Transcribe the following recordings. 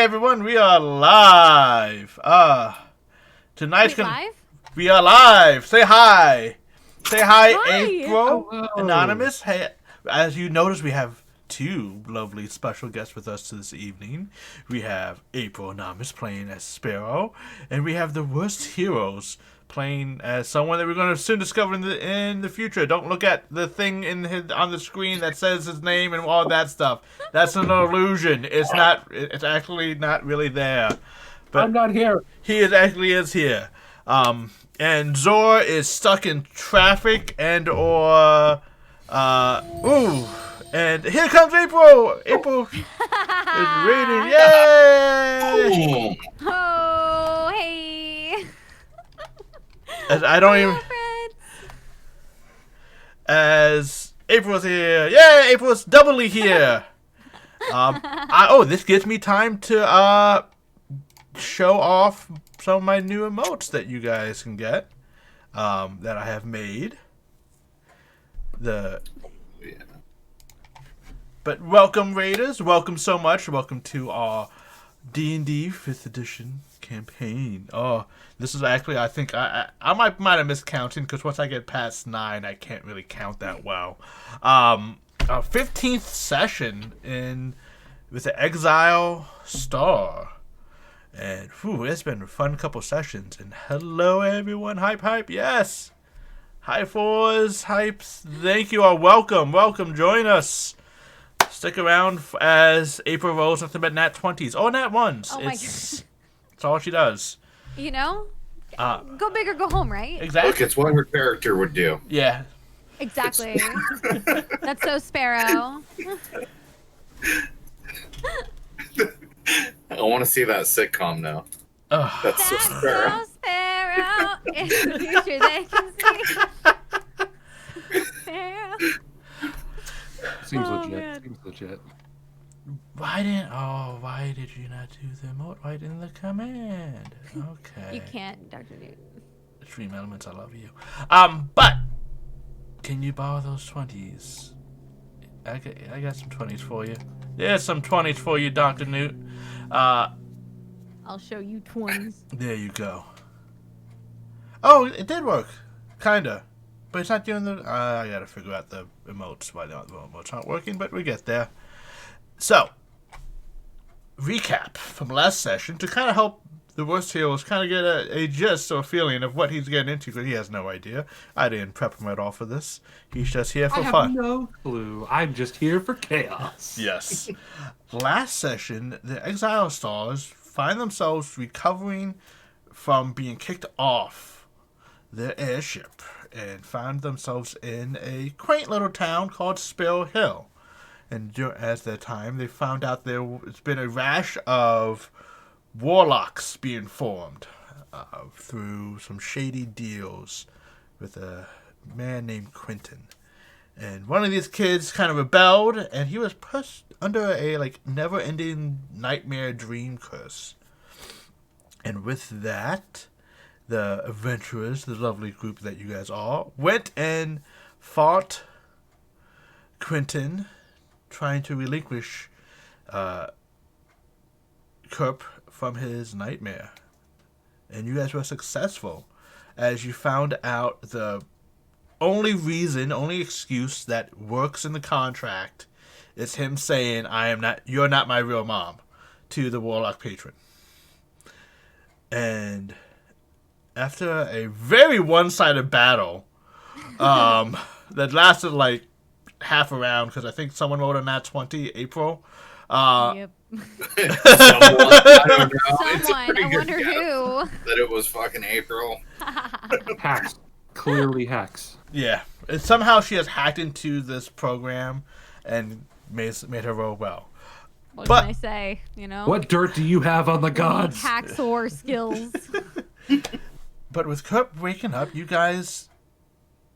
everyone, we are live. Tonight's gonna live? We are live. Say hi. Say hi, Hi. April. Hello. Anonymous. Hey, as you notice, we have two lovely special guests with us this evening. We have April Anonymous playing as Sparrow, and we have the Worst Heroes playing as someone that we're going to soon discover in the future. Don't look at the thing on the screen that says his name and all that stuff. That's an illusion. It's not. It's actually not really there. But I'm not here. he actually is here. And Zor is stuck in traffic and and here comes April. April is reading. Yay! Oh, hey. As I don't even. As April's here. Yay! April's doubly here. This gives me time to show off some of my new emotes that you guys can get, that I have made. But welcome, Raiders. Welcome so much. Welcome to our D&D 5th edition campaign. Oh, this is actually, I think, I might have missed counting, because once I get past 9, I can't really count that well. Our 15th session with the Exile Star. And it's been a fun couple sessions. And hello, everyone. Hype, yes. Hi, fours, hypes. Thank you all. Welcome. Join us. Stick around as April rolls nothing but nat 20s. Oh, nat 1s. Oh, my God. It's all she does. You know? Go big or go home, right? Exactly. Look, it's what her character would do. Yeah. Exactly. That's so Sparrow. I want to see that sitcom now. That's so Sparrow. So Sparrow. In the future, they can see. Sparrow. Seems Oh, legit. man. Seems legit. Why did you not do the emote right in the command? Okay. You can't, Dr. Newt. Dream Elements, I love you. But can you borrow those 20s? I got some 20s for you. There's some 20s for you, Dr. Newt. I'll show you twins. There you go. Oh, it did work. Kinda. But it's not doing the... I gotta figure out the emotes. Why the emotes aren't working, but we get there. So, recap from last session to kind of help the Worst Heroes kind of get a gist or a feeling of what he's getting into, because he has no idea. I didn't prep him at all for this. He's just here for I fun. have no clue. I'm just here for chaos. Yes. Last session, the Exile Stars find themselves recovering from being kicked off their airship and found themselves in a quaint little town called Spill Hill. And as their time, they found out it's been a rash of warlocks being formed through some shady deals with a man named Quentin. And one of these kids kind of rebelled, and he was pushed under a never-ending nightmare dream curse. And with that, the adventurers, the lovely group that you guys are, went and fought Quentin, trying to relinquish Kerp from his nightmare. And you guys were successful, as you found out the only excuse that works in the contract is him saying, "You're not my real mom," to the warlock patron. And after a very one-sided battle, that lasted half a round, because I think someone rolled a nat 20, April. Yep. I don't know. It's a Someone. pretty I good wonder guess who. that it was fucking April. Hacks. Clearly hacks. Yeah. And somehow she has hacked into this program and made her roll well. What can I say? You know? What dirt do you have on the gods? Hacksaw skills. But with Kurt waking up, you guys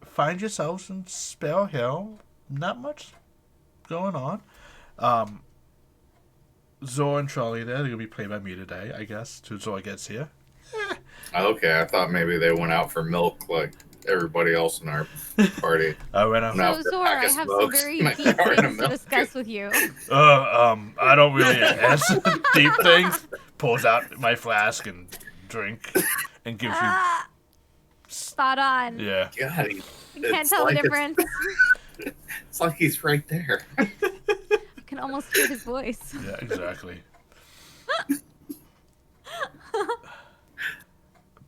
find yourselves in Spell Hill. Not much going on. Zor and Charlie, they're going to be played by me today, I guess, till Zor gets here. Okay, I thought maybe they went out for milk everybody else in our party. I went out. No. So, the Zor, pack I of have some smokes, very my deep carton of things to milk. discuss with you. I don't really answer deep things. Pulls out my flask and drink, and gives you. Ah, spot on. Yeah. God, You can't tell the difference. It's like he's right there. I can almost hear his voice. Yeah. Exactly.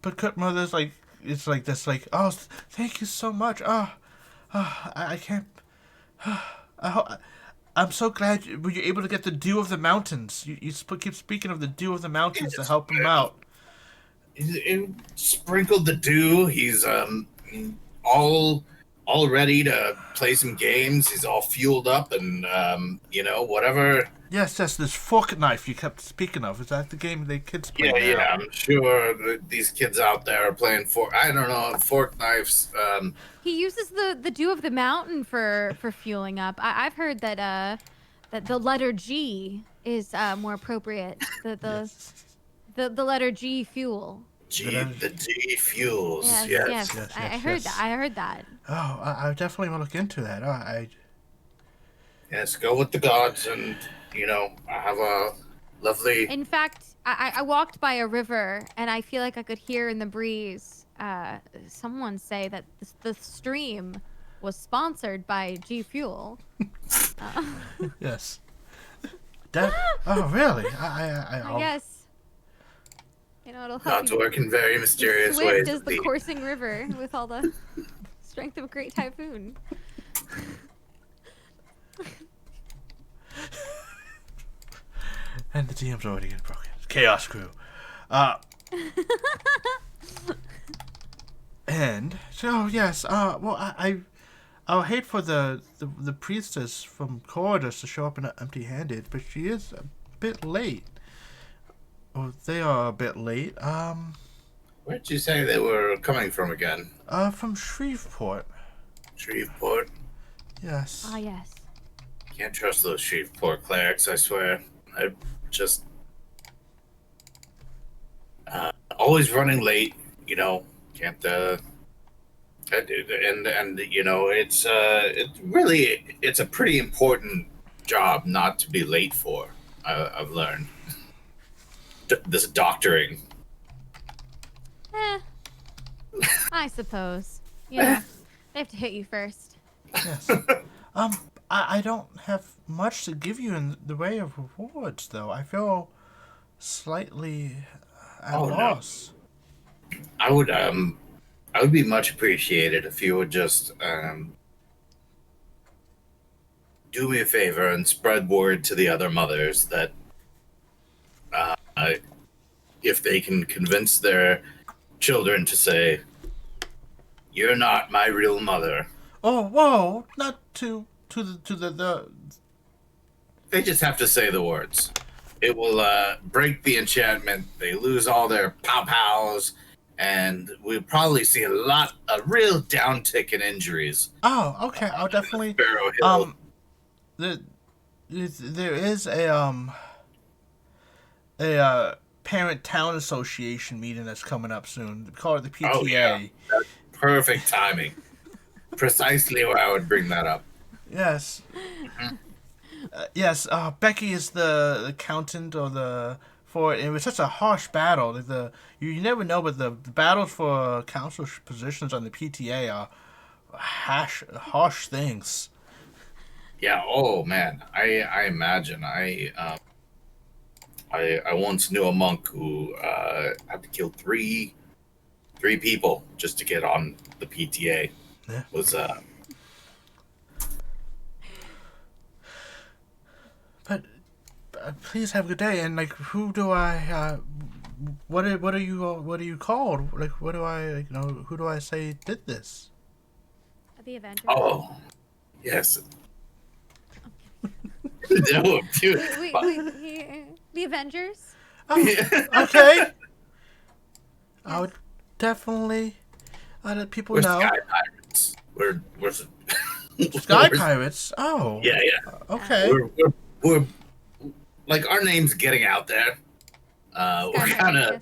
But Cook Mother's like, it's like this, like, oh, thank you so much. I can't. I'm so glad were you able to get the dew of the mountains. You keep speaking of the dew of the mountains to help him out. He sprinkled the dew. He's all ready to play some games. He's all fueled up and whatever. Yes, this fork knife you kept speaking of. Is that the game the kids play now? Yeah. I'm sure these kids out there are playing fork knives. He uses the dew of the mountain for fueling up. I've heard that that the letter G is more appropriate. The letter G fuel. The G fuels. Yes. Yes, I yes, heard yes. that. I heard that. Oh, I definitely want to look into that. Yes, go with the gods, and have a lovely. In fact, I walked by a river and I feel like I could hear in the breeze someone say that the stream was sponsored by G Fuel. Yes. Oh, really? I guess. It'll help Gods you work in very mysterious swift ways. as the coursing river with all the strength of a great typhoon. And the DM's already getting broken. Chaos Crew. And so yes. Well, I'll hate for the priestess from Corridus to show up empty-handed, but she is a bit late. Or they are a bit late. Where'd you say they were coming from again? From Shreveport. Shreveport. Yes. Ah, yes. Can't trust those Shreveport clerics. I swear. I just always running late. Can't. And it's a pretty important job not to be late for. I've learned this doctoring. I suppose. They have to hit you first. Yes. I don't have much to give you in the way of rewards, though. I feel slightly at loss. No. I would be much appreciated if you would just do me a favor and spread word to the other mothers that if they can convince their children to say, "You're not my real mother." Oh, whoa! Not to the. They just have to say the words. It will break the enchantment. They lose all their pow-pows, and we'll probably see a real downtick in injuries. Oh, okay. I'll definitely. Sparrow Hill. There is a parent town association meeting that's coming up soon. They call it the PTA. Oh, yeah. That's perfect timing. Precisely where I would bring that up. Yes. Yes. Becky is the accountant for it. It was such a harsh battle. You never know, but the battles for council positions on the PTA are harsh things. Yeah. Oh man, I imagine. I once knew a monk who had to kill three people just to get on the PTA. Yeah. Was But please have a good day. And who do I? What are you called? What do I? Who do I say did this? The Avengers. Oh, yes. No, dude. The Avengers. Oh, okay. I would definitly let people We're know. sky pirates. We're Sky pirates. Oh. Yeah. Okay. We're like our name's getting out there. We're kind of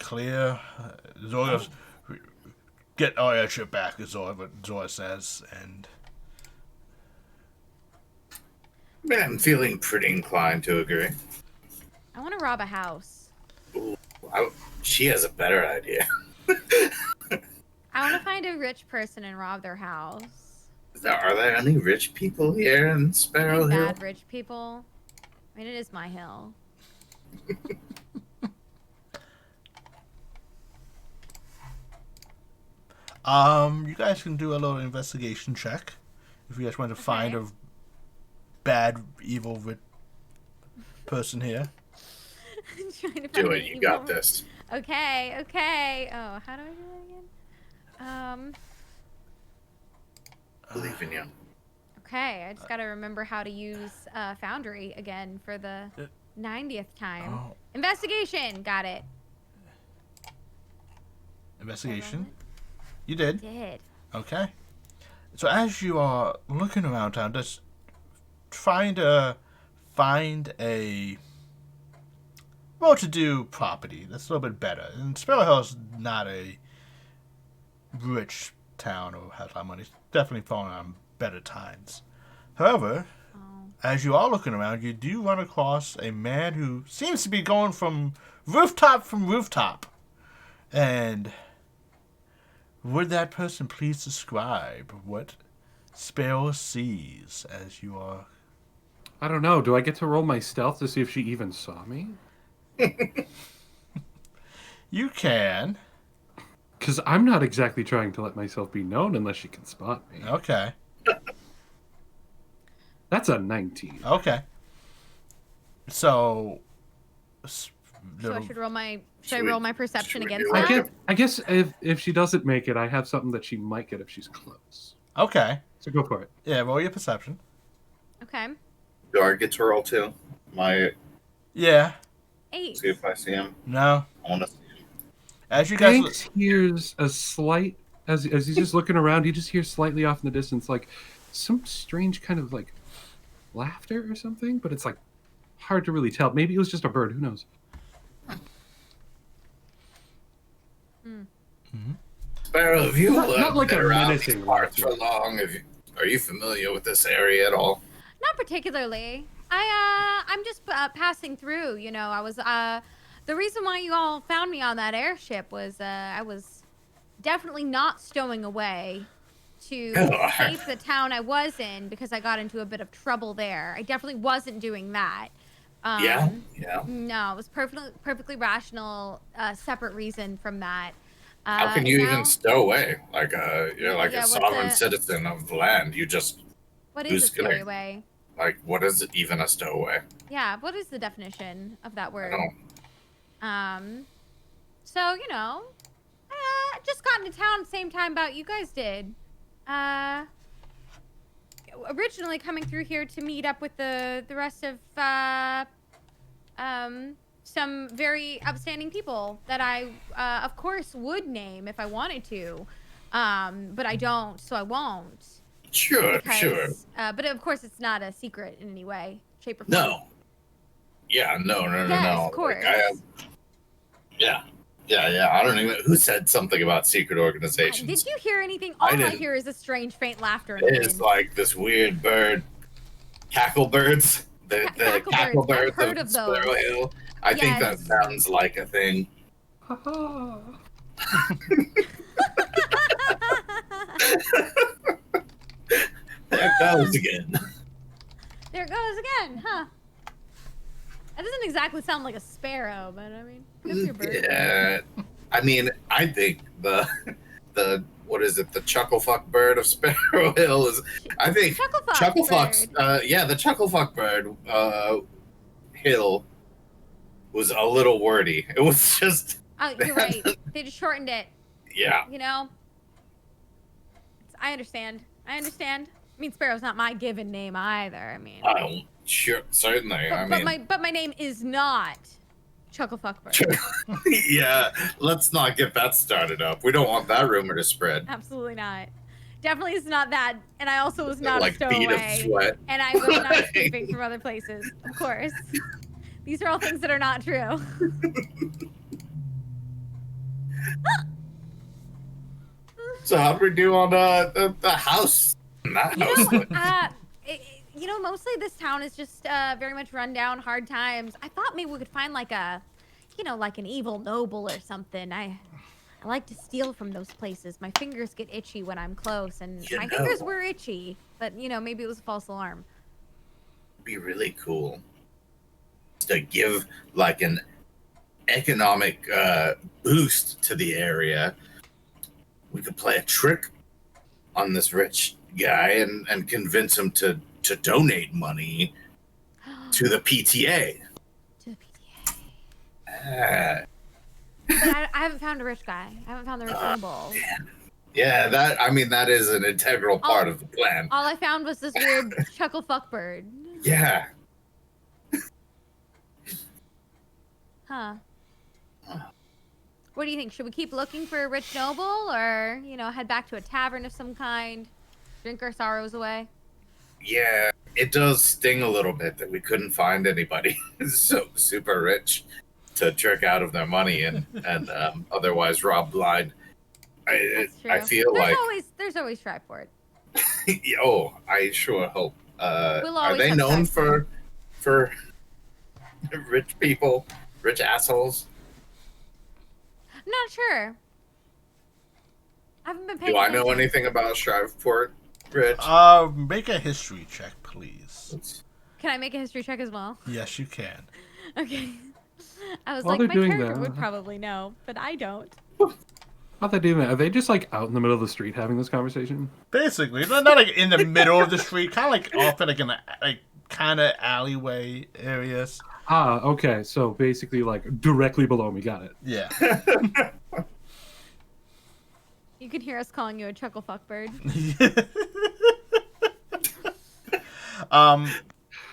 clear. Zora, get our airship back, is what Zora says, and I'm feeling pretty inclined to agree. I want to rob a house. Ooh, she has a better idea. I want to find a rich person and rob their house. Are there any rich people here in Sparrow Hill? Bad rich people. I mean, it is my hill. You guys can do a little investigation check if you guys want to find a bad, evil person here. Do it. You got this. Okay. Oh, how do I do that again? Believe in you. Okay, I just gotta remember how to use Foundry again for the 90th time. Oh. Investigation, got it. Investigation. You did. Did. Okay. So as you are looking around town, just find a well-to-do property that's a little bit better. And Sparrow Hill is not a rich town or has a lot of money. It's definitely falling on better times. However, as you are looking around, you do run across a man who seems to be going from rooftop. And would that person please describe what Sparrow sees as you are... I don't know. Do I get to roll my stealth to see if she even saw me? You can. Because I'm not exactly trying to let myself be known unless she can spot me. Okay. That's a 19. Okay. So I should roll my perception against I that? guess if she doesn't make it, I have something that she might get if she's close. Okay. So go for it. Yeah, roll your perception. Okay. Do I get to roll too? Yeah. 8. See if I see him. No. I want to see him. As you guys... Hanks hears a slight... As he's just looking around, he just hears slightly off in the distance, like, some strange kind of, like, laughter or something, but it's, like, hard to really tell. Maybe it was just a bird. Who knows? Mm-hmm. Sparrow, have you Not like been a around menacing these parts for laughter. long? Are you familiar with this area at all? Not particularly. I'm just passing through. You know, I was the reason why you all found me on that airship was I was definitely not stowing away to escape the town I was in because I got into a bit of trouble there. I definitely wasn't doing that. Yeah. No, it was perfectly rational, separate reason from that. How can you even stow away? Like you're like Yeah, a what's sovereign citizen of the land. You just What is a stowaway? like what is it even a stowaway? Yeah, what is the definition of that word? I don't. So you know, just got into town same time about you guys did. Originally coming through here to meet up with the rest of some very upstanding people that I of course would name if I wanted to, but I don't, so I won't. Sure. But of course it's not a secret in any way, shape, or form. No. Yeah, no. Yes, of course. Yeah. I don't even. Who said something about secret organizations? Did you hear anything? All I didn't. hear is a strange, faint laughter in the It is wind. like this weird bird, cackle birds. The cackle birds I've heard of those. Sparrow Hill. I think that Yes. sounds like a thing. There goes again. There it goes again, huh? That doesn't exactly sound like a sparrow, but I mean, it's your bird. Yeah, I mean, I think the what is it? The chucklefuck bird of Sparrow Hill is. I think Chucklefuck's bird. The chucklefuck bird hill was a little wordy. It was just. Oh, you're right. They just shortened it. Yeah. You know. I understand. I mean, Sparrow's not my given name either. I mean. Sure, certainly. But my name is not Chucklefuck Bird. Yeah, let's not get that started up. We don't want that rumor to spread. Absolutely not. Definitely is not that. And I also was not Like a bead of stowaway. sweat. And I was not escaping from other places. Of course. These are all things that are not true. So how'd we do on the house? That You house. know, mostly this town is just very much run down, hard times. I thought maybe we could find like like an evil noble or something. I like to steal from those places. My fingers get itchy when I'm close, and my fingers were itchy. But maybe it was a false alarm. It'd be really cool to give like an economic boost to the area. We could play a trick on this rich guy and convince him to donate money to the PTA. To the PTA. Ah, But I haven't found a rich guy. I haven't found the rich noble. yeah, that is an integral part of the plan. All I found was this weird chuckle fuck bird. Yeah. Huh. What do you think? Should we keep looking for a rich noble, or head back to a tavern of some kind, drink our sorrows away? Yeah, it does sting a little bit that we couldn't find anybody so super rich to trick out of their money and otherwise rob blind. I feel there's always try for it. Oh, I sure hope. We'll Are always they have known time. for rich people, rich assholes? I'm not sure. I haven't been paying Do I know attention. anything about Shreveport, Rich? Make a history check, please. Can I make a history check as well? Yes, you can. Okay. I was While like, they're my doing character that- would probably know, but I don't. How'd they do that? Are they just like out in the middle of the street having this conversation? Basically, not like in the middle of the street, kind of like off in like an kind of alleyway areas. Ah, okay. So basically, like directly below me. Got it. Yeah. You could hear us calling you a chuckle fuck bird.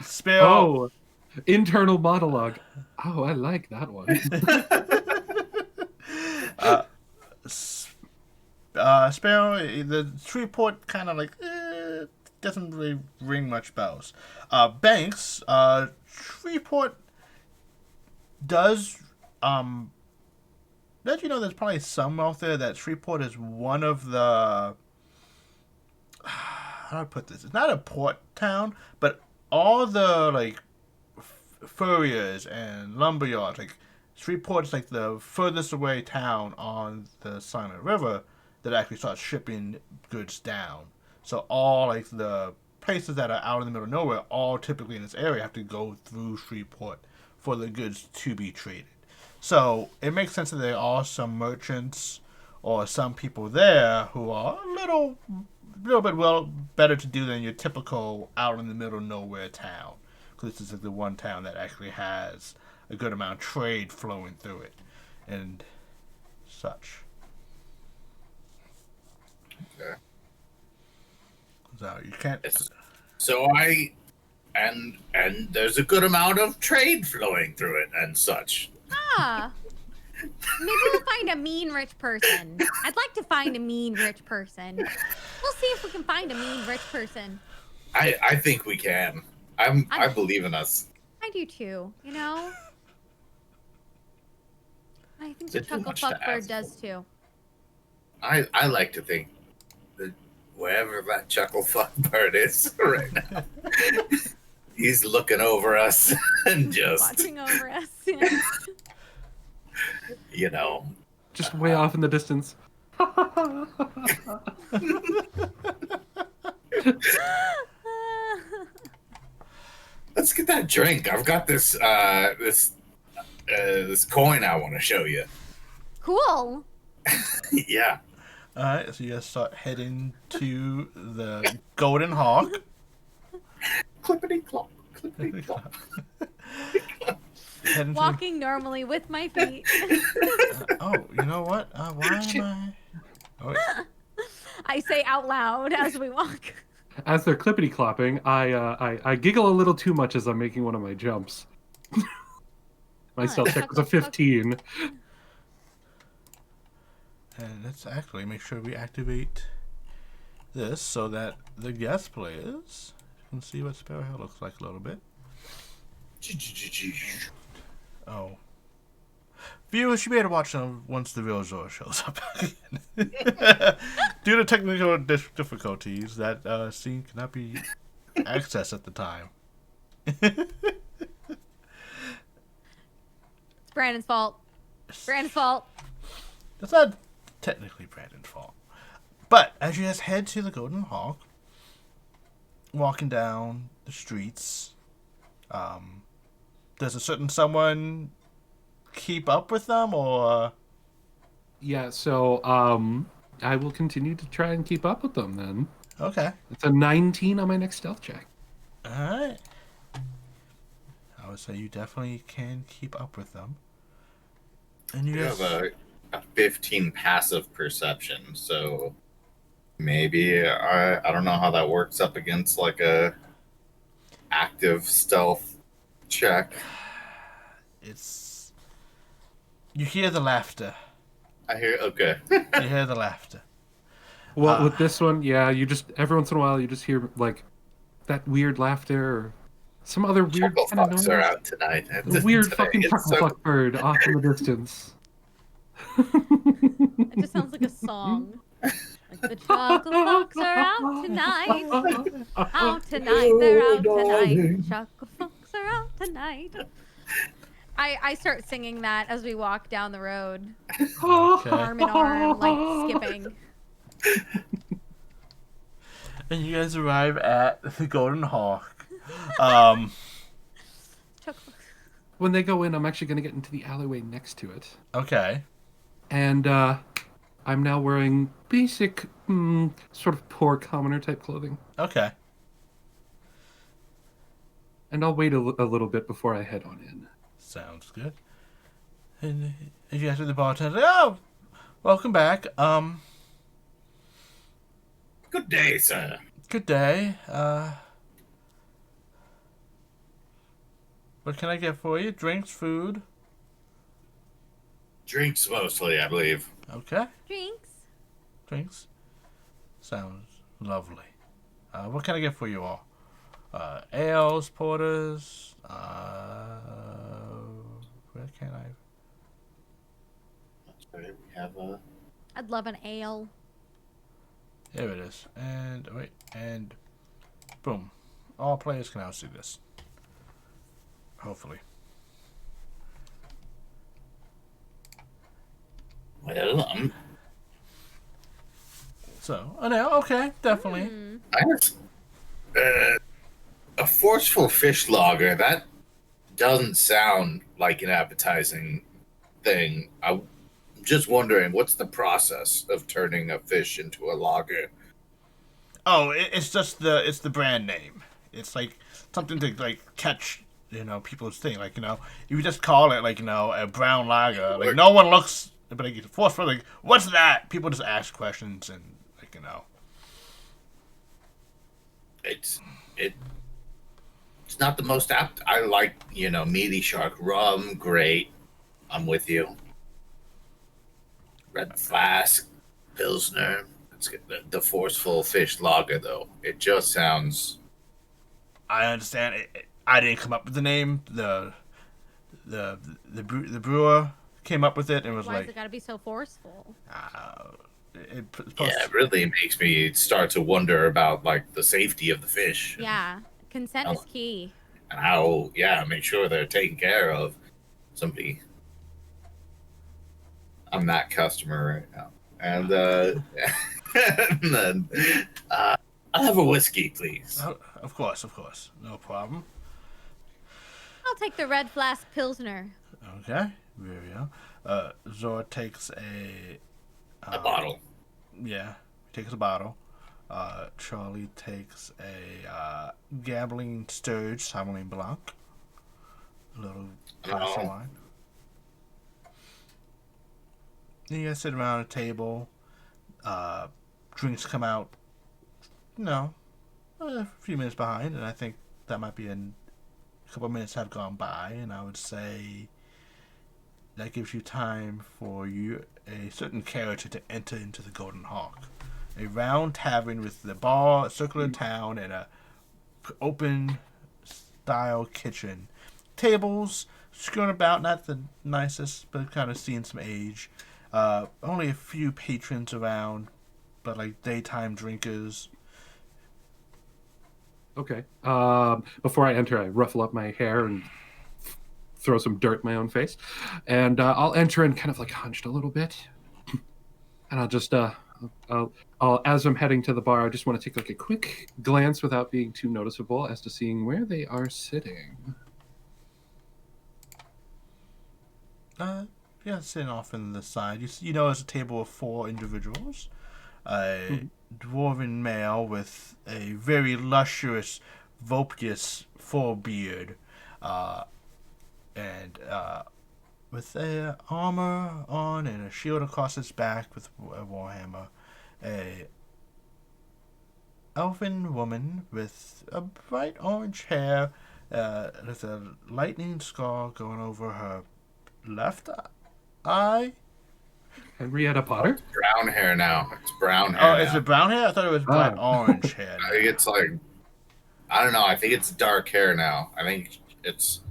Sparrow. Oh, internal monologue. Oh, I like that one. Sparrow, the Shreveport kind of like doesn't really ring much bells. Banks, Shreveport does let you know there's probably some out there that Shreveport is one of the how do I put this? It's not a port town, but all the like furriers and lumberyards, like Shreveport's like the furthest away town on the Simon River that actually starts shipping goods down. So all like the places that are out in the middle of nowhere, all typically in this area, have to go through Shreveport for the goods to be traded. So it makes sense that there are some merchants or some people there who are a little bit better to do than your typical out in the middle of nowhere town. Because this is like the one town that actually has a good amount of trade flowing through it and such. Okay. So you can't. So and there's a good amount of trade flowing through it and such. Ah. Maybe we'll find a mean rich person. I'd like to find a mean rich person. We'll see if we can find a mean rich person. I think we can. I believe in us. I do too, I think Is the it too chuckle much to fuck bird ask does too. I like to think that wherever that chuckle fuck bird is right now, he's looking over us and just, Watching over us. Just way off in the distance. let's get that drink. I've got this this coin I want to show you. Cool. Yeah. Alright, so you guys start heading to the Golden Hawk. Clippity clop. Clippity clop. Heading to Walking normally with my feet. oh, you know what? Why am I? Oh, wait. I say out loud as we walk. As they're clippity clopping, I giggle a little too much as I'm making one of my jumps. My stealth check was a 15. And let's actually make sure we activate this so that the guest players can see what Sparrowhair looks like a little bit. Oh. Viewers should be able to watch them once the real Zora shows up again. Due to technical difficulties, that scene cannot be accessed at the time. It's Brandon's fault. Brandon's fault. That's not technically Brandon's fault. But as you guys head to the Golden Hawk, walking down the streets, does a certain someone keep up with them, or? Yeah, so I will continue to try and keep up with them then. Okay. It's a 19 on my next stealth check. Alright. I would say you definitely can keep up with them. And you You guys... have a 15 passive perception, so maybe I don't know how that works up against like a active stealth check. It's... You hear the laughter. I hear okay. You hear the laughter. Well, with this one, yeah, you just every once in a while you just hear like that weird laughter or some other weird Chuckle kind of fucks noise. are out tonight. The weird Today. fucking It's chuckle so- fuck bird off in the distance. It just sounds like a song. Like the chuckle fucks are out tonight. Out tonight. They're out tonight. Chuckle fucks are out tonight. I start singing that as we walk down the road, Okay. arm in arm, like skipping. And you guys arrive at the Golden Hawk. Chuckle. When they go in, I'm actually going to get into the alleyway next to it. Okay. And I'm now wearing basic, sort of poor commoner type clothing. Okay. And I'll wait a little bit before I head on in. Sounds good. And you guys with the bartender, oh, welcome back. Good day, sir. Good day. What can I get for you? Drinks, food? Drinks mostly, I believe. Okay. Drinks. Drinks. Sounds lovely. What can I get for you all? Ales, porters, where can I? That's right. We have a I'd love an ale. Here it is. And wait, and boom. All players can now see this. Hopefully. well. So, an ale, okay, definitely. Hmm. I have a forceful fish lager. That doesn't sound like an appetizing thing. I'm just wondering, what's the process of turning a fish into a lager? Oh, it's just the brand name. It's like something to like catch, people's thing. Like, if you just call it like, a brown lager, like no one looks, but like forceful, like, what's that? People just ask questions and like, It's not the most apt. I like, meaty shark rum, great. I'm with you. Red Flask, Pilsner. Let's get the forceful fish lager, though. It just sounds. I understand. I didn't come up with the name. The brewer came up with it and was Why's like, it gotta be so forceful? Yeah, it really makes me start to wonder about like the safety of the fish. Yeah, consent is Oh. key. And how, make sure they're taken care of. Somebody. I'm that customer right now. And, and then, I'll have a whiskey, please. Oh, of course, no problem. I'll take the Red Flask Pilsner. Okay, there we go. Zora takes A bottle. Yeah, takes a bottle. Charlie takes a gambling sturge Sauvignon Blanc. A little glass of Oh. wine. Then you guys sit around a table. Drinks come out. A few minutes behind, and I think that might be a couple of minutes have gone by, and I would say that gives you time for you a certain character to enter into the Golden Hawk. A round tavern with the bar, a circular town, and a open style kitchen tables strewn about, not the nicest, but kind of seeing some age. Only a few patrons around, but like daytime drinkers. Okay. Before I enter, I ruffle up my hair and throw some dirt in my own face, and I'll enter in kind of like hunched a little bit, and I'll just I'll as I'm heading to the bar, I just want to take like a quick glance without being too noticeable as to seeing where they are sitting. Yeah, sitting off in the side. You know, there's a table of 4 individuals. A dwarven male with a very luscious, voluptuous forebeard, and with a armor on and a shield across his back with a warhammer. A elven woman with a bright orange hair, with a lightning scar going over her left eye. Henrietta Potter? Brown hair now. It's brown hair. Oh, is it brown hair? I thought it was bright orange hair. I think it's like, I don't know. I think it's dark hair now. I think it's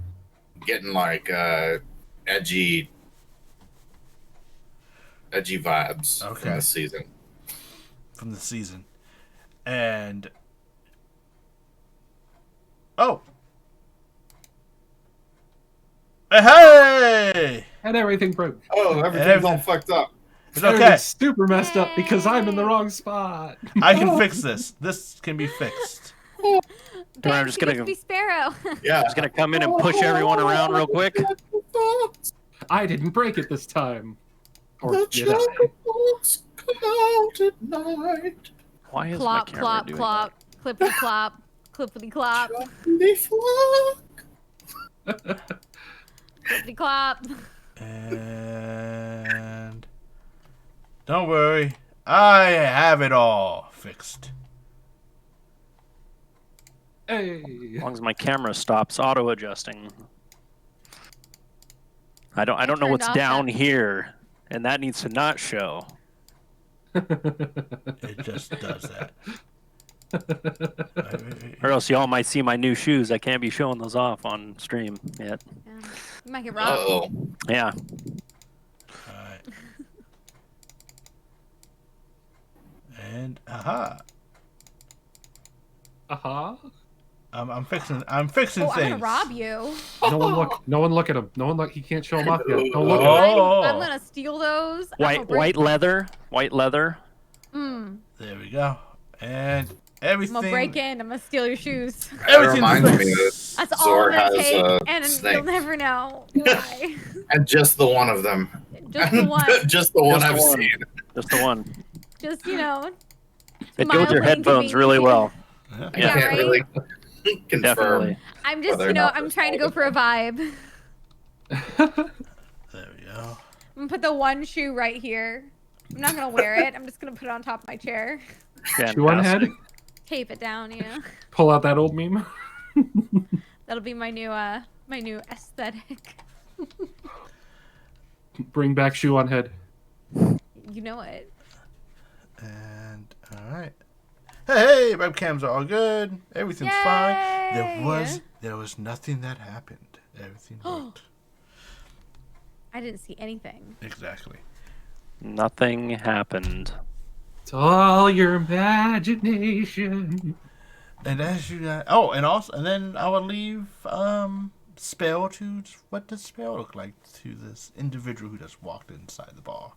getting like edgy vibes from the season. From the season. And oh, hey! And everything broke. Oh, everything's all fucked up. It's okay. Super messed up because I'm in the wrong spot. I can fix this. This can be fixed. I'm just gonna be Sparrow. Yeah. just gonna come in and push everyone around real quick. I didn't break it this time. Or The did I? chocolates come out at night. Why is Clop, my camera clop, doing clop, clippity clop, clippity clop, They flock. clippity clop. And don't worry, I have it all fixed. Hey. As long as my camera stops auto adjusting. I don't know turned what's off down that. here, and that needs to not show. It just does that. Or else y'all might see my new shoes. I can't be showing those off on stream yet. Yeah. You might get robbed. Uh-oh. Yeah. Alright. And aha. I'm fixing Oh, things. I'm gonna rob you. No one look. No one look at him. No one look. He can't show him off yet. Don't look at him. Oh. I'm gonna steal those. I'm gonna break- White leather. White leather. There we go. And I'm everything. gonna break in. I'm gonna steal your shoes. That Everything's reminds me fixed. that That's all Zor I'm gonna has take, a and snake. you'll never know why. And just the one of them. Just the one. Just the one Just the I've one. seen. Just the one. Just, you know. It goes with your mildly headphones really well. Yeah. I Yeah, can't right? really confirm. Definitely. I'm just, Whether you or know, not I'm this trying to go for a vibe. There we go. I'm gonna put the one shoe right here. I'm not gonna wear it. I'm just gonna put it on top of my chair. Chew on head. Tape it down, you know. Pull out that old meme. That'll be my new aesthetic. Bring back shoe on head. You know it. And alright. Hey, webcams are all good. Everything's fine. Yay! There was nothing that happened. Everything worked. I didn't see anything. Exactly. Nothing happened. It's all your imagination. And as you guys, and then I will leave spell to what does spell look like to this individual who just walked inside the bar.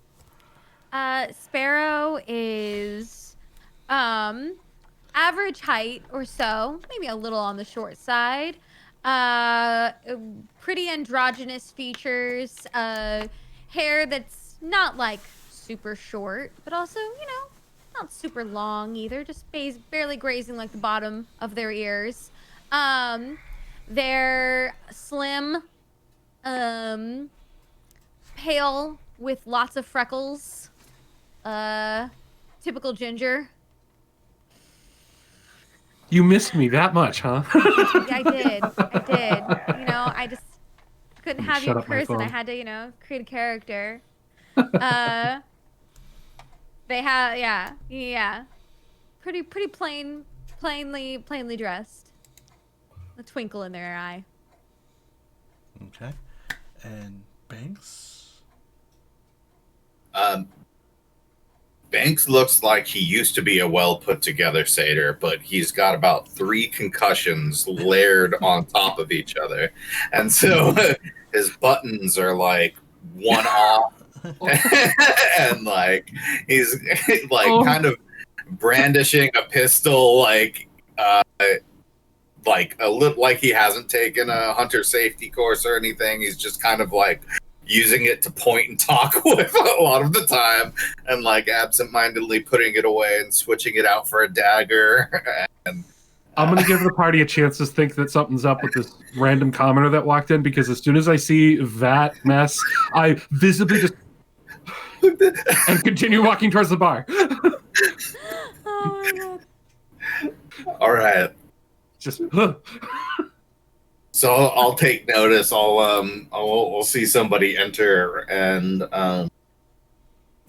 Sparrow is average height or so, maybe a little on the short side. Pretty androgynous features, hair that's not like super short, but also, you know, not super long either, just barely grazing like the bottom of their ears. They're slim, pale with lots of freckles, typical ginger. You missed me that much, huh? Yeah, I did. You know, I just couldn't have you Shut in up my person. I phone. had to, you know, create a character. They have, yeah. Pretty plainly dressed. A twinkle in their eye. Okay. And Banks? Banks looks like he used to be a well put together satyr, but he's got about 3 concussions layered on top of each other. And so his buttons are like one off. And like he's like kind of brandishing a pistol like he hasn't taken a hunter safety course or anything. He's just kind of like using it to point and talk with a lot of the time, and like absentmindedly putting it away and switching it out for a dagger. And I'm gonna give the party a chance to think that something's up with this random commoner that walked in, because as soon as I see that mess, I visibly just and continue walking towards the bar. Oh my god. all right. Just So I'll take notice. I'll see somebody enter, and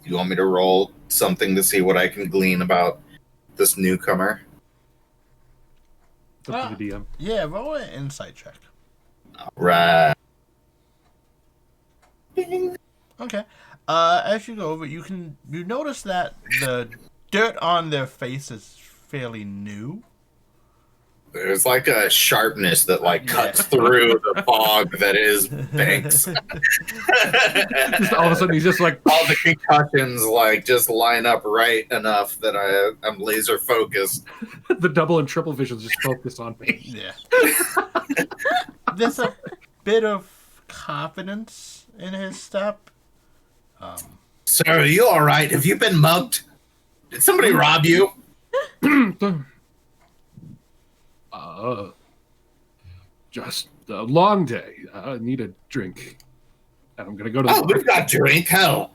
you want me to roll something to see what I can glean about this newcomer? it's up to the DM. Yeah, roll an insight check. Right. Okay. As you go over, you notice that the dirt on their face is fairly new. There's like a sharpness that like cuts through the fog that is Banks. Just all of a sudden, he's just like, All the concussions like just line up right enough that I'm laser focused. the double and triple visions just focus on me. Yeah. There's a bit of confidence in his step. Sir, are you all right? Have you been mugged? Did somebody rob you? Just a long day. I need a drink. And I'm gonna go to the Oh, we've got drink. Hell,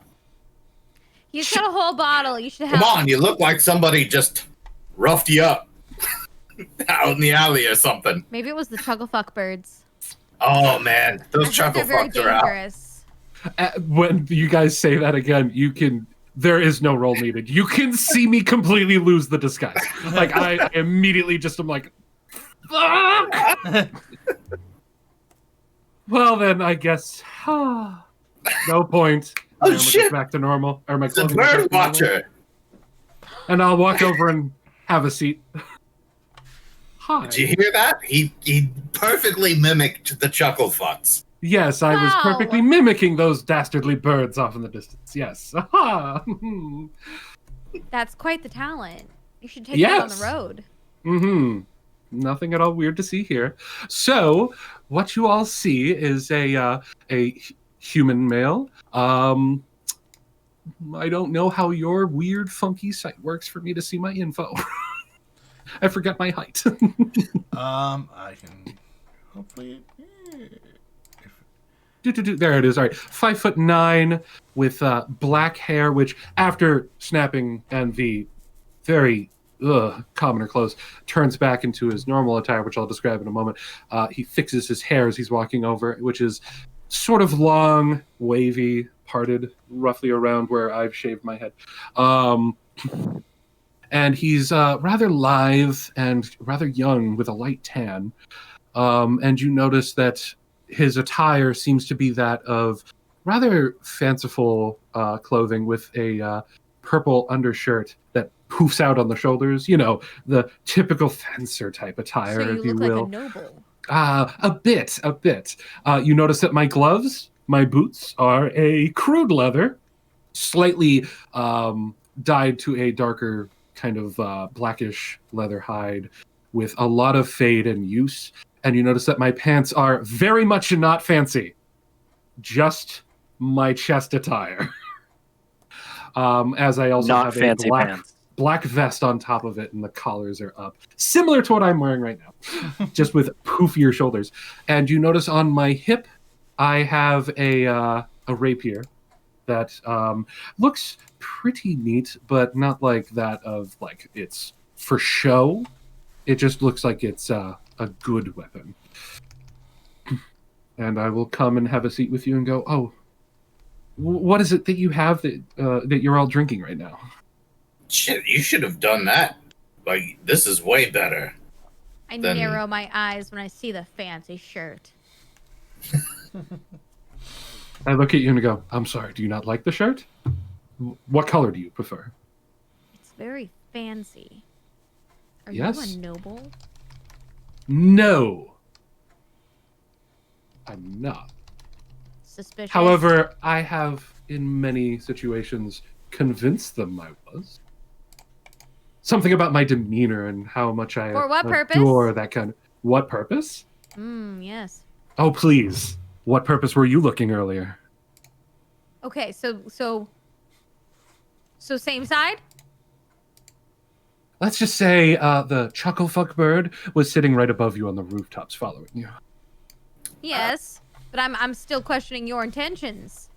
He's got a whole bottle. You should have. come on! You look like somebody just roughed you up out in the alley or something. Maybe it was the chucklefuck birds. Oh man, those I heard chuckle they're very fucks are out. dangerous. when you guys say that again, there is no roll needed. You can see me completely lose the disguise. Like I immediately just am like, fuck! Well then, I guess no point. Oh, My armor shit. goes back to normal. Or my The clothing goes back bird to normal. watcher. And I'll walk over and have a seat. Hi. Did you hear that? He perfectly mimicked the chuckle fucks. Yes, I was Wow. perfectly mimicking those dastardly birds off in the distance. Yes. Aha. That's quite the talent. You should take that on the Yes. road. Mm-hmm. Nothing at all weird to see here. So, what you all see is a human male. I don't know how your weird, funky site works for me to see my info. I forget my height. I can hopefully. There it is. All right, 5'9" with black hair, which after snapping and the very commoner clothes turns back into his normal attire, which I'll describe in a moment. He fixes his hair as he's walking over, which is sort of long, wavy, parted roughly around where I've shaved my head. And he's rather lithe and rather young with a light tan. And you notice that his attire seems to be that of rather fanciful clothing with a purple undershirt that poofs out on the shoulders. You know, the typical fencer type attire, So you if you look will. like a noble. A bit. You notice that my gloves, my boots, are a crude leather, slightly dyed to a darker kind of blackish leather hide with a lot of fade and use. And you notice that my pants are very much not fancy, just my chest attire. As I also Not have fancy a pants. black vest on top of it, and the collars are up, similar to what I'm wearing right now, just with poofier shoulders. And you notice on my hip, I have a rapier that looks pretty neat, but not like that of like it's for show. It just looks like it's a good weapon. And I will come and have a seat with you and go, oh, what is it that you have that you're all drinking right now? Shit, you should have done that. Like, this is way better. I Then- narrow my eyes when I see the fancy shirt. I look at you and go, I'm sorry, do you not like the shirt? What color do you prefer? It's very fancy. Are Yes. you a noble? No. I'm not. Suspicious. However, I have, in many situations, convinced them I was. Something about my demeanor and how much I For what purpose? adore that kind of... What purpose? Yes. Oh, please. What purpose were you looking earlier? Okay, so same side? Let's just say the chucklefuck bird was sitting right above you on the rooftops following you. Yes. But I'm still questioning your intentions.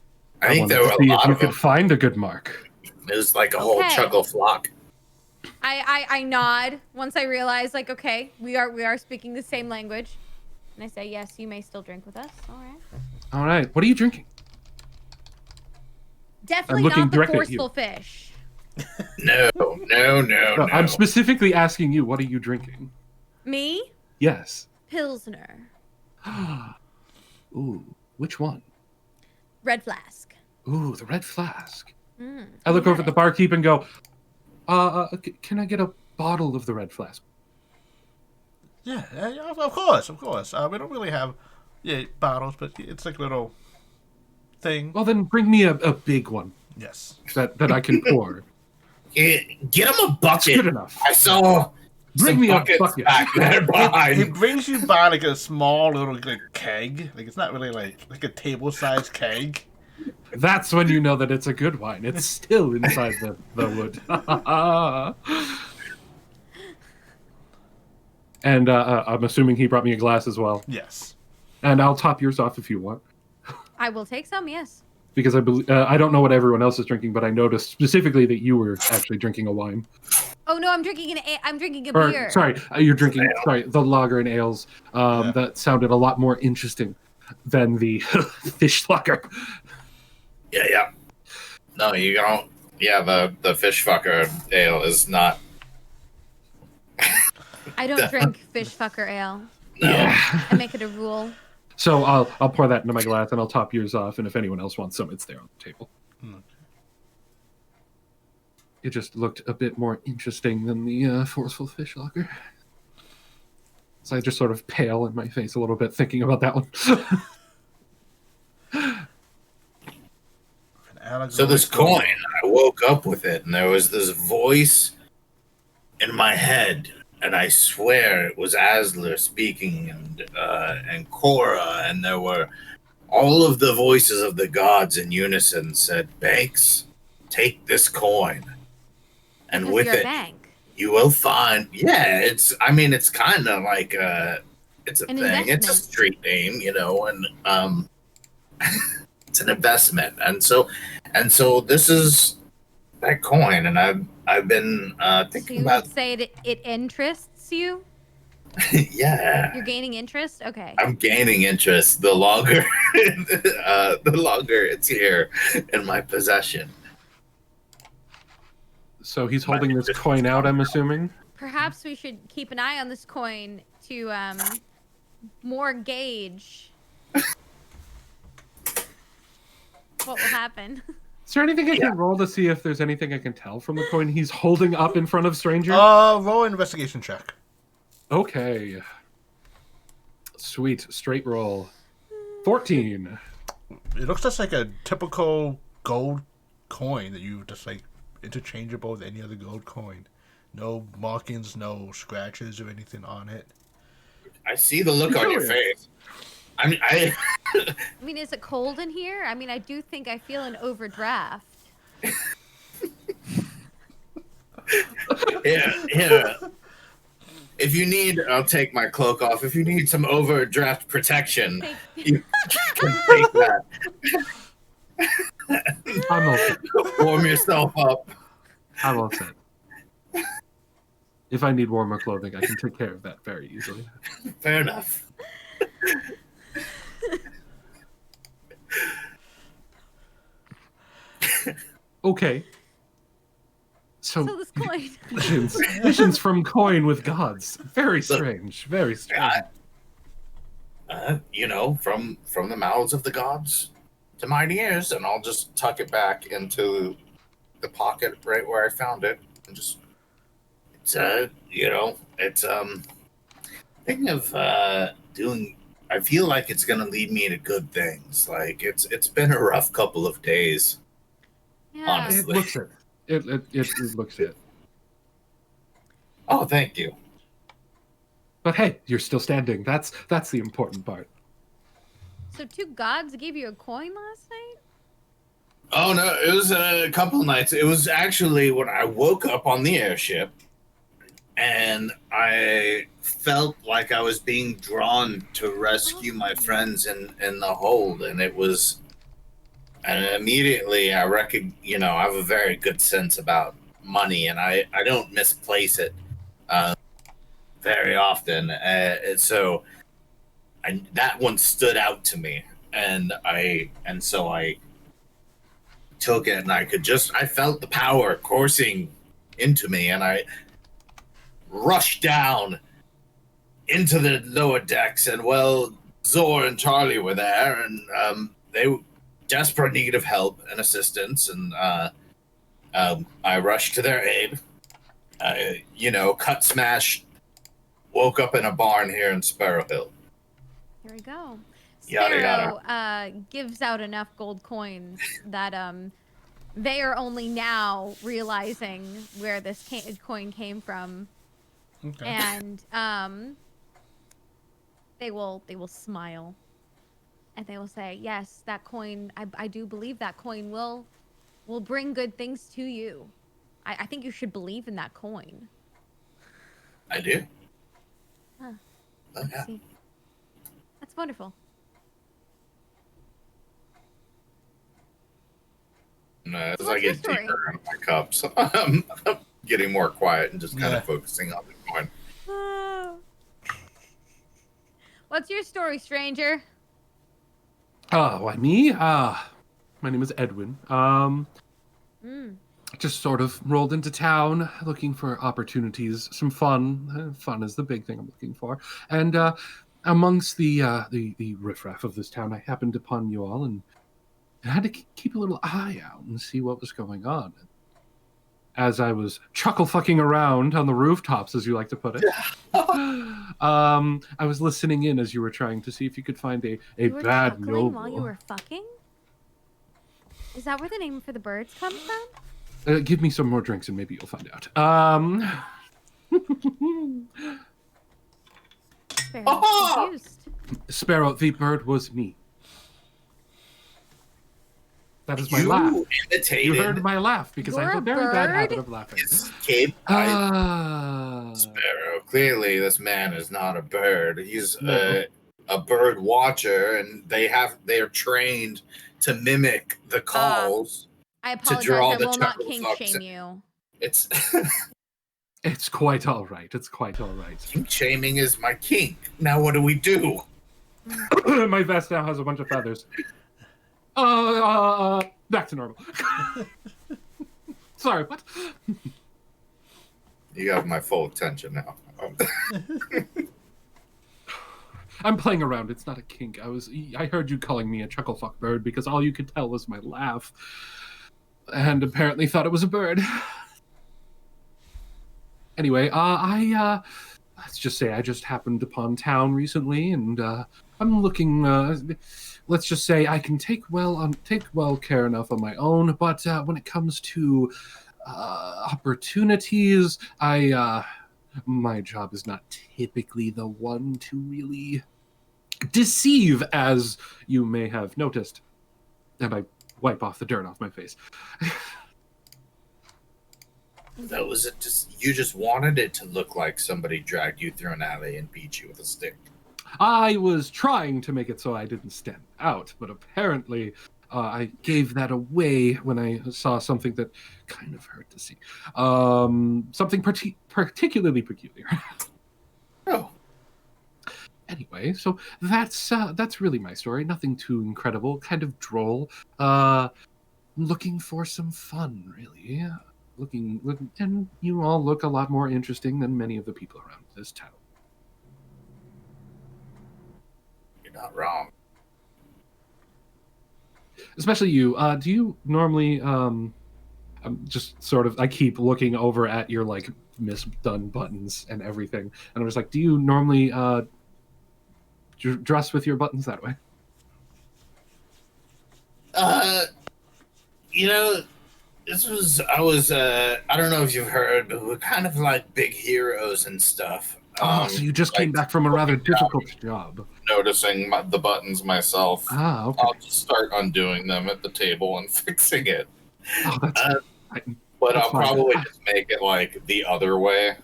I think wanted there to were a see lot if you of them. could find a good mark. It was like a whole Okay. chuckle flock. I nod once I realize, like, okay, we are speaking the same language. And I say, yes, you may still drink with us. All right. All right. What are you drinking? Definitely looking not the directly at you. forceful fish. No. No, I'm specifically asking you, what are you drinking? Me? Yes. Pilsner. Ooh, which one? Red flask. Ooh, the red flask. Mm, I look you over got at the it. barkeep and go, can I get a bottle of the red flask? Yeah, of course. We don't really have bottles, but it's like a little thing. Well, then bring me a big one Yes. that I can pour. Get him a It's bucket. good enough. I saw Bring some me a buckets bucket. back there It behind. brings you by like a small little like keg. Like it's not really like a table sized keg. That's when you know that it's a good wine. It's still inside the wood. And I'm assuming he brought me a glass as well. Yes. And I'll top yours off if you want. I will take some, yes. Because I believe I don't know what everyone else is drinking, but I noticed specifically that you were actually drinking a wine. Oh no, I'm drinking a Or beer. sorry, you're drinking the lager and ales. That sounded a lot more interesting than the fish fucker. Yeah. No, you don't. Yeah, the fish fucker ale is not. I don't drink fish fucker ale. No. Yeah. I make it a rule. So I'll pour that into my glass and I'll top yours off, and if anyone else wants some, it's there on the table. It just looked a bit more interesting than the forceful fish lager. So I just sort of pale in my face a little bit thinking about that one. So this coin, I woke up with it, and there was this voice in my head, and I swear it was Asler speaking, and Cora, and there were all of the voices of the gods in unison said, "Banks, take this coin, and Because with you're a it, bank. you will find." Yeah, it's kind of like it's a An thing. It's a investment. street name, and it's an investment, and so this is that coin, and I've been So thinking you about would say it interests you? yeah. You're gaining interest? Okay. I'm gaining interest the longer it's here in my possession. So he's holding this coin out, I'm assuming? Perhaps we should keep an eye on this coin to more gauge what will happen. Is there anything I can roll to see if there's anything I can tell from the coin he's holding up in front of stranger? Roll an investigation check. Okay. Sweet. Straight roll. 14. It looks just like a typical gold coin that you just like interchangeable with any other gold coin. No markings, no scratches or anything on it. I see the look on your face. I I mean, is it cold in here? I mean, I do think I feel an overdraft. yeah. If you need, I'll take my cloak off. If you need some overdraft protection, you can take that. I'm okay. Warm yourself up. I'm okay. If I need warmer clothing, I can take care of that very easily. Fair enough. Okay. So this coin. visions from coin with gods. Very strange. Very strange. from the mouths of the gods to mine ears, and I'll just tuck it back into the pocket right where I found it, and just it's thinking of doing. I feel like it's gonna lead me to good things. Like it's been a rough couple of days, Yeah. honestly. It looks it. It looks it. Oh, thank you. But hey, you're still standing. That's the important part. So 2 gods gave you a coin last night? Oh no, it was a couple nights. It was actually when I woke up on the airship, and I felt like I was being drawn to rescue my friends in the hold, and it was, and immediately I I have a very good sense about money, and I don't misplace it very often, so that one stood out to me, and so I took it, and I felt the power coursing into me, and I rushed down into the lower decks, and Zor and Charlie were there, and they were desperate need of help and assistance, and I rushed to their aid. Cut smash, woke up in a barn here in Sparrow Hill. Here we go. Yada, Sparrow gives out enough gold coins that they are only now realizing where this coin came from. Okay. And they will smile, and they will say, "Yes, that coin. I do believe that coin will bring good things to you. I think you should believe in that coin." I do. Huh. Oh, yeah. See, that's wonderful. And, as So I what's your get story? deeper into my cups, I'm getting more quiet and just kind Yeah. of focusing on the coin. What's your story, stranger? Why me? My name is Edwin. Just sort of rolled into town looking for opportunities, some fun. Fun is the big thing I'm looking for. And amongst the riffraff of this town, I happened upon you all, and I had to keep a little eye out and see what was going on. As I was chuckle fucking around on the rooftops, as you like to put it, I was listening in as you were trying to see if you could find a You were bad chuckling noble. while you were fucking? Is that where the name for the birds comes from? Give me some more drinks and maybe you'll find out. Sparrow's confused. Sparrow, the bird was me. That is my laugh. Imitated You heard my laugh because I You're have a a very bad bird? habit of laughing. Escape Sparrow. Clearly, this man is not a bird. He's No. a bird watcher, and they are trained to mimic the calls. I To apologize. draw I the will not chuckle kink fucks. shame you. It's It's quite all right. It's quite all right. kink shaming is my kink. Now, what do we do? My vest now has a bunch of feathers. Back to normal. Sorry, what? You have my full attention now. I'm playing around. It's not a kink. I heard you calling me a chuckle fuck bird because all you could tell was my laugh, and apparently thought it was a bird. Anyway, let's just say I just happened upon town recently, and I'm looking. Let's just say I can take well care enough on my own, but when it comes to opportunities, my job is not typically the one to really deceive, as you may have noticed. And I wipe off the dirt off my face. That was it. You just wanted it to look like somebody dragged you through an alley and beat you with a stick. I was trying to make it so I didn't stand out, but apparently I gave that away when I saw something that kind of hurt to see. Something particularly peculiar. Oh. Anyway, so that's really my story. Nothing too incredible, kind of droll. Looking for some fun, really. Looking, and you all look a lot more interesting than many of the people around this town. You're not wrong. Especially you. Do you normally? I'm just sort of. I keep looking over at your like misdone buttons and everything, and I'm just like, do you normally dress with your buttons that way? You know, I don't know if you've heard, but we're kind of like big heroes and stuff. So you just came like, back from a rather difficult job. Noticing the buttons myself. Okay. I'll just start undoing them at the table and fixing it. Oh, that's. But that's I'll fine. probably just make it like the other way.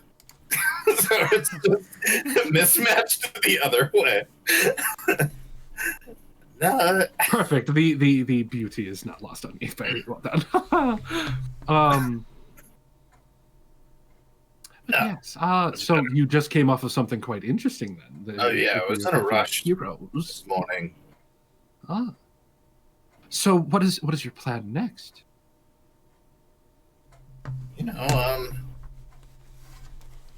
So it's just mismatched the other way. No. Perfect. The beauty is not lost on me. Very well done. But yes. So you just came off of something quite interesting then. Oh yeah, I was in a rush Heroes. this morning. So what is your plan next? You know,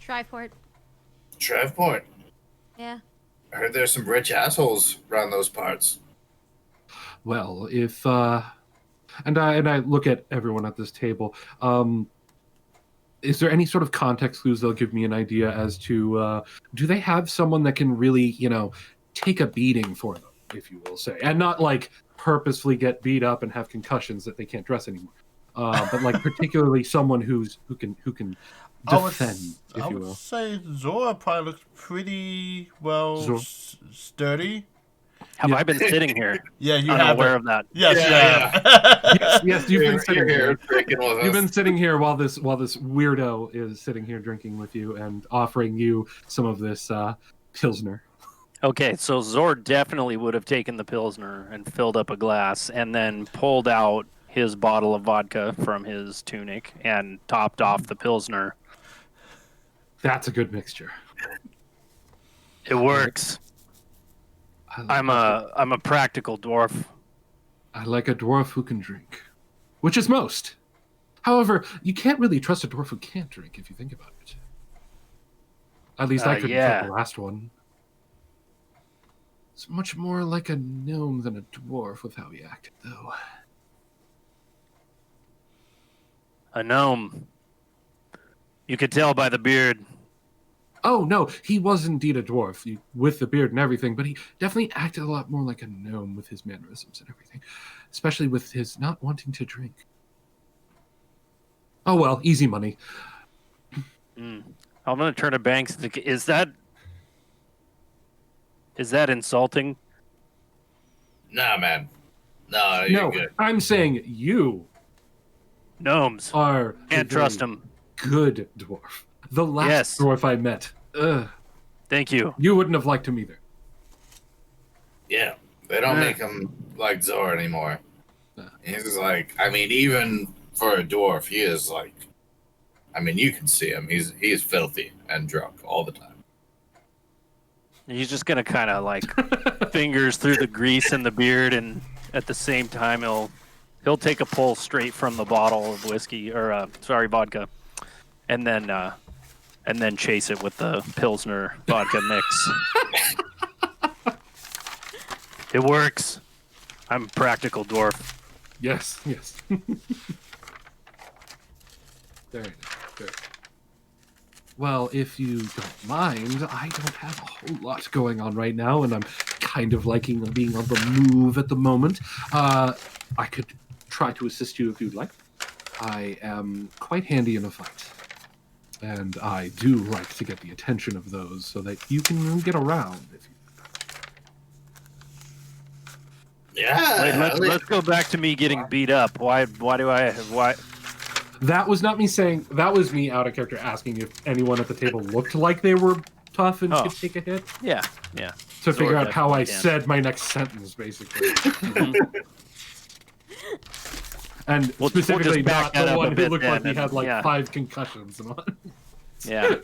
Trifort. Shreveport. Yeah. I heard there's some rich assholes around those parts. Well, if and I look at everyone at this table. Is there any sort of context clues they'll give me an idea as to do they have someone that can really, take a beating for them, if you will say, and not like purposefully get beat up and have concussions that they can't dress anymore, but like particularly someone who can defend, if I you would will. say Zora probably looks pretty well sturdy. Have I been sitting here? Yeah, you have. Unaware of that. Yes, Yeah. Yes, you've been sitting here. Drinking with You've us. been sitting here while this weirdo is sitting here drinking with you and offering you some of this pilsner. Okay, so Zor definitely would have taken the Pilsner and filled up a glass and then pulled out his bottle of vodka from his tunic and topped off the Pilsner. That's a good mixture. It works. I'm a practical dwarf. I like a dwarf who can drink, which is most. However, you can't really trust a dwarf who can't drink if you think about it. At least I couldn't trust the last one. It's much more like a gnome than a dwarf with how he acted, though. A gnome. You could tell by the beard. Oh, no, he was indeed a dwarf, with the beard and everything, but he definitely acted a lot more like a gnome with his mannerisms and everything, especially with his not wanting to drink. Oh, well, easy money. I'm going to turn to Banks. Is that insulting? Nah, man. No, you're No, good. I'm saying you Gnomes. are Can't trust him. good dwarf. The last dwarf I met. Thank you. You wouldn't have liked him either. Yeah, they don't make him like Zor anymore. He's like, I mean, even for a dwarf, he is like, I mean, you can see him. He's filthy and drunk all the time. He's just going to kind of like fingers through the grease in the beard, and at the same time he'll take a pull straight from the bottle of whiskey or vodka, and then chase it with the Pilsner vodka mix. It works. I'm a practical dwarf. Yes. Very nice. Well, if you don't mind, I don't have a whole lot going on right now, and I'm kind of liking being on the move at the moment. I could try to assist you if you'd like. I am quite handy in a fight. And I do like to get the attention of those so that you can get around. If you... Yeah. Wait, let's go back to me getting beat up. Why? That was not me saying. That was me out of character asking if anyone at the table looked like they were tough and could take a hit. Yeah. To figure out how I said my next sentence, basically. And specifically not the one who looked like he had like 5 concussions. Yeah.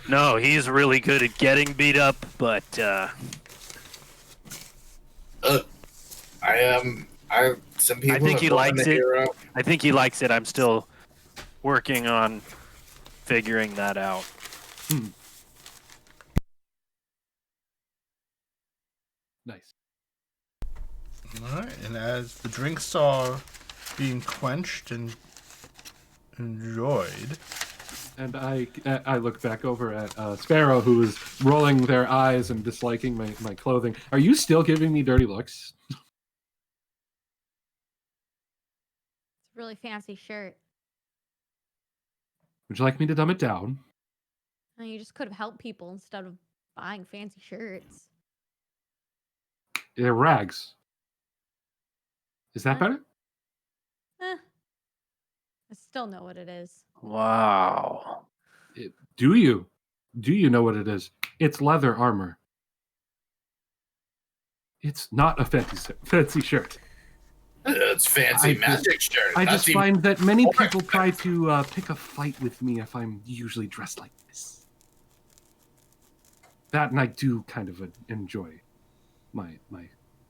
No, he's really good at getting beat up, but some people I think he likes it. Hero. I think he likes it. I'm still working on figuring that out. Nice. All right, and as the drinks are being quenched and enjoyed, And I look back over at Sparrow, who is rolling their eyes and disliking my clothing. Are you still giving me dirty looks? It's a really fancy shirt. Would you like me to dumb it down? And you just could have helped people instead of buying fancy shirts. They're rags. Is that better? I still know what it is. Wow. Do you? Do you know what it is? It's leather armor. It's not a fancy shirt. It's fancy magic shirt. I That's just even find that many more people try to pick a fight with me if I'm usually dressed like this. That, and I do kind of enjoy my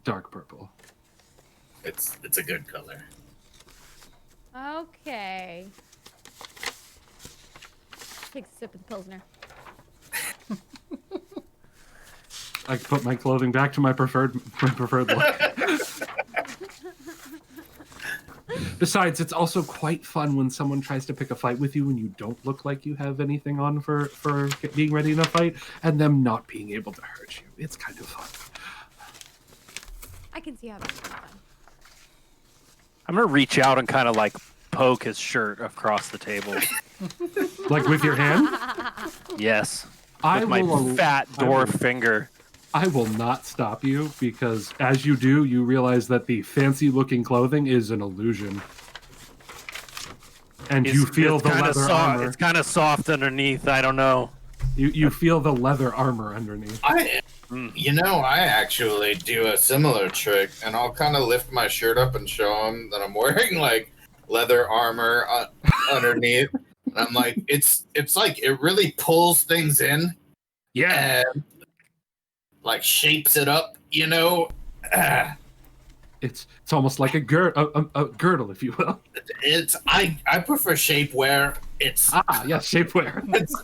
dark purple. It's a good color. Okay. Take a sip of the Pilsner. I put my clothing back to my preferred look. Besides, it's also quite fun when someone tries to pick a fight with you and you don't look like you have anything on for being ready in a fight, and them not being able to hurt you. It's kind of fun. I can see how that's fun. I'm gonna reach out and kind of like poke his shirt across the table. Like with your hand? Yes. I With my will- fat I will- dwarf finger. I will not stop you, because as you do, you realize that the fancy-looking clothing is an illusion. And you feel the kinda leather armor. It's kind of soft underneath. I don't know. You feel the leather armor underneath. I actually do a similar trick, and I'll kind of lift my shirt up and show him that I'm wearing like leather armor underneath. And I'm like, it's like it really pulls things in and like shapes it up, you know. It's almost like a girdle, if you will. I prefer shapewear. It's Shapewear. it's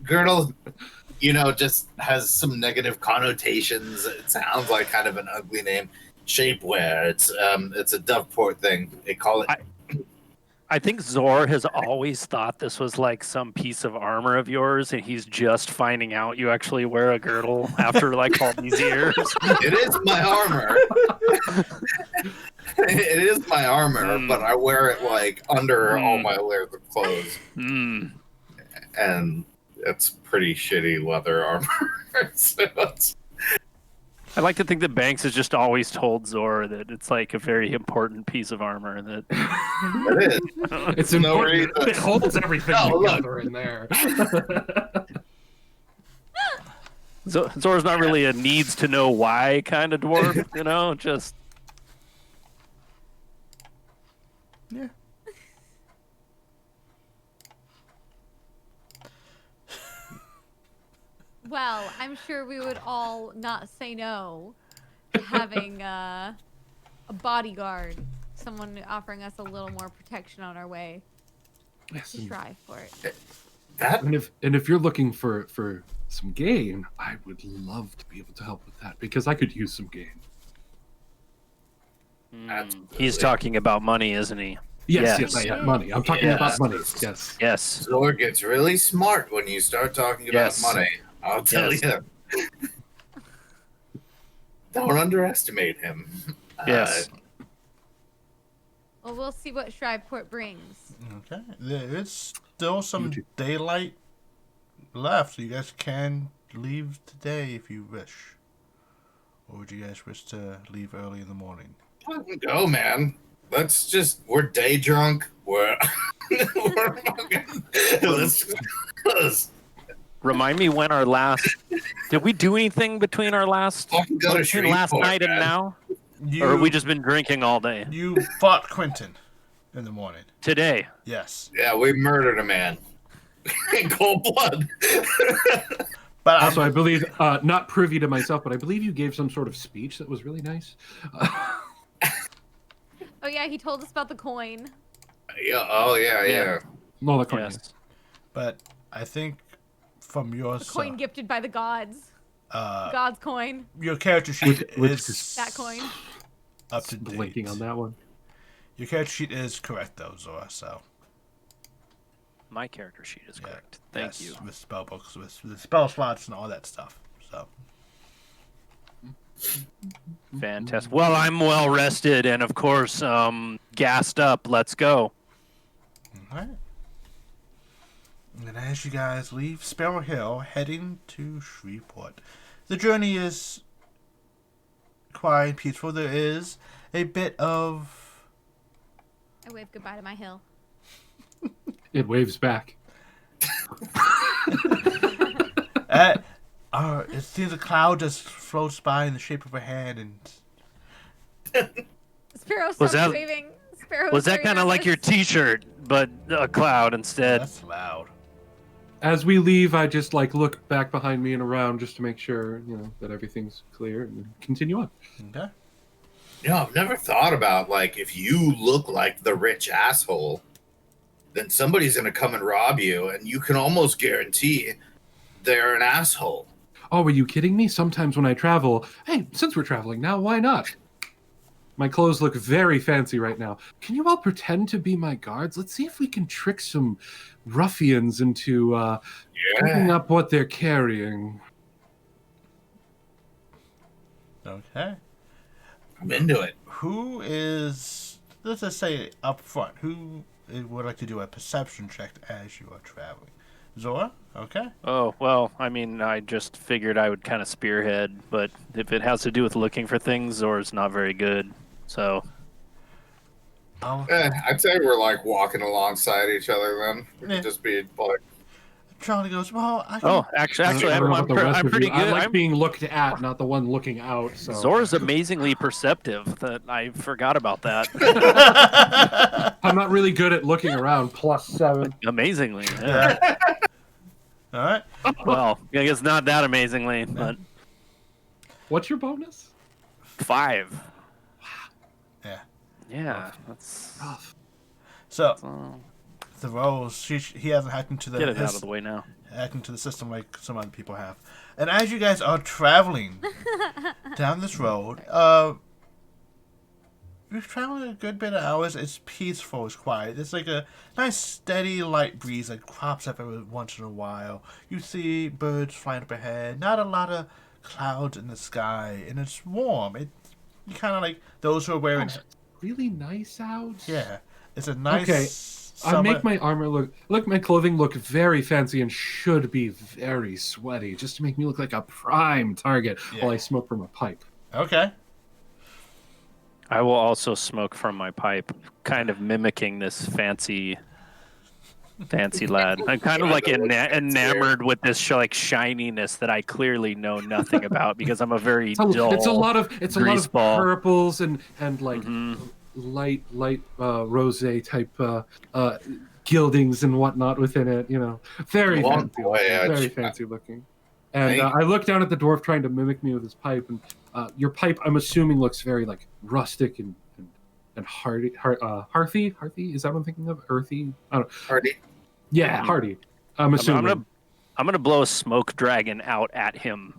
girdle, you know, just has some negative connotations. It sounds like kind of an ugly name. Shapewear. It's a Doveport thing. They call it. I think Zor has always thought this was like some piece of armor of yours, and he's just finding out you actually wear a girdle after like all these years. It is my armor. It is my armor, but I wear it like under all my layers of clothes. And it's pretty shitty leather armor. So I like to think that Banks has just always told Zor that it's like a very important piece of armor. That it is. It's No important. reason. It holds everything together in there. Zor's not really a needs to know why kind of dwarf, you know, just. yeah. Well, I'm sure we would all not say no to having a bodyguard, someone offering us a little more protection on our way. Yes, To strive for it. and if you're looking for some gain, I would love to be able to help with that, because I could use some gain. He's talking about money, isn't he? Yes, I have money. I'm talking about money. Yes. Yes. Zor gets really smart when you start talking about money. I'll tell you. Don't underestimate him. Yes. Well, we'll see what Shriveport brings. Okay. There is still some daylight left, so you guys can leave today if you wish. Or would you guys wish to leave early in the morning? Go, man. We're day drunk. We're fucking. Let's Remind me when our last. Did we do anything between our last fucking go to between last Shreveport, night and man. now? Or have we just been drinking all day? You fought Quentin in the morning. Today. Yes. Yeah, we murdered a man in cold blood. But Also, I believe, not privy to myself, but I believe you gave some sort of speech that was really nice. Oh yeah, he told us about the coin. Yeah. Oh yeah. Well, the Yes. But I think from your The coin side, gifted by the gods. God's coin. Your character sheet Which is That coin. up to date. Blinking on that one. Your character sheet is correct though, Zora. So My character sheet is yeah, correct. Thank you. With spell books, with the spell slots and all that stuff. So Fantastic. Well, I'm well rested and, of course, gassed up. Let's go. all right. And as you guys leave Sparrow Hill, heading to Shreveport, the journey is quiet and peaceful. There is a bit of I wave goodbye to my hill. It waves back. it seems a cloud just floats by in the shape of a hand, and Sparrow Was stops that- waving. Sparrow Was that kind of like your T-shirt, but a cloud instead? that's loud. As we leave, I just like look back behind me and around just to make sure, that everything's clear, and then continue on. Okay. I've never thought about, like, if you look like the rich asshole, then somebody's going to come and rob you, and you can almost guarantee they're an asshole. Oh, are you kidding me? Sometimes when I travel, hey, since we're traveling now, why not? My clothes look very fancy right now. Can you all pretend to be my guards? Let's see if we can trick some ruffians into picking up what they're carrying. Okay. I'm into it. Who is, let's just say up front, who would like to do a perception check as you are traveling? Zora? Okay. Oh, well, I mean, I just figured I would kind of spearhead, but if it has to do with looking for things, Zora's not very good. So, I'd say we're, like, walking alongside each other then. We Yeah. could just be, like, Charlie goes, well, I can... oh, actually, I don't know I'm, about the rest I'm of pretty you. good. I like I'm- being looked at, not the one looking out. So Zora's amazingly perceptive. That I forgot about that. I'm not really good at looking around. +7. Amazingly, yeah. All right. Well, I guess not that amazingly, but What's your bonus? 5. Yeah. Yeah, that's. Rough. So, Oh, the rolls, he hasn't hacked into get it out of the way now. hacked into the system like some other people have. And as you guys are traveling down this road, we've traveled a good bit of hours. It's peaceful, it's quiet. It's like a nice steady light breeze that crops up every once in a while. You see birds flying up ahead, not a lot of clouds in the sky, and it's warm. You kind of like those who are wearing... Really nice out. Yeah, it's a nice... Okay, I summer- make my armor look my clothing look very fancy and should be very sweaty, just to make me look like a prime target Yeah. while I smoke from a pipe. Okay. I will also smoke from my pipe, kind of mimicking this fancy lad. I'm kind of like enamored with this shininess that I clearly know nothing about because I'm a very dull. It's a lot of grease ball. purples and like Mhm. light rose type gildings and whatnot within it. Very Long fancy, voyage. very fancy looking. And I look down at the dwarf trying to mimic me with his pipe, and your pipe, I'm assuming, looks very like rustic and hearthy. Hearthy, is that what I'm thinking of? Earthy? I don't know. Hardy. Yeah, hearty. I'm assuming. I'm gonna blow a smoke dragon out at him,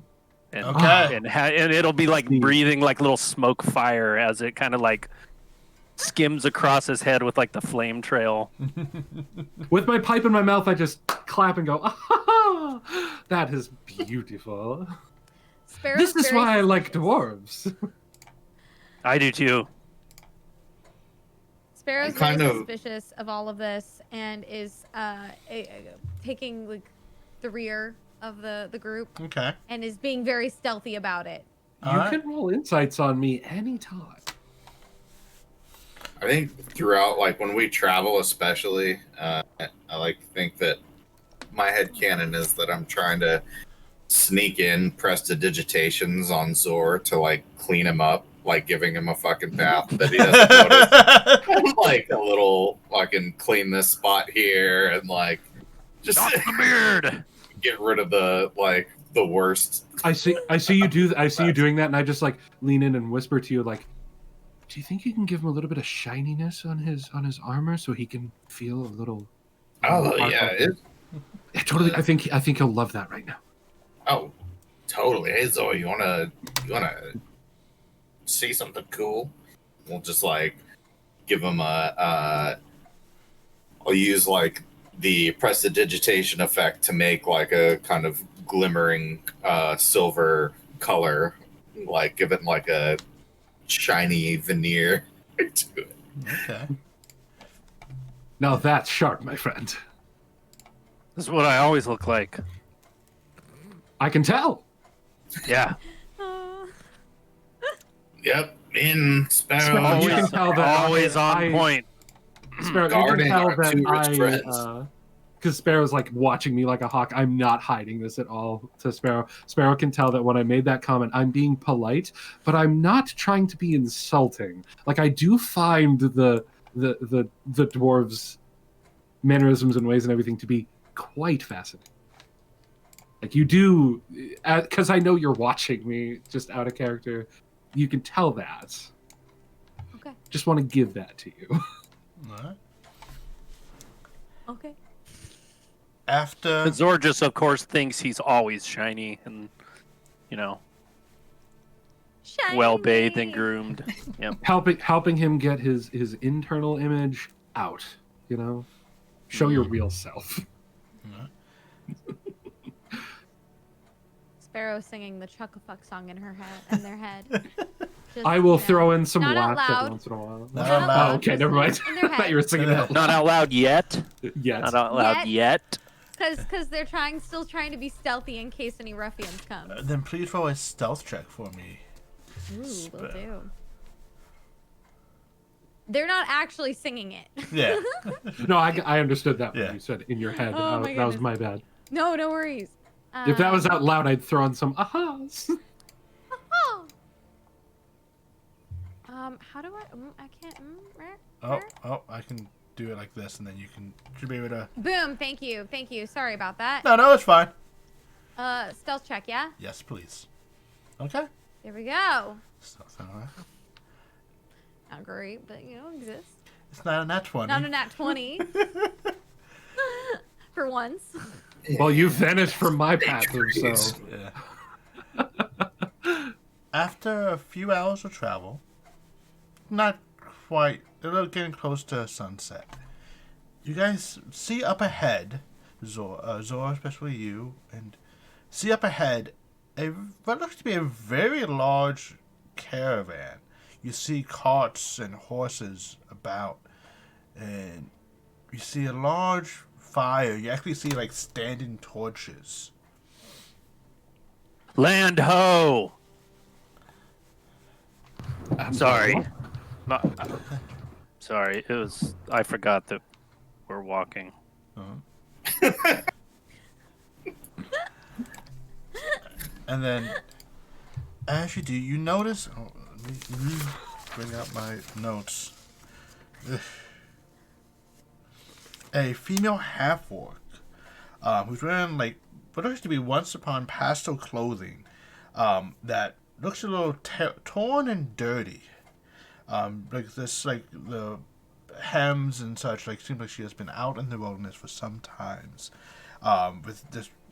and Okay. and it'll be like breathing like little smoke fire as it kind of like skims across his head with like the flame trail. With my pipe in my mouth, I just clap and go, ah, that is beautiful. Sparrow's This is very- why I like dwarves. I do too. Sparrow's I'm kind very of- suspicious of all of this and is taking like the rear of the group Okay. and is being very stealthy about it. You Alright. can roll insights on me anytime. I think throughout, like, when we travel especially, I like to think that my headcanon is that I'm trying to sneak in prestidigitations on Zor to, like, clean him up, like giving him a fucking bath that he doesn't notice. Like, a little fucking clean this spot here and, like, just Not the beard. get rid of the worst. I see you doing that, and I just like lean in and whisper to you, like, do you think you can give him a little bit of shininess on his armor so he can feel a little? Oh, yeah. Yeah, totally. I think he'll love that right now. Oh, Totally. Hey Zoe, you wanna see something cool? We'll just like give him I'll use like the prestidigitation effect to make like a kind of glimmering silver color, like give it like a shiny veneer to it. Okay. Now that's sharp, my friend. This is what I always look like. I can tell. Yeah. Yep, in Sparrow. Sparrow, you can tell that always on point. Sparrow, you Guarding can tell our two rich that friends. because Sparrow's like watching me like a hawk. I'm not hiding this at all to Sparrow. Sparrow can tell that when I made that comment, I'm being polite, but I'm not trying to be insulting. Like I do find the dwarves' mannerisms and ways and everything to be quite fascinating. Like you do, because I know you're watching me just out of character. You can tell that. Okay. Just want to give that to you. Alright. Okay. After And Zorgus, of course, thinks he's always shiny and, you know, well bathed and Shiny. groomed. Yep. helping him get his internal image out, you know, show your real self. Sparrow singing the Chuckafuck song in her head, in their head. Just, I will you know, throw in some not out laughs every loud. once in a while. Not out loud, Oh, okay, just never mind. in their I thought you were singing that. Not out loud yet. Yet. Not out loud yet. Because they're still trying to be stealthy in case any ruffians come. then please roll a stealth check for me. Ooh, will do. They're not actually singing it. Yeah. No, I understood that when Yeah. you said in your head. Oh, my that was goodness. my bad. No worries. If that was out loud, I'd throw in some ahas. Oh. How do I can't. Oh, I can do it like this, and then you should be able to. Boom! Thank you. Sorry about that. No, it's fine. Stealth check, yeah. Yes, please. Okay. There we go. Stealth, alright. Not great, but exists. It's not a nat 20. Not a nat 20. For once. Well, you vanished from my passive, so Yeah. After a few hours of travel, not quite, a little getting close to sunset, you guys see up ahead, Zora, especially you, and see up ahead what looks to be a very large caravan. You see carts and horses about, and you see a large fire. You actually see like standing torches. Land ho! I'm Sorry. what? Sorry, I forgot that we're walking. And then, as you do, you notice. Oh, let me bring out my notes. Ugh. A female half-orc who's wearing like what looks to be once upon pastel clothing that looks a little torn and dirty. Like this, like the hems and such. Like seems like she has been out in the wilderness for some times, with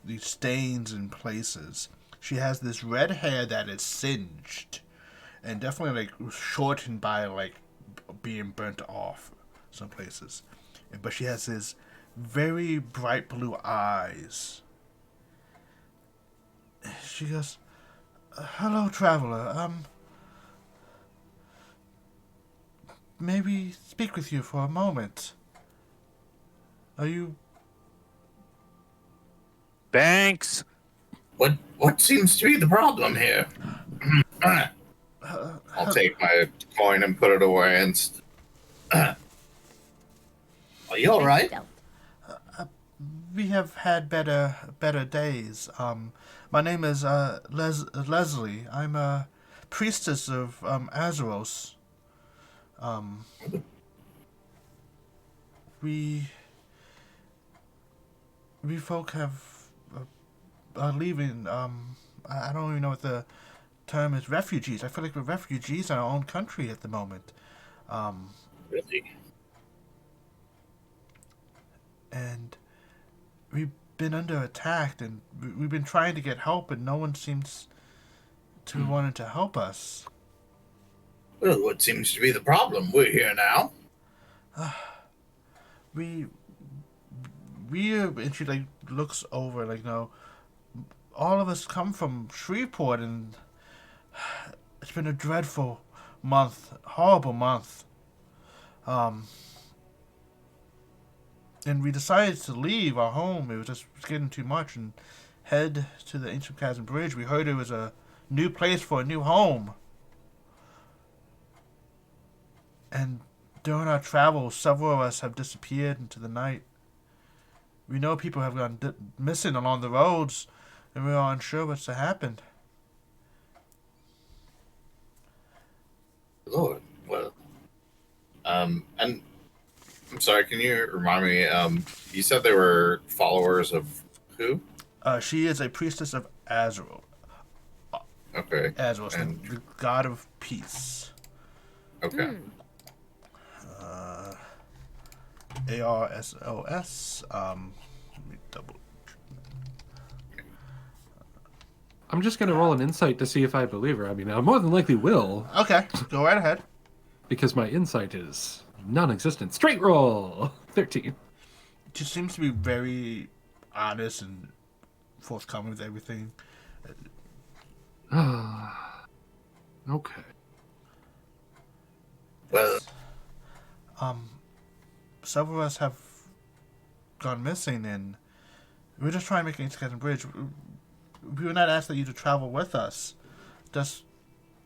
these stains in places. She has this red hair that is singed, and definitely like shortened by like being burnt off some places. But she has these very bright blue eyes. She goes, "Hello, traveler. Maybe speak with you for a moment. Are you?" Banks! What seems to be the problem here? I'll take my coin and put it away and. Are you all right? We have had better days. My name is Leslie. I'm a priestess of Azeros. We folk are leaving. I don't even know what the term is. Refugees. I feel like we're refugees in our own country at the moment. Really? And we been under attack, and we've been trying to get help, and no one seems to wanting to help us. Well, what seems to be the problem? We're here now. We and she like looks over like, all of us come from Shreveport, and it's been a dreadful month, horrible month. And we decided to leave our home. It was just getting too much, and head to the Ancient Chasm Bridge. We heard it was a new place for a new home. And during our travels, several of us have disappeared into the night. We know people have gone missing along the roads, and we're unsure what's happened. Lord, well, and I'm sorry, can you remind me, you said they were followers of who? She is a priestess of Azrael. Okay. Azrael, And- the god of peace. Okay. ARSOS. Let me double. I'm just gonna roll an insight to see if I believe her. I mean, I more than likely will, Okay, go right ahead. because my insight is non-existent. Straight roll, 13. She seems to be very honest and forthcoming with everything. Okay. Well, Several of us have gone missing, and we're just trying to make Ancient Chasm Bridge. We were not asking you to travel with us. Just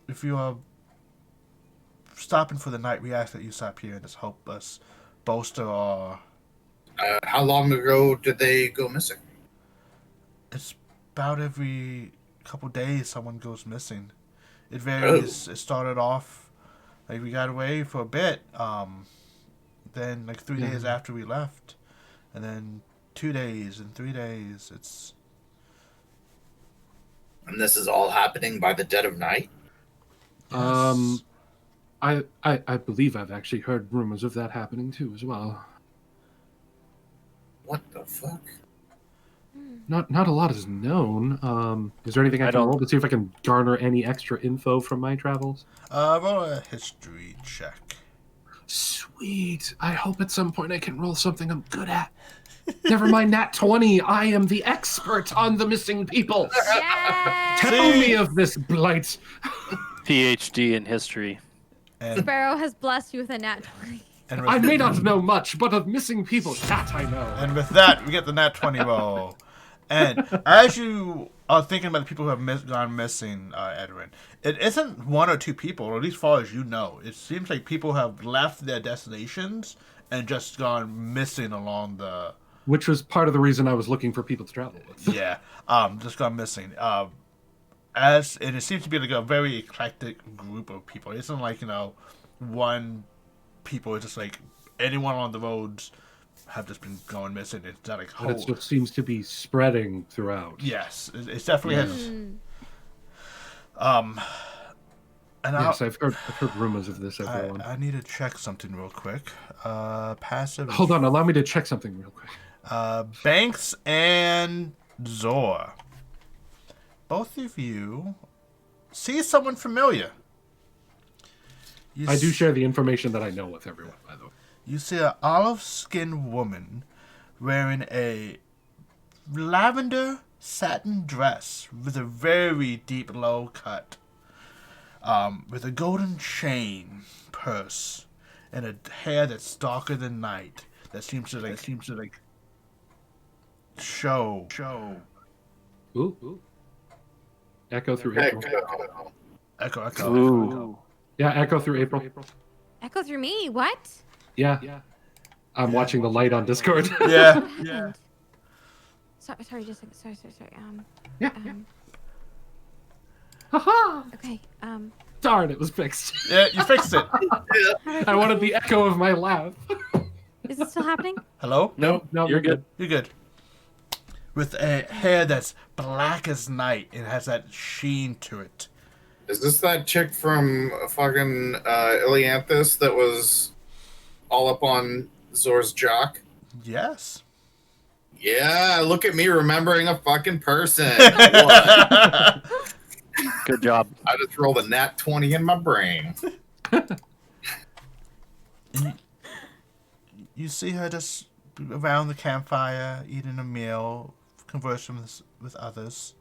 if you are stopping for the night, we ask that you stop here and just help us bolster our. how long ago did they go missing? It's about every couple days someone goes missing. It varies. It started off like we got away for a bit. Then like 3 days after we left, and then 2 days and 3 days. It's And this is all happening by the dead of night? yes. I believe I've actually heard rumors of that happening too as well. What the fuck? Not a lot is known. Is there anything I I can don't- roll to see if I can garner any extra info from my travels? Roll a history check. Sweet. I hope at some point I can roll something I'm good at. Never mind nat 20. I am the expert on the missing people. Yes! Tell me of this blight. PhD in history. And Sparrow has blessed you with a nat 20. and I with, may not know much, but of missing people, that I know. and with that, we get the nat 20 roll. And as you are thinking about the people who have gone missing, Edwin, it isn't one or two people, or at least far as you know. It seems like people have left their destinations and just gone missing along the. Which was part of the reason I was looking for people to travel with. Yeah, just gone missing. And it seems to be like a very eclectic group of people. It isn't like one people. It's just like anyone on the roads have just been going missing. It's not like But it just seems to be spreading throughout. yes, it definitely has. And Yes, I've heard rumors of this, everyone. I need to check something real quick. Passive. Hold on, allow me to check something real quick. Banks and Zor. Both of you see someone familiar. I do share the information that I know with everyone, by the way. You see an olive-skinned woman wearing a lavender satin dress with a very deep low cut, with a golden chain purse and a hair that's darker than night that seems to show. Ooh. Echo through April. Echo. Ooh. Yeah, echo through April. Echo through me. What? Yeah. I'm watching the light on Discord. Yeah. What happened? Sorry, just a second. Sorry. Yeah. Um, Haha! okay. Darn, it was fixed. Yeah, you fixed it. I wanted the echo of my laugh. Is it still happening? Hello? No, You're good. You're good. With a hair that's black as night and has that sheen to it. Is this that chick from fucking Ilianthus that was all up on Zor's jock? Yes. Yeah, look at me remembering a fucking person. What? Good job. I just rolled a nat 20 in my brain. You see her just around the campfire, eating a meal, conversing with others.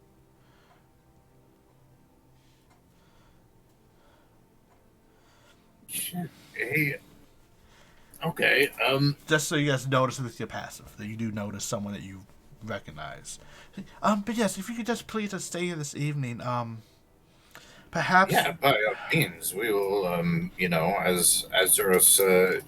Hey. Okay. Just so you guys notice with your passive, that you do notice someone that you recognize. But yes, if you could just please stay here this evening, perhaps... Yeah, by all means, we will, as Azeros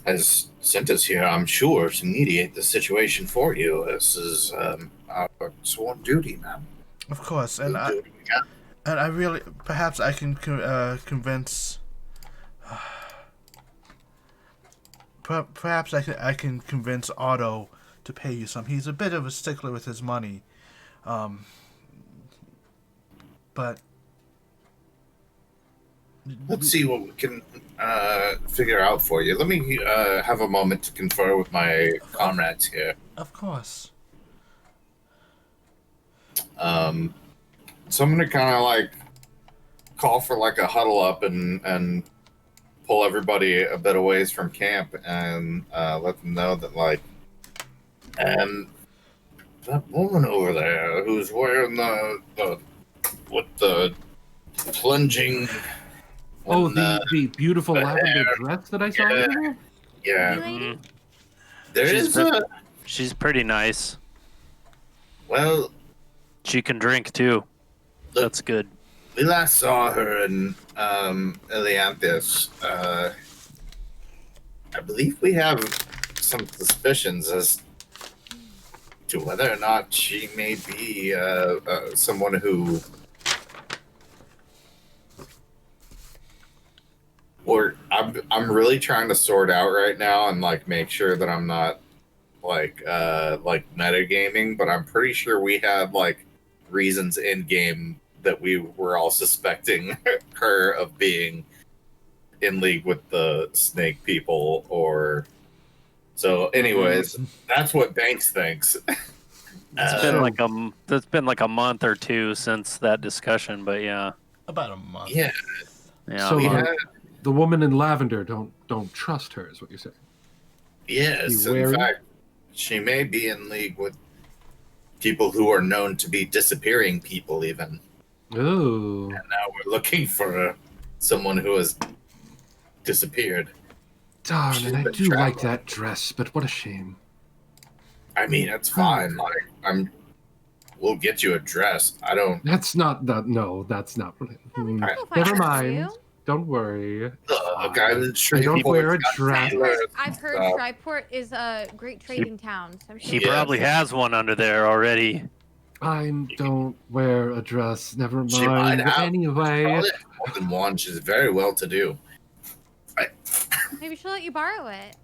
has sent us here, I'm sure, to mediate the situation for you. This is our sworn duty, ma'am. Of course, and We'll do what we can. I really... Perhaps I can convince... Perhaps I can convince Otto to pay you some. He's a bit of a stickler with his money. But... Let's see what we can figure out for you. Let me have a moment to confer with my comrades here. Of course. So I'm gonna kind of like call for like a huddle up and pull everybody a bit away from camp and let them know that like, and that woman over there who's wearing the plunging. Oh, and, the beautiful the lavender hair. dress that I saw. Yeah. there? Yeah, Mm, there She's is the- she's pretty nice. well. She can drink too. That's good. We last saw her in Elianthus. I believe we have some suspicions as to whether or not she may be someone who, or I'm really trying to sort out right now and like make sure that I'm not like metagaming, but I'm pretty sure we had like reasons in game that we were all suspecting her of being in league with the snake people or so anyways, that's what Banks thinks. It's been like a month or two since that discussion, but yeah. About a month. Yeah, Yeah. So we uh, had, the woman in lavender don't trust her, is what you're saying? yes, You in wary? fact, she may be in league with people who are known to be disappearing people even. Oh, And now we're looking for someone who has disappeared. darn! She's And I been do like traveling. that dress, but what a shame. I mean, it's fine. Like, we'll get you a dress. I don't. That's not that. No, that's not. We'll Hmm. find Never it for mind. you. Don't worry. Look, I'm sure I don't people wear a got dress. tailors I've heard and stuff. Shriveport is a great trading town. So I'm sure He Yes. probably has one under there already. I don't wear a dress. Never She might mind. have. Anyway, Probably more than one. She's very well to do. maybe she'll let you borrow it.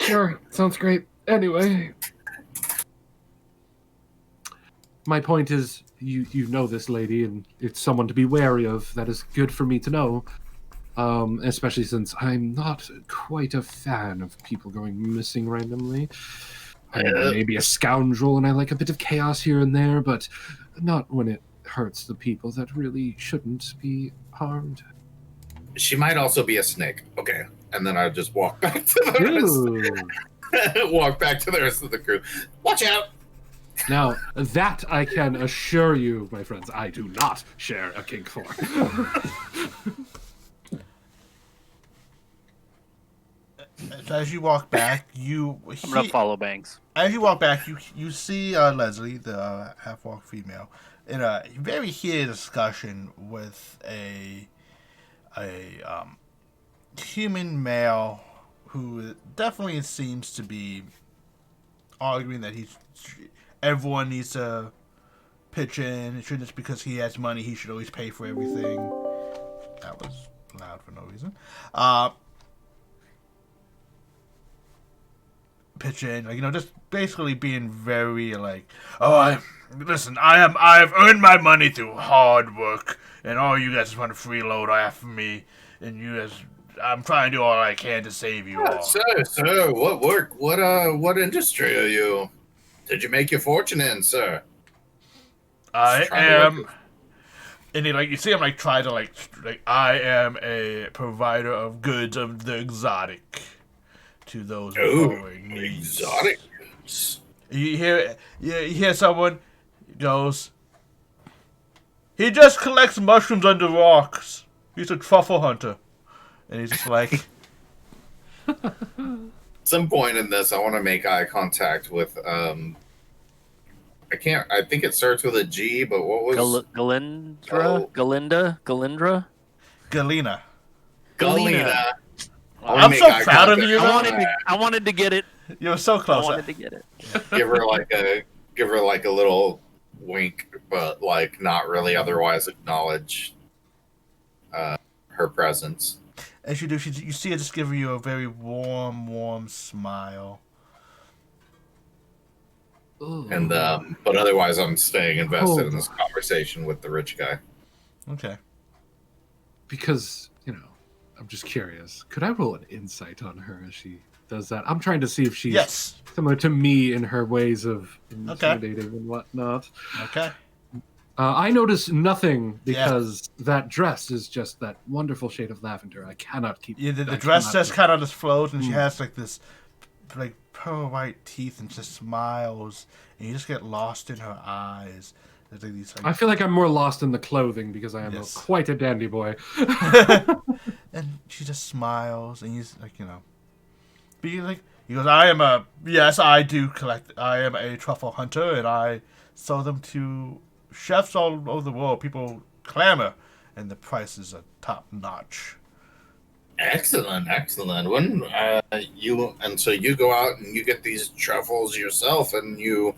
sure. Sounds great. Anyway, my point is, you know this lady, and it's someone to be wary of. That is good for me to know. Especially since I'm not quite a fan of people going missing randomly. I may be a scoundrel and I like a bit of chaos here and there, but not when it hurts the people that really shouldn't be harmed. She might also be a snake. Okay, and then I just walk back to the rest. Ooh. Walk back to the rest of the crew. Watch out! Now, that I can assure you, my friends, I do not share a kink for. As you walk back, I'm gonna follow Banks. as you walk back, you see Leslie, the half-walk female, in a very heated discussion with a human male who definitely seems to be arguing that everyone needs to pitch in. It shouldn't just because he has money he should always pay for everything. That was loud for no reason. Pitch in, like, just basically being very like, I've earned my money through hard work, and all you guys just want to freeload after me, and you guys I'm trying to do all I can to save you all. Sir, what work? What industry are you? Did you make your fortune in, sir? I Just trying to am, look- and he, like you see him like try to like I am a provider of goods of the exotic to those with Oh, growing needs. exotic. You hear someone goes. He just collects mushrooms under rocks. He's a truffle hunter, and he's just like, Some point in this, I want to make eye contact with I can't. I think it starts with a G, but what was Galindra? Oh. Galindra? Galena. Galena? I'm so proud of you. I wanted to get it. You were so I close. wanted to get it. Give her like a little wink, but like not really otherwise acknowledge her presence. As you do, you see her just give you a very warm smile. Ooh. And but otherwise, I'm staying invested in this conversation with the rich guy. Okay. Because, I'm just curious. Could I roll an insight on her as she does that? I'm trying to see if she's Yes. similar to me in her ways of intimidating and whatnot. Okay. I notice nothing because that dress is just that wonderful shade of lavender. I cannot keep. Yeah, the I dress cannot just look. kind of just flows, and she has like this, like pearl white teeth, and just smiles, and you just get lost in her eyes. There's like these, I feel like I'm more lost in the clothing because I am Yes. quite a dandy boy. and she just smiles, and he's like, but you like, he goes, I do collect. I am a truffle hunter, and I sell them to chefs all over the world. People clamor, and the prices are top notch. Excellent. When so you go out and you get these truffles yourself, and you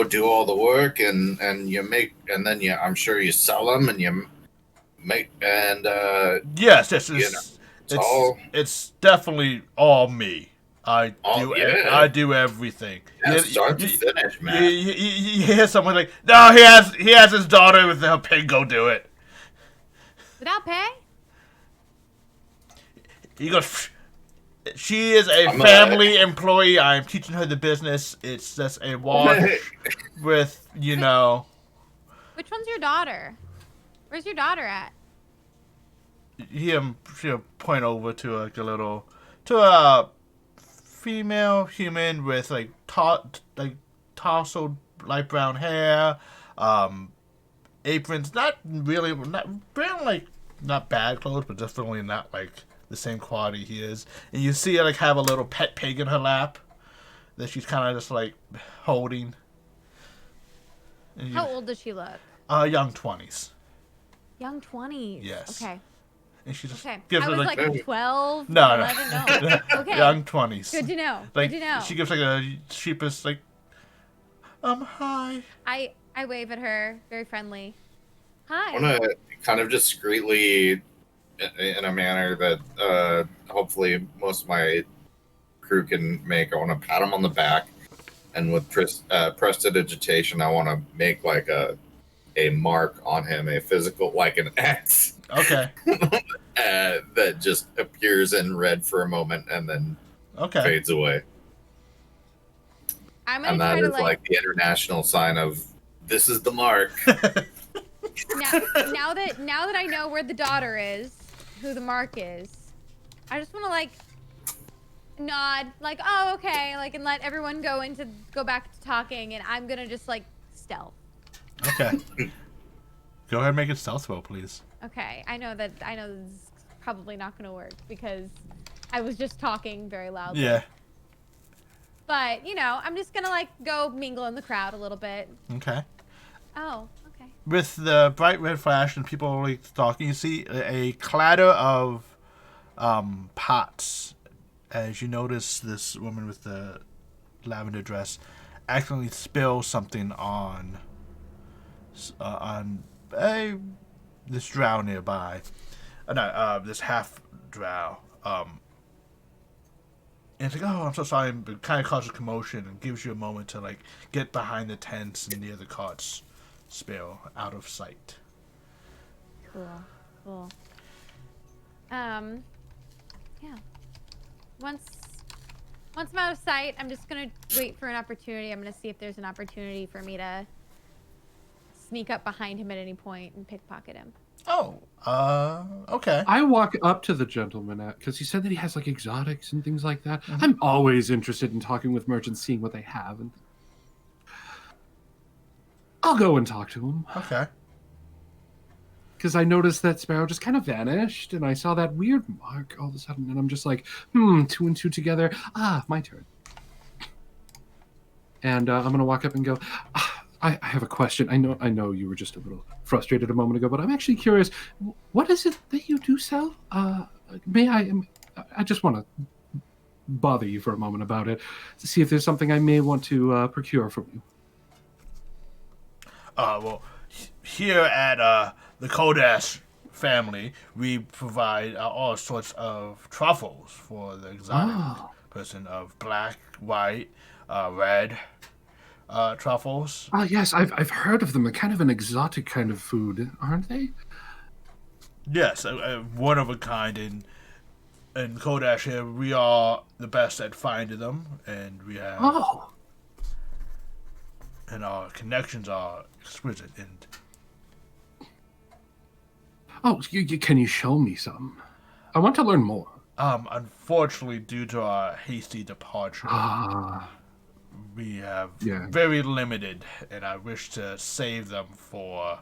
do all the work, and you make, and then I'm sure you sell them, and you make, and Yes, it's definitely all me. I do everything. Start to finish, man. You hear someone like, no, he has his daughter with her pig. Go do it. Without pay? He goes, she is a family employee. I'm teaching her the business. It's just a wash with, Which one's your daughter? Where's your daughter at? She'll point over to to a female human with like tousled light brown hair, aprons, not bad clothes, but definitely not like the same quality he is. And you see her like have a little pet pig in her lap that she's kind of just like holding. And How old does she look? Young 20s. Young 20s. Yes. Okay. And she just Okay. gives I her was like, like 12. no. 11. No. Okay. Young 20s. Good to know. Like, Good to know. she gives like a sheepish like, hi. I wave at her, very friendly. Hi. I want to kind of discreetly, in a manner that hopefully most of my crew can make, I want to pat him on the back, and with prestidigitation, I want to make like a mark on him, a physical, like an X. Okay. That just appears in red for a moment and then Okay. fades away. I'm gonna And try that to is like the international sign of, this is the mark. now that I know where the daughter is, who the mark is, I just want to like nod, like, oh, okay, like, and let everyone go back to talking, and I'm gonna just like stealth. Okay. Go ahead and make a stealth roll, please. Okay, I know this is probably not gonna work because I was just talking very loudly. Yeah. But I'm just gonna like go mingle in the crowd a little bit. Okay. Oh, okay. With the bright red flash and people like talking, you see a clatter of pots as you notice this woman with the lavender dress accidentally spills something on this drow nearby. This half drow. And it's like, oh, I'm so sorry. It kind of causes commotion and gives you a moment to like get behind the tents and near the carts spill out of sight. Cool. Yeah. Once I'm out of sight, I'm just gonna wait for an opportunity. I'm gonna see if there's an opportunity for me to sneak up behind him at any point and pickpocket him. Oh, okay. I walk up to the gentleman because he said that he has like exotics and things like that. I'm always interested in talking with merchants, seeing what they have, and I'll go and talk to him. Okay. Because I noticed that Sparrow just kind of vanished, and I saw that weird mark all of a sudden, and I'm just like, 2 and 2 together. My turn. And I'm gonna walk up and go, I have a question. I know you were just a little frustrated a moment ago, but I'm actually curious. What is it that you do sell? I just want to bother you for a moment about it to see if there's something I may want to procure from you. Well, here at the Kodash family, we provide all sorts of truffles for the exotic person of black, white, red truffles. Yes, I've heard of them. They're kind of an exotic kind of food, aren't they? Yes, one of a kind. In Kodash here, we are the best at finding them, and we have and our connections are exquisite. And can you show me some? I want to learn more. unfortunately, due to our hasty departure, we have Yeah. very limited, and I wish to save them for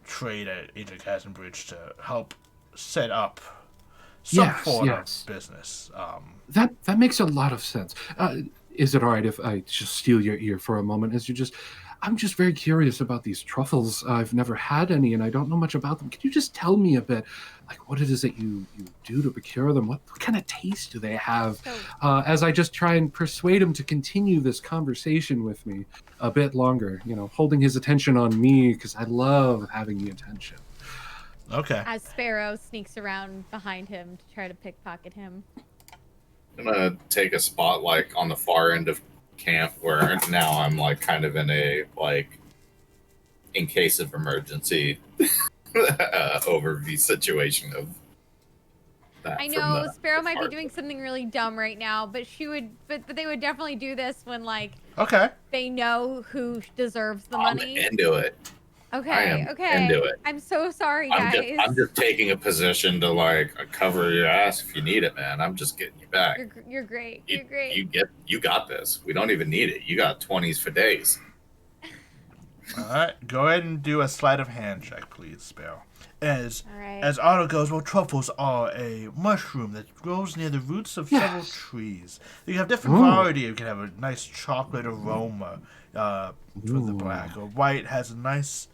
trade at Ancient Chasm Bridge to help set up some Yes, form yes. of business. That makes a lot of sense. Is it all right if I just steal your ear for a moment? I'm just very curious about these truffles. I've never had any, and I don't know much about them. Can you just tell me a bit, like what it is that you do to procure them? What kind of taste do they have? As I just try and persuade him to continue this conversation with me a bit longer, holding his attention on me because I love having the attention. Okay. As Sparrow sneaks around behind him to try to pickpocket him. I'm gonna take a spot like on the far end of camp where now I'm like kind of in a in case of emergency overview situation of that. I know Sparrow might be doing something really dumb right now, but but they would definitely do this when Okay. they know who deserves the I'm money. into it. Okay, okay. into it. I'm so sorry, guys. I'm just taking a position to cover your ass if you need it, man. I'm just getting you back. You're great. You, You're great. You got this. We don't even need it. You got 20s for days. All right. Go ahead and do a sleight of hand check, please, Sparrow. As All right. Otto goes, well, truffles are a mushroom that grows near the roots of several trees. You have different variety. You can have a nice chocolate aroma for the black, or white has a nice,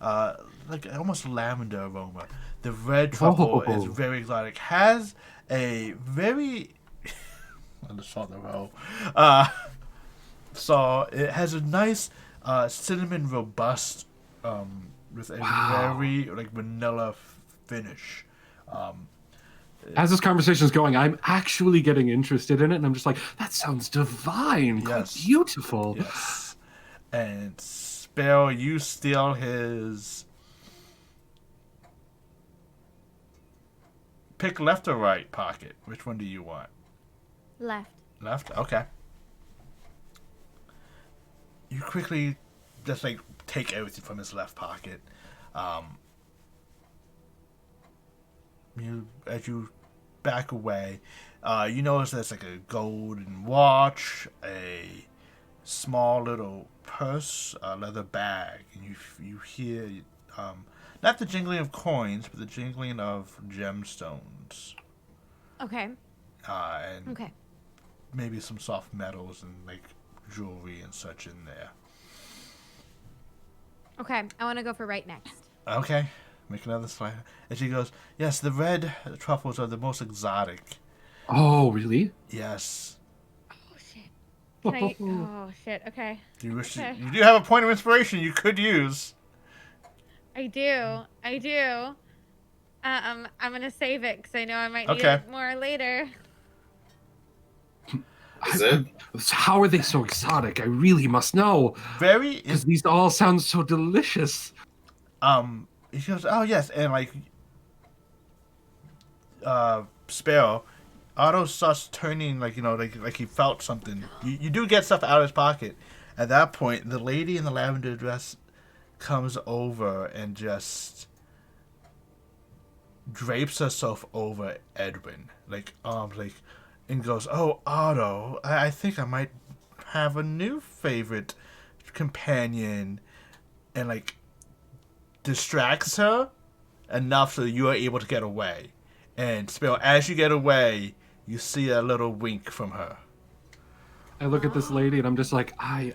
almost lavender aroma. The red truffle is very exotic. Has a very I just saw the row. So it has a nice cinnamon robust with a very vanilla finish. As this conversation is going, I'm actually getting interested in it, and I'm just like, that sounds divine, quite beautiful. Yes. And Sparrow, you steal his. Pick left or right pocket. Which one do you want? Left. Left? Okay. You quickly just take everything from his left pocket. As you back away, you notice there's a golden watch, a small little purse, a leather bag, and you hear not the jingling of coins, but the jingling of gemstones. Okay. And Okay. maybe some soft metals and jewelry and such in there. Okay. I want to go for right next. Okay. Make another slide. And she goes, yes, the red truffles are the most exotic. Oh, really? Yes. Oh shit. Can I? Oh shit. Okay. You do have a point of inspiration you could use. I do. I'm gonna save it because I know I might need Okay. it more later. Is it? How are they so exotic? I really must know. Very. Because these all sound so delicious. He goes, oh yes, and Sparrow, Otto starts turning like he felt something. You do get stuff out of his pocket. At that point, the lady in the lavender dress comes over and just drapes herself over Edwin, and goes, "Oh, Otto, I think I might have a new favorite companion," and distracts her enough so you are able to get away. And Sparrow, as you get away, you see a little wink from her. I look at this lady and I'm just like, I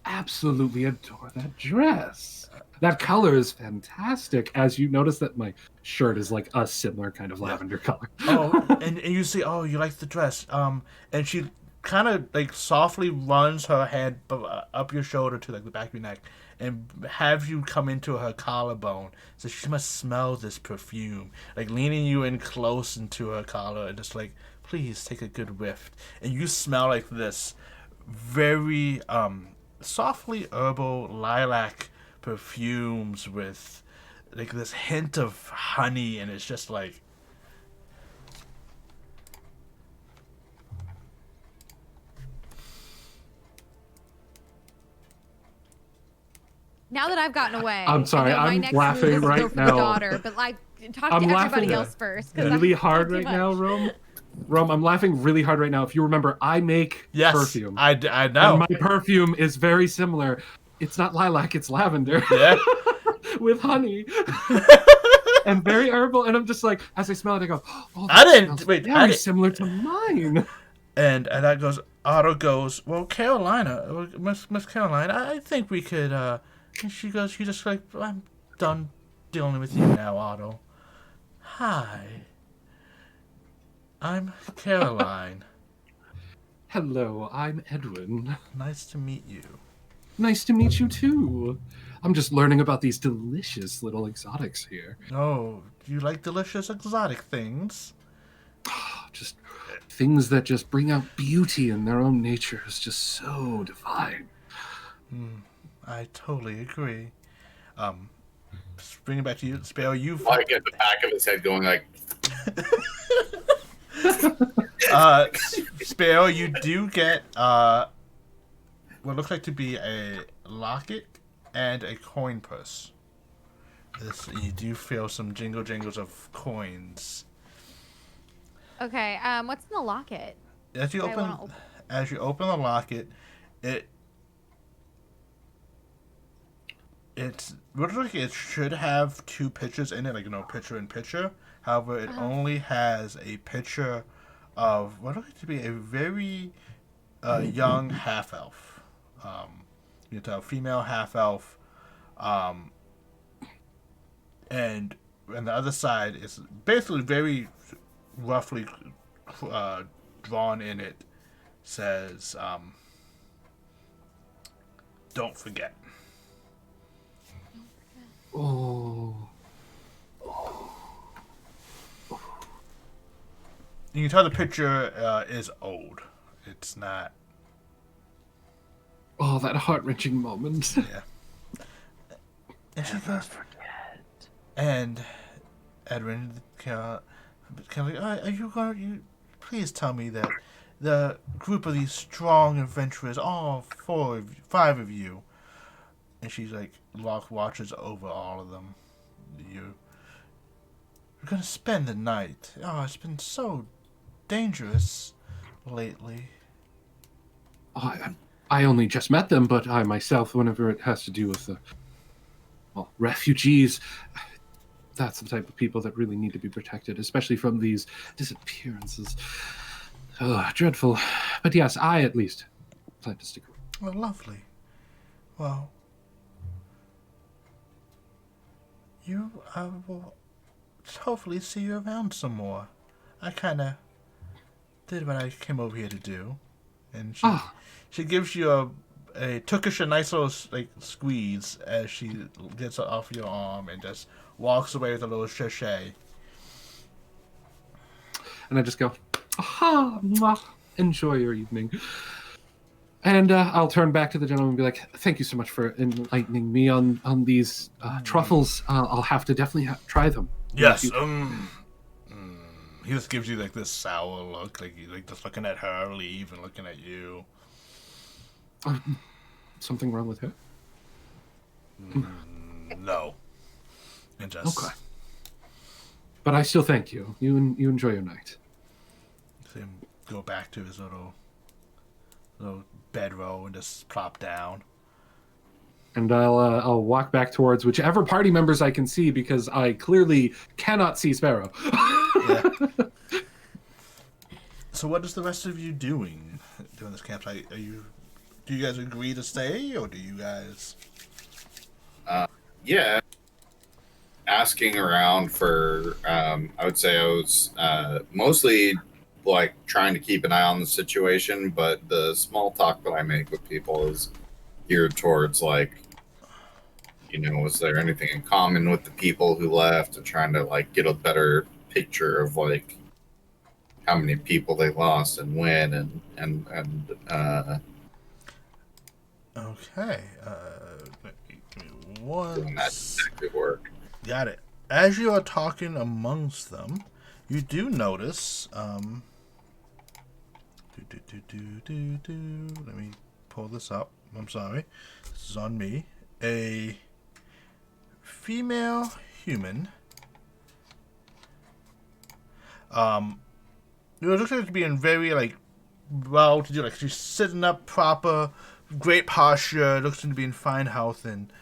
absolutely adore that dress. That color is fantastic. As you notice that my shirt is like a similar kind of lavender color. and you see, oh, you like the dress. And she kind of softly runs her hand up your shoulder to the back of your neck and have you come into her collarbone. So she must smell this perfume, leaning you in close into her collar and just please take a good whiff. And you smell this very softly herbal lilac perfumes with this hint of honey, and it's just Now that I've gotten away, I'm sorry, my I'm next laughing move is to right go for the now. daughter, but talk I'm to laughing everybody else first. 'Cause really I'm hard too right much. now, Rome. Rome, I'm laughing really hard right now. If you remember, I make yes, perfume. I know. And my perfume is very similar. It's not lilac, it's lavender. Yeah. With honey. And very herbal. And I'm just as I smell it, I go, oh, I didn't smells wait. very similar to mine. And that goes. Otto goes, well, Carolina, Miss Caroline, I think we could. And she goes, I'm done dealing with you now, Otto. Hi, I'm Caroline. Hello, I'm Edwin. Nice to meet you. Nice to meet you too. I'm just learning about these delicious little exotics here. Oh, do you like delicious exotic things? Just things that just bring out beauty in their own nature is just so divine. I totally agree. Bring it back to you, Sparrow. You've I get the back of his head going Sparrow. You do get what looks like to be a locket and a coin purse. You do feel some jingles of coins. Okay, what's in the locket? As you open the locket, it looks like it should have two pictures in it, picture in picture. However, it only has a picture of what looks like to be a very young half elf. You can tell female half elf, and the other side is basically very roughly drawn in it. Says, "Don't forget." Oh. You can tell the picture is old. It's not. Oh, that heart-wrenching moment. Yeah. And she goes, and Edwin, are you going to please tell me that the group of these strong adventurers, all five of you, and she's watches over all of them. You're going to spend the night. Oh, it's been so dangerous lately. Oh, I only just met them, but I myself, whenever it has to do with refugees, that's the type of people that really need to be protected, especially from these disappearances. Oh, dreadful. But yes, I at least plan to stick around. Oh, lovely. Well, I will hopefully see you around some more. I kind of did what I came over here to do. And she gives you a nice little squeeze as she gets off your arm and just walks away with a little sachet. And I just go, aha, mwah, enjoy your evening. And I'll turn back to the gentleman and be like, thank you so much for enlightening me on these truffles. I'll have to definitely try them. Yes. He just gives you like this sour look, like just looking at her leave and looking at you. Something wrong with her? No. And just Okay. But I still thank you. You enjoy your night. see him go back to his little bedroll and just plop down. And I'll walk back towards whichever party members I can see because I clearly cannot see Sparrow. Yeah. So what is the rest of you doing during this campsite? Do you guys agree to stay, or do you guys? Yeah. Asking around for, I would say I was mostly like trying to keep an eye on the situation, but the small talk that I make with people is geared towards like, was there anything in common with the people who left, and trying to like get a better picture of like how many people they lost and when and Okay. Give me one. doing that detective work. Got it. As you are talking amongst them, you do notice. Let me pull this up. I'm sorry. This is on me. A female human. It looks like to be in very well to do. Like she's sitting up proper, great posture. Looks to be in fine health and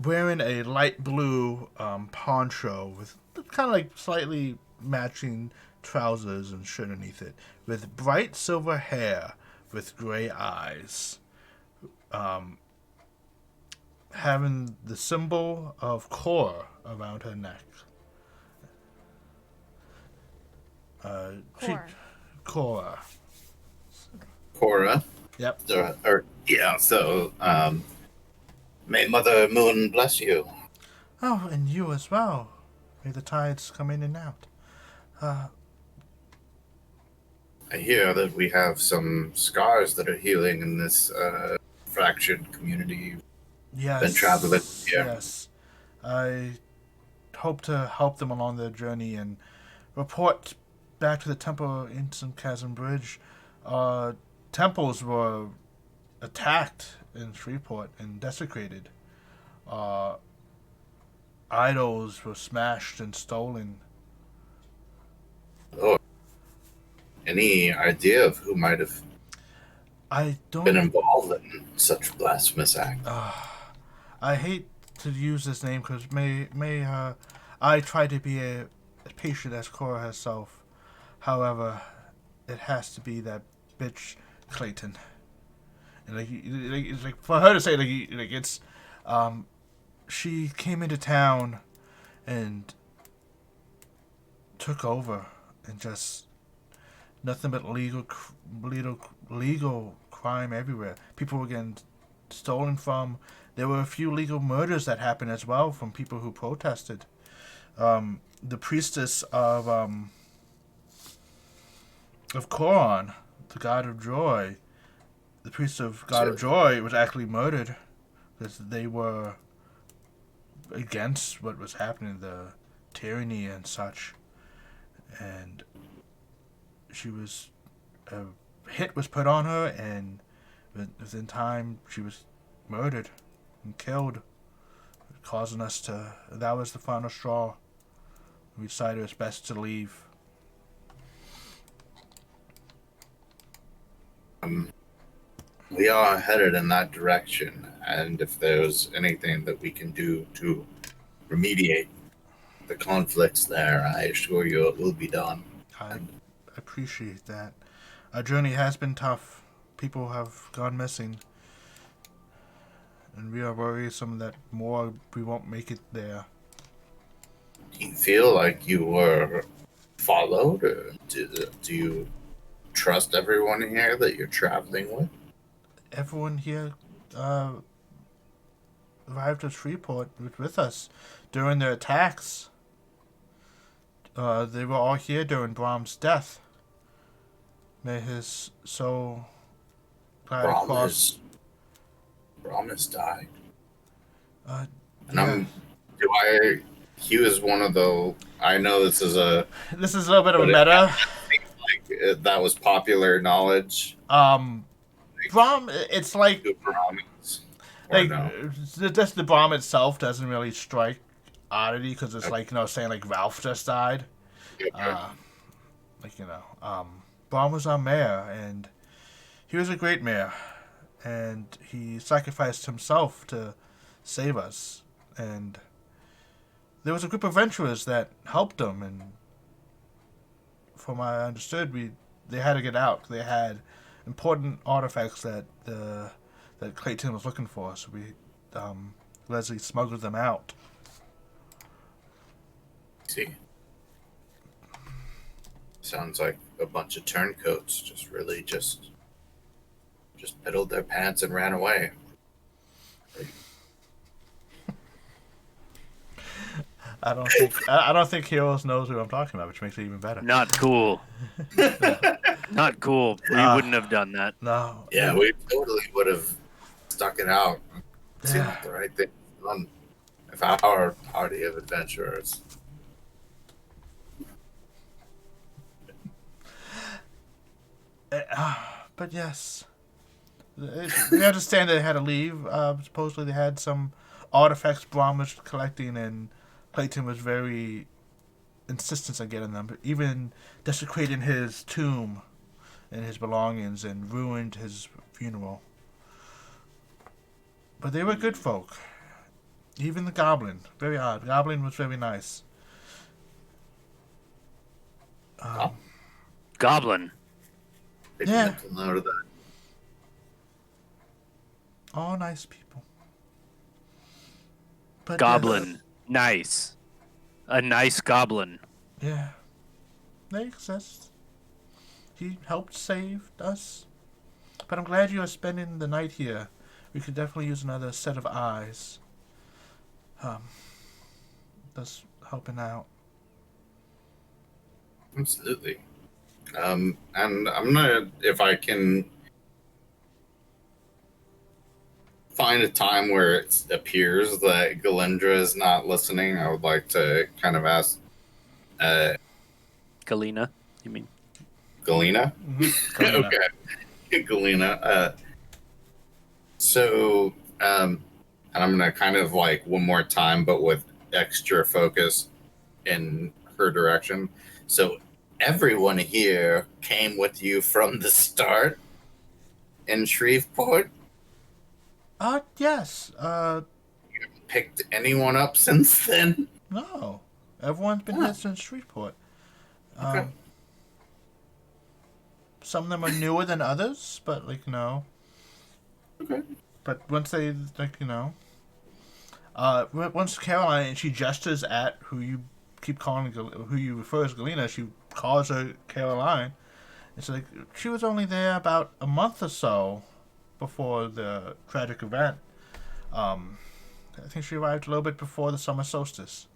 wearing a light blue poncho with kind of like slightly matching trousers and shirt underneath it, with bright silver hair with gray eyes, having the symbol of Kor around her neck. Core. Cora. Cora. Yep. So, may Mother Moon bless you. Oh, and you as well. May the tides come in and out. I hear that we have some scars that are healing in this fractured community. Yes. Been traveling here. Yes. I hope to help them along their journey and report back to the temple in St. Chasm Bridge. Temples were attacked in Shreveport and desecrated. Idols were smashed and stolen. Oh, any idea of who might have I don't. been involved in such blasphemous act? I hate to use this name because I try to be as patient as Cora herself. However, it has to be that bitch Clayton. And it's like for her to say it's she came into town and took over and just nothing but legal crime everywhere. People were getting stolen from. There were a few legal murders that happened as well from people who protested. The priestess of Koron, the god of joy, the priest of god of joy was actually murdered because they were against what was happening, the tyranny and such. And she was a hit was put on her, and within time she was murdered and killed, causing us to. That was the final straw. We decided it was best to leave. We are headed in that direction, and if there's anything that we can do to remediate the conflicts there, I assure you it will be done. I appreciate that. Our journey has been tough. People have gone missing. And we are worrisome that more we won't make it there. Do you feel like you were followed, or do you trust everyone here that you're traveling with? Everyone here arrived at Shreveport with us during their attacks. They were all here during Brahm's death. May his soul glide across. Brahm has died. Yeah. And do I he was one of the. I know this is a little bit of a meta. like that was popular knowledge. Brom, it's like No. just the Brom itself doesn't really strike oddity because it's like saying like Ralph just died. Okay. Brom was our mayor and he was a great mayor, and he sacrificed himself to save us. And there was a group of venturers that helped him, and from what I understood, they had to get out. They had important artifacts that Clayton was looking for, so Leslie smuggled them out. See, sounds like a bunch of turncoats just piddled their pants and ran away. I don't think Heroes knows who I'm talking about, which makes it even better. Not cool. Not cool. We wouldn't have done that. No. Yeah, we totally would have stuck it out. Seemed Yeah. like the right thing done with our party of adventurers. But yes, we understand they had to leave. Supposedly they had some artifacts Brom was collecting, and Clayton was very insistent on getting them. But even desecrating his tomb and his belongings and ruined his funeral. But they were good folk. Even the Goblin, very odd. The Goblin was very nice. Goblin. Maybe Yeah. mental note of that. All nice people. But Goblin. Nice. A nice goblin. Yeah. They exist. He helped save us. But I'm glad you are spending the night here. We could definitely use another set of eyes. That's helping out. Absolutely. And I'm gonna, if I can find a time where it appears that Galindra is not listening, I would like to kind of ask Galena, you mean? Galena? Galena. Okay. Galena. So, and I'm gonna kind of like one more time, but with extra focus in her direction. So everyone here came with you from the start in Shreveport? Yes. Picked anyone up since then? No. Everyone's been here since Shreveport. Okay. Some of them are newer than others, but Okay. But once they once Caroline, she gestures at who you keep calling, who you refer as Galena. She calls her Caroline. It's like she was only there about a month or so before the tragic event. I think she arrived a little bit before the summer solstice.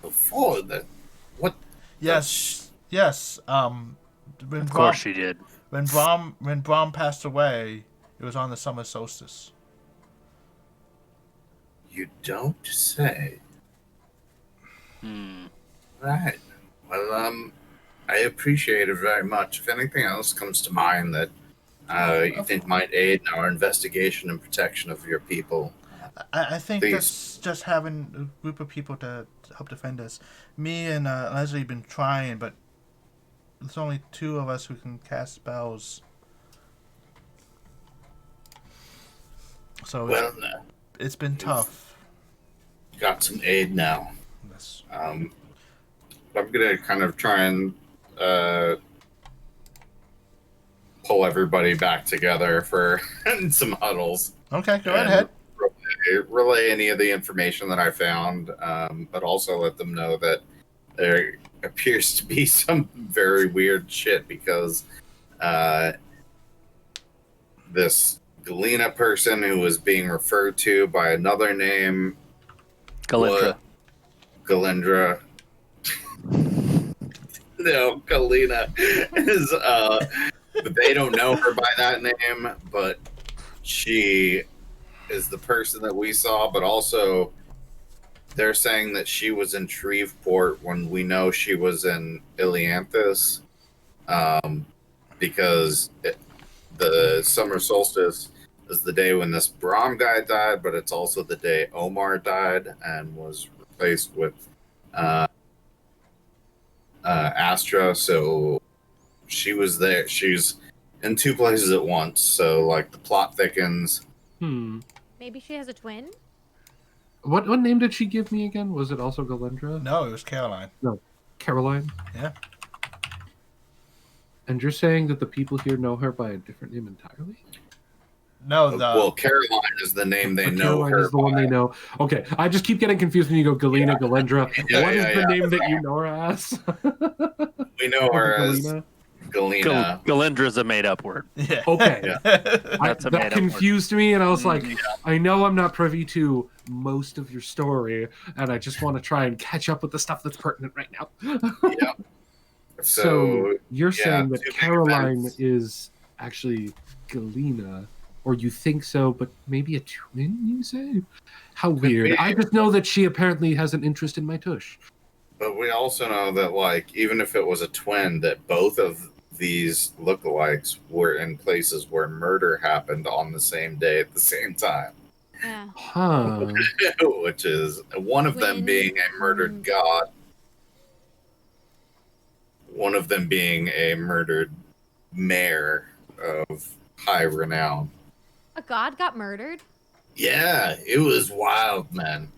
Before that, what? Yes. When Of course she did. When Brom passed away, it was on the summer solstice. You don't say. Right. Well, I appreciate it very much. If anything else comes to mind that you think might aid in our investigation and protection of your people, I think please. that's just having a group of people to help defend us. Me and Leslie have been trying, but there's only two of us who can cast spells. So well, it's been tough. got some aid now. Yes. I'm gonna kind of try and pull everybody back together for some huddles. Okay, go and ahead. relay any of the information that I found, but also let them know that there appears to be some very weird shit because this Galena person who was being referred to by another name, Galindra. Galindra. No, Galena is they don't know her by that name, but she is the person that we saw, but also they're saying that she was in Shreveport when we know she was in Ilianthus, because the summer solstice is the day when this Brahm guy died, but it's also the day Omar died and was replaced with Astra. So she was there. She's in two places at once. So like the plot thickens. Maybe she has a twin? What name did she give me again? Was it also Galendra? No, it was Caroline. No, Caroline. Yeah. And you're saying that the people here know her by a different name entirely? No, Well, Caroline is the name they Or know Caroline her is the one by. they know. Okay, I just keep getting confused when you go Galena, Galendra. Yeah, What is yeah, the yeah. name that you know her as? We know her as Galena? Galena. Galendra's a made-up word. Yeah. Okay. Yeah. That's a that made-up word. confused me, and I was like, Yeah. I know I'm not privy to most of your story, and I just want to try and catch up with the stuff that's pertinent right now. Yeah. So you're yeah, saying that two big Caroline events. is actually Galena, or you think so, but maybe a twin, you say? How weird. be. I just know that she apparently has an interest in my tush. But we also know that, like, even if it was a twin, that both of these lookalikes were in places where murder happened on the same day at the same time. Yeah. Huh. Which is one of them Twin, being a murdered god, one of them being a murdered mayor of high renown. A god got murdered? Yeah, it was wild, man.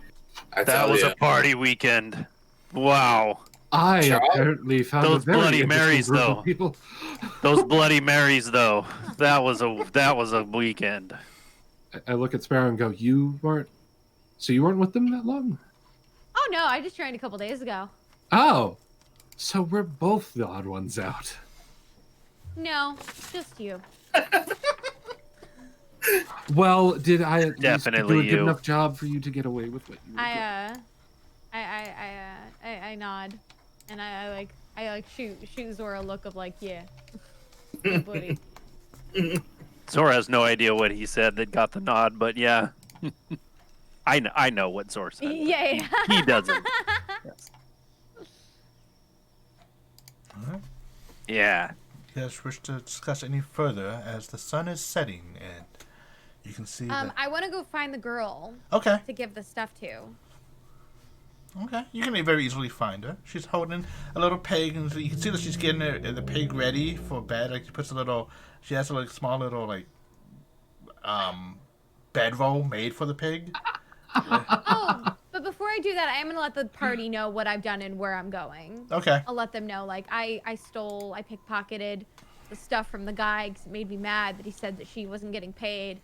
I That tell was you, a party weekend. Wow. I Charles? apparently found Those a very Bloody interesting Marys, group though. of people. Those Bloody Marys, though. That was a weekend. I look at Sparrow and go, you weren't with them that long? Oh no, I just trained a couple days ago. Oh, so we're both the odd ones out. No, just you. Well, did I at least Definitely do a good you. enough job for you to get away with what you were doing? I nod, and I shoot Zora a look of like, yeah, buddy. Zora has no idea what he said that got the nod, but yeah. I know what Zora said. Yeah. He doesn't. Yes. Alright. Yeah. You guys wish to discuss any further as the sun is setting and you can see that... I want to go find the girl Okay. to give the stuff to. Okay, you can very easily find her. She's holding a little pig, and you can see that she's getting the pig ready for bed. Like she has a like small little like bedroll made for the pig. Oh, but before I do that, I am gonna let the party know what I've done and where I'm going. Okay. I'll let them know, like, I pickpocketed the stuff from the guy because it made me mad that he said that she wasn't getting paid.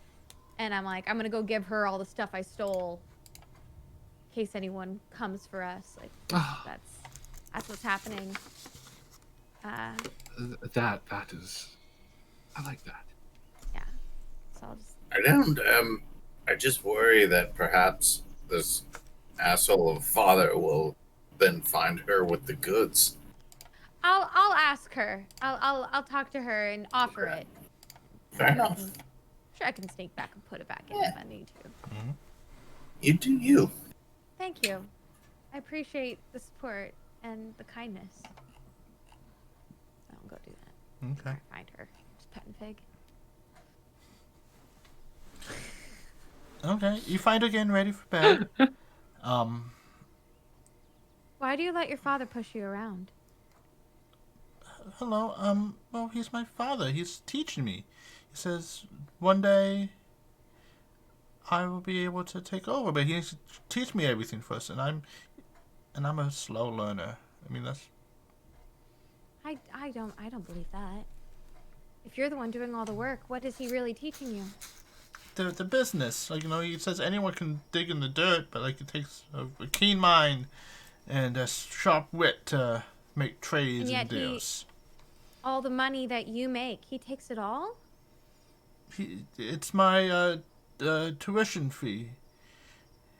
And I'm like, I'm gonna go give her all the stuff I stole in case anyone comes for us. Like, that's what's happening. That is, I like that. Yeah. So I'll just... I don't. I just worry that perhaps this asshole of a father will then find her with the goods. I'll ask her. I'll talk to her and offer it. Fair enough. Sure, I can sneak back and put it back in if I need to. Mm-hmm. You do you. Thank you. I appreciate the support and the kindness. I'll go do that. Okay. Find her. Just petting pig. Okay. You find her getting ready for bed. Why do you let your father push you around? Hello. Well, he's my father. He's teaching me. He says one day I will be able to take over, but he needs to teach me everything first, and I'm a slow learner. I mean, that's... I don't believe that. If you're the one doing all the work, what is he really teaching you? the business. Like, he says anyone can dig in the dirt, but like it takes a keen mind and a sharp wit to make trades and yet deals. All the money that you make, he takes it all? It's my tuition fee.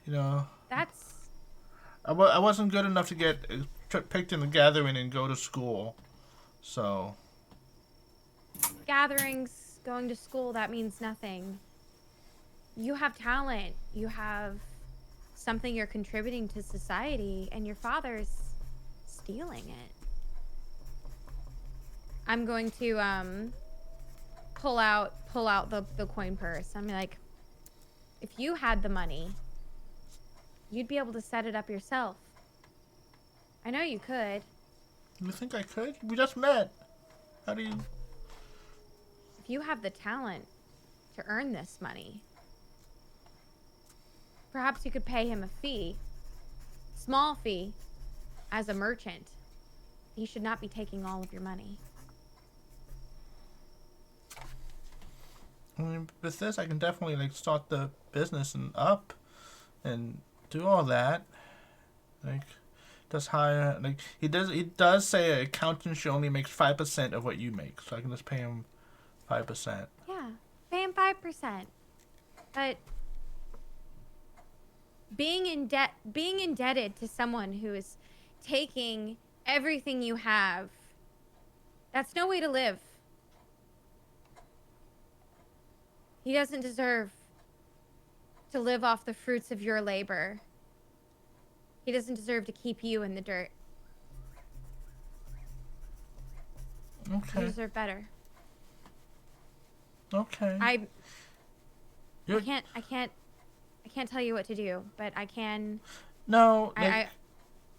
That's... I wasn't good enough to get picked in the gathering and go to school, so... Gatherings, going to school, that means nothing. You have talent. You have something you're contributing to society, and your father's stealing it. I'm going to pull out the coin purse. I'm like, if you had the money, you'd be able to set it up yourself. I know you could. You think I could? We just met. How do you... If you have the talent to earn this money, perhaps you could pay him a fee. Small fee. As a merchant. He should not be taking all of your money. I mean, with this, I can definitely like start the business and up, and do all that. Like, just hire like he does. He does say an accountant should only make 5% of what you make, so I can just pay him 5%. Yeah, pay him 5%. But being indebted to someone who is taking everything you have, that's no way to live. He doesn't deserve to live off the fruits of your labor. He doesn't deserve to keep you in the dirt. You Okay. deserve better. Okay. I You're- can't tell you what to do, but I can. No. Like,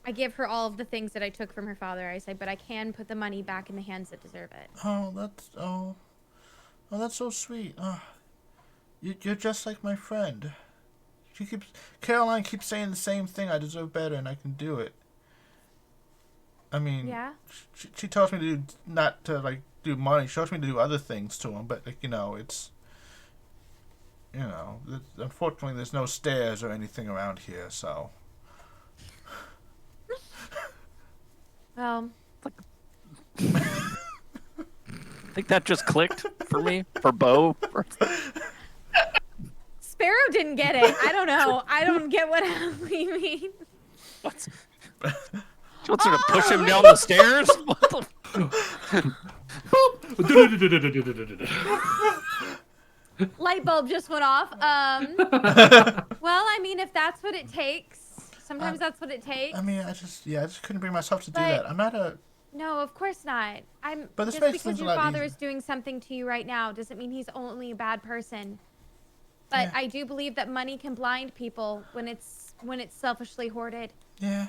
I give her all of the things that I took from her father. I say, but I can put the money back in the hands that deserve it. that's so sweet. You're just like my friend. Caroline keeps saying the same thing. I deserve better, and I can do it. I mean, Yeah. She tells me to not to like do money. She tells me to do other things to him, but like it's, unfortunately there's no stairs or anything around here, so. Well, I think that just clicked for me. For Bo. Sparrow didn't get it. I don't know. I don't get what you mean. What's... She wants her to push him down the stairs? What the... Light bulb just went off. Well, I mean, if that's what it takes, sometimes that's what it takes. I mean, I just couldn't bring myself to do But- that. I'm not a. No, of course not. But this just makes because things a your lot father easier. is doing something to you right now doesn't mean he's only a bad person. But Yeah. I do believe that money can blind people when it's selfishly hoarded. Yeah,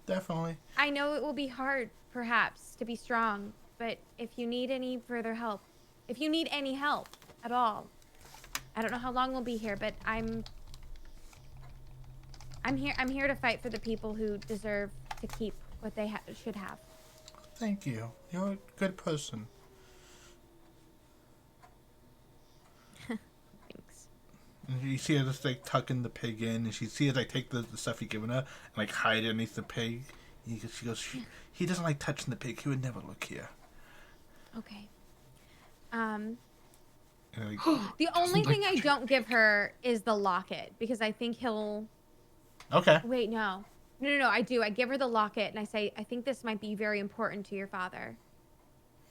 definitely. I know it will be hard, perhaps, to be strong, but if you need any further help, if you need any help at all, I don't know how long we'll be here, but I'm here to fight for the people who deserve to keep what they should have. Thank you. You're a good person. Thanks. And you see her just like tucking the pig in, and she sees like take the stuff you've given her and like hide it underneath the pig. She goes, he doesn't like touching the pig. He would never look here. Okay. And, like, The only like thing I don't give her is the locket because I think he'll. okay. Wait, no. No, I do. I give her the locket and I say, I think this might be very important to your father.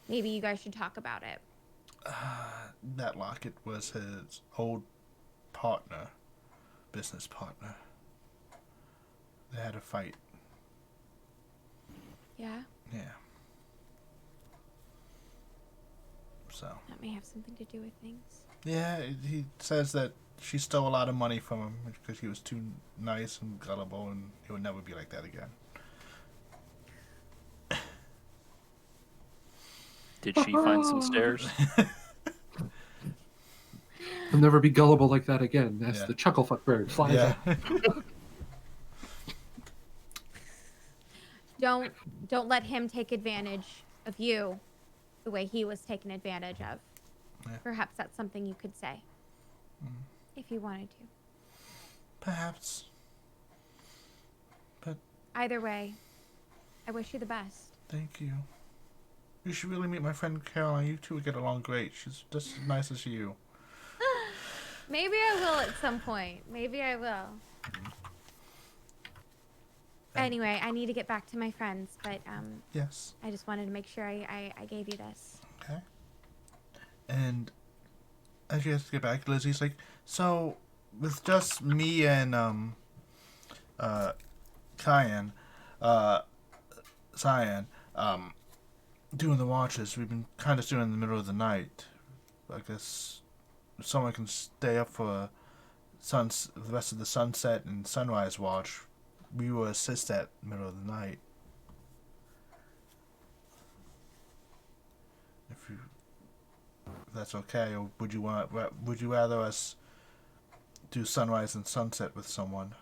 Maybe you guys should talk about it. That locket was his old partner, business partner. They had a fight. Yeah? Yeah. So. That may have something to do with things. Yeah, he says that she stole a lot of money from him because he was too nice and gullible, and he would never be like that again. Did she find some stairs? I'll never be gullible like that again. That's Yeah. the chucklefuck bird flies Yeah. out. Don't let him take advantage of you the way he was taken advantage of. Yeah. Perhaps that's something you could say. If you wanted to. Perhaps. But Either way, I wish you the best. thank you. You should really meet my friend Caroline. You two would get along great. She's just as nice as you. Maybe I will at some point. Maybe I will. Anyway, I need to get back to my friends, but Yes. I just wanted to make sure I gave you this. Okay. And as you guys get back, Lizzie's like, so with just me and Cyan, Cyan, doing the watches, we've been kind of doing it in the middle of the night. I guess if someone can stay up for the rest of the sunset and sunrise watch, we will assist at middle of the night. If that's okay, or would you rather us do sunrise and sunset with someone?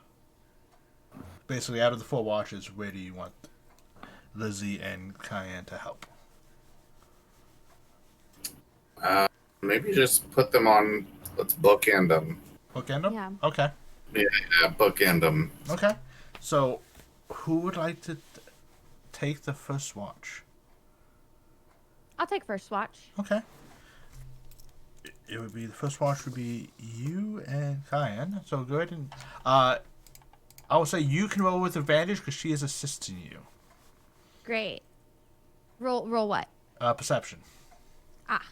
Basically, out of the 4 watches, where do you want Lizzie and Cayenne to help? Maybe just put them on. Let's bookend them. Bookend them? Yeah. Okay. Yeah, bookend them. Okay. So, who would like to take the first watch? I'll take first watch. Okay. It would be the first watch would be you and Cayenne. So go ahead and I will say you can roll with advantage because she is assisting you. Great. Roll what? Perception. Ah.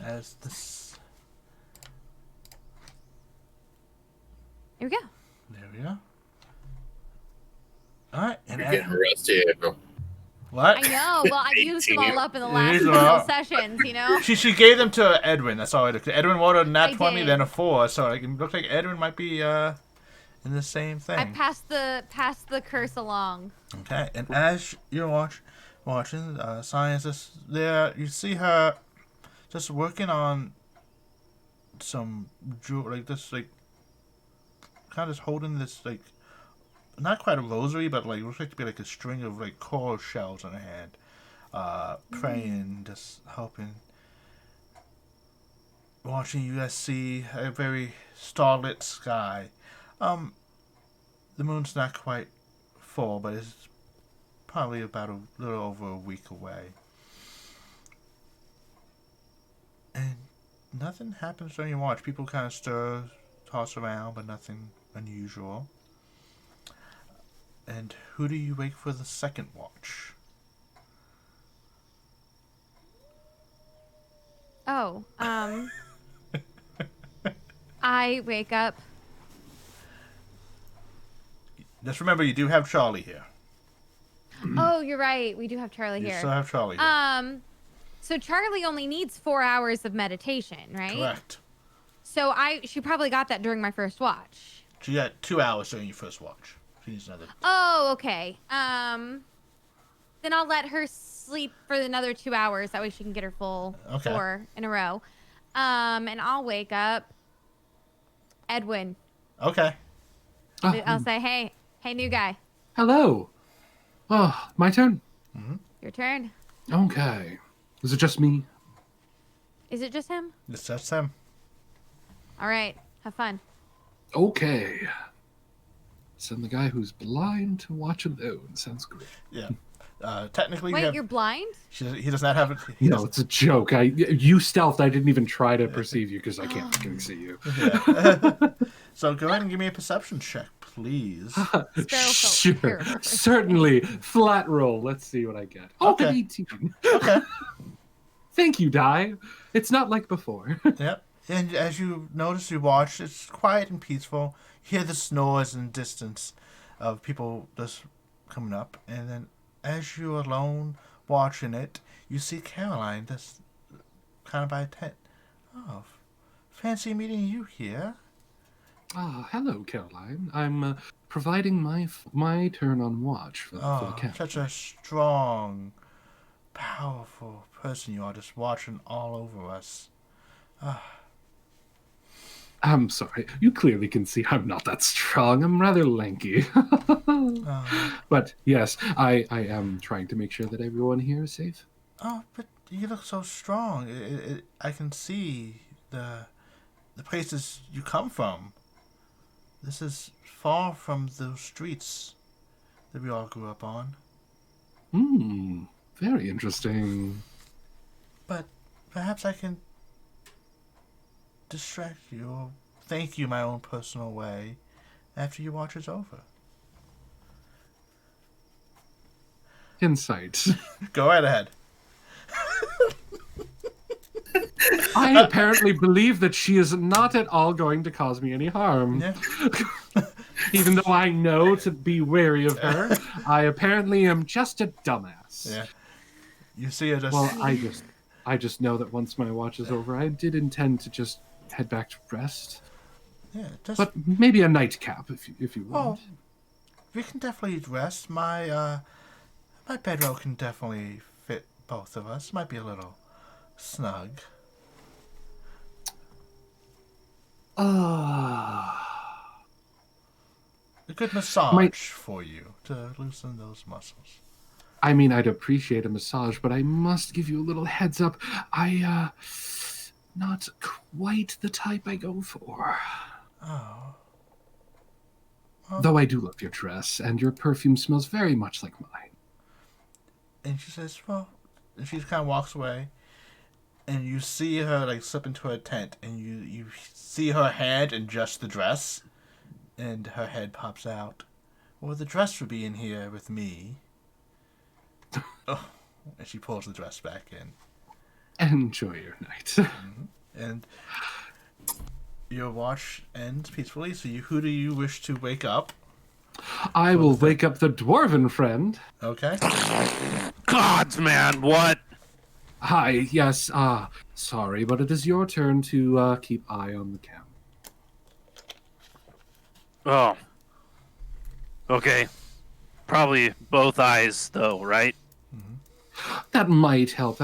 As this. Here we go. There we go. All right. And You're getting rusty, April. what? I know. Well, I've used them all up in the last Used them couple all. sessions, you know? She gave them to Edwin. That's all I did. Edwin rolled a nat I 20, did. then a 4. So like, it looked like Edwin might be in the same thing. I passed the curse along. Okay, and as you're watching, scientists there, you see her just working on some jewel, like this, like kind of just holding this, like not quite a rosary, but like looks like to be like a string of like coral shells on her hand, praying, just helping. Watching, you guys see a very starlit sky. The moon's not quite full, but it's probably about a little over a week away. And nothing happens during your watch. People kind of stir, toss around, but nothing unusual. And who do you wake for the second watch? Oh, I wake up. Just remember, you do have Charlie here. Oh, you're right. We do have Charlie You here. still have Charlie here. So Charlie only needs 4 hours of meditation, right? Correct. So she probably got that during my first watch. She got 2 hours during your first watch. She needs another. Oh, okay. Then I'll let her sleep for another 2 hours. That way she can get her full 4 in a row. And I'll wake up Edwin. Okay. I'll say, hey, new guy. Hello. Oh, my turn? Your turn. Okay. Is it just me? Is it just him? It's just him. All right. Have fun. Okay. Send the guy who's blind to watch alone. Sounds great. Yeah. Technically, Wait, you're blind? he does not have it. No, it's a joke. You stealthed. I didn't even try to perceive you because I can't fucking see you. Yeah. So go ahead and give me a perception check, please. Sure. Certainly. Flat roll. Let's see what I get. Oh, Okay. an 18. Okay. Thank you, Die. It's not like before. Yep. And as you notice, you watch, it's quiet and peaceful. You hear the snores in the distance of people just coming up. And then as you're alone watching it, you see Caroline just kind of by a tent. Oh, fancy meeting you here. Ah, hello, Caroline. I'm providing my turn on watch for the Oh, captain. such a strong, powerful person you are, just watching all over us. I'm sorry. You clearly can see I'm not that strong. I'm rather lanky. But yes, I am trying to make sure that everyone here is safe. Oh, but you look so strong. I can see the places you come from. This is far from those streets that we all grew up on. Very interesting. But perhaps I can distract you or thank you my own personal way after your watch is over. Insight. Go right ahead. I apparently believe that she is not at all going to cause me any harm. Yeah. Even though I know to be wary of her, I apparently am just a dumbass. Yeah. You see her just. Well, I just know that once my watch is over, I did intend to just head back to rest. Yeah. Just. But maybe a nightcap if you Oh, want. we can definitely rest. My bedroll can definitely fit both of us. Might be a little snug. A good massage for you to loosen those muscles. I mean, I'd appreciate a massage, but I must give you a little heads up. Not quite the type I go for. Oh. Though I do love your dress, and your perfume smells very much like mine. And she says, well, and she kind of walks away, and you see her like slip into her tent, and you see her hand adjust the dress, and her head pops out. Well, the dress would be in here with me. Oh, and she pulls the dress back in. Enjoy your night. And your watch ends peacefully. So who do you wish to wake up? I will wake up the dwarven friend. Okay. Gods, man, what? Hi, yes, sorry, but it is your turn to keep eye on the camp. Oh. Okay. Probably both eyes, though, right? That might help.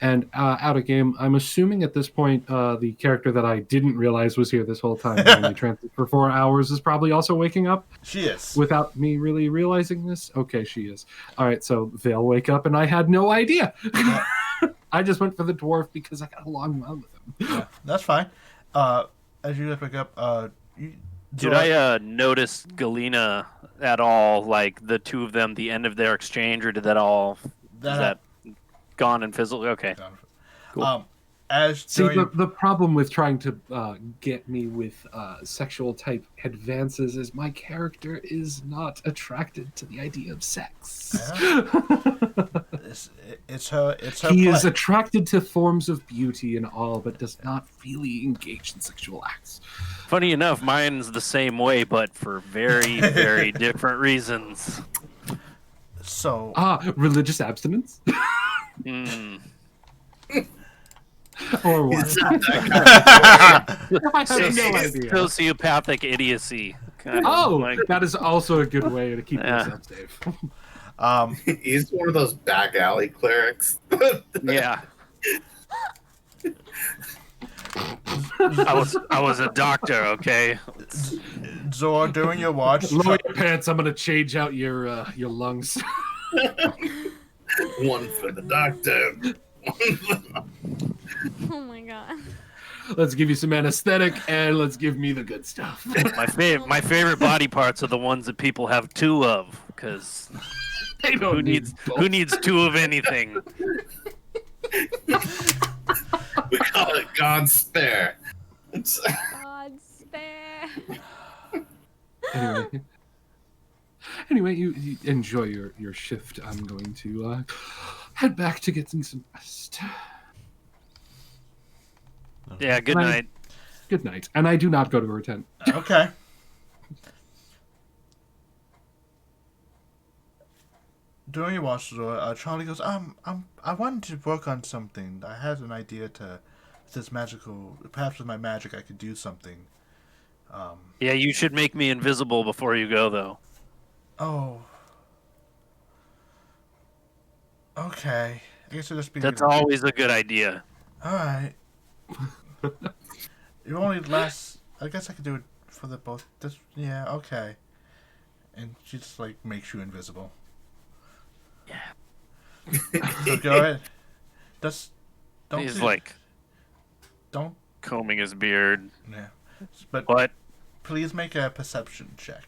And out of game, I'm assuming at this point, the character that I didn't realize was here this whole time, and only transit for 4 hours, is probably also waking up. She is. Without me really realizing this? Okay, she is. All right, so they'll wake up, and I had no idea. I just went for the dwarf because I got along well with him. Yeah, that's fine. As you wake up, Did I notice Galena at all, like the two of them, the end of their exchange, or did that all... Is that gone and fizzled? Okay. Cool. See, the problem with trying to get me with sexual type advances is my character is not attracted to the idea of sex. Yeah. it's her. He is attracted to forms of beauty and all, but does not really engage in sexual acts. Funny enough, mine's the same way, but for very, very different reasons. So religious abstinence? Or what? I have no idea. Sociopathic idiocy. That is also a good way to keep yourself safe. He's one of those back alley clerics. Yeah. I was a doctor, okay? Zor, during your watch... Lower your pants, I'm going to change out your lungs. One for the doctor. Oh my god. Let's give you some anesthetic, and let's give me the good stuff. My favorite body parts are the ones that people have two of, because who needs two of anything? We call it God's spare. God spare. Anyway, you enjoy your shift. I'm going to head back to getting some rest. Yeah, good night. Good night. And I do not go to her tent. Okay. During your watch, Charlie goes, I wanted to work on something. I had an idea to this magical. Perhaps with my magic, I could do something. Yeah, you should make me invisible before you go, though. Oh. Okay. I guess it'll just be. That's always a good idea. All right. It only lasts. I guess I could do it for the both. Yeah. Okay. And she just like makes you invisible. Yeah. So go ahead. Don't. He's like. Don't. Combing his beard. Yeah. But what? Please make a perception check.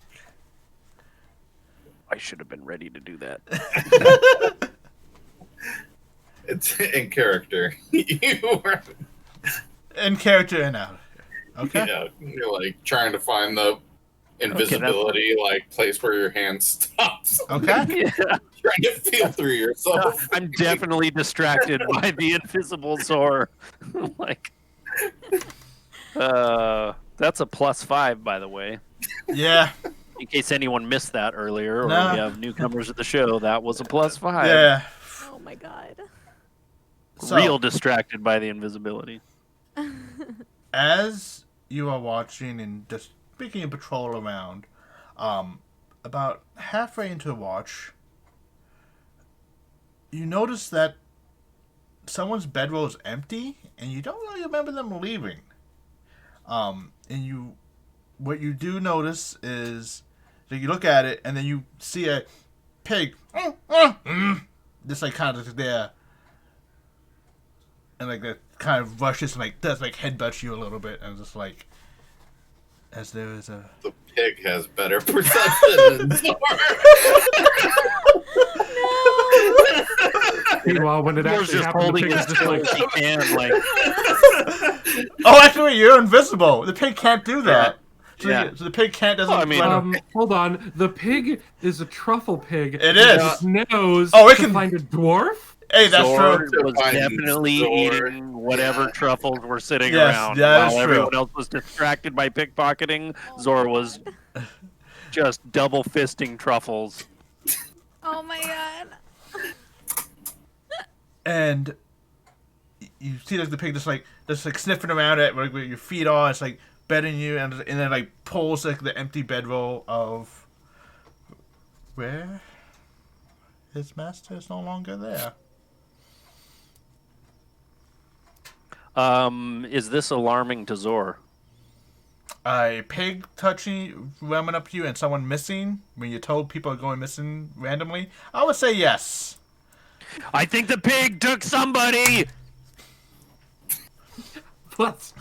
I should have been ready to do that. It's in character. You were in character and out. Okay. Yeah, you're like trying to find the invisibility, like place where your hand stops. Okay. Yeah, Trying to feel through yourself. I'm definitely distracted by the invisible Zor. Like, that's a +5, by the way. Yeah. In case anyone missed that earlier, or No. we have newcomers at the show, that was a +5. Yeah. Oh my god. So, Real distracted by the invisibility. as you are watching and just making a patrol around, about halfway into the watch, you notice that someone's bedroll is empty, and you don't really remember them leaving. What you do notice is that you look at it, and then you see a pig, just like kind of there, and like that kind of rushes and like does like headbutt you a little bit, and just like as there is a The pig has better perception than Zor. Meanwhile, when it Zor's actually just happened, the holding pig his is just like, tail he can, like, oh, actually, you're invisible. The pig can't do that. So, Yeah. so the pig doesn't. Well, I mean, run- hold on. The pig is a truffle pig. It is. Its nose Oh, it to can- find a dwarf? hey, that's Zor true. was Finding definitely Zor. eating whatever Yeah. truffles were sitting Yes, around. that is While true. everyone else was distracted by pickpocketing, Zor was just double fisting truffles. Oh my god. And you see like the pig just like sniffing around at where your feet are. It's like bedding you, and then like pulls like the empty bedroll of where his master is no longer there. Is this alarming to Zor? A pig running up to you, and someone missing when you're told people are going missing randomly. I would say yes. I think the pig took somebody! What?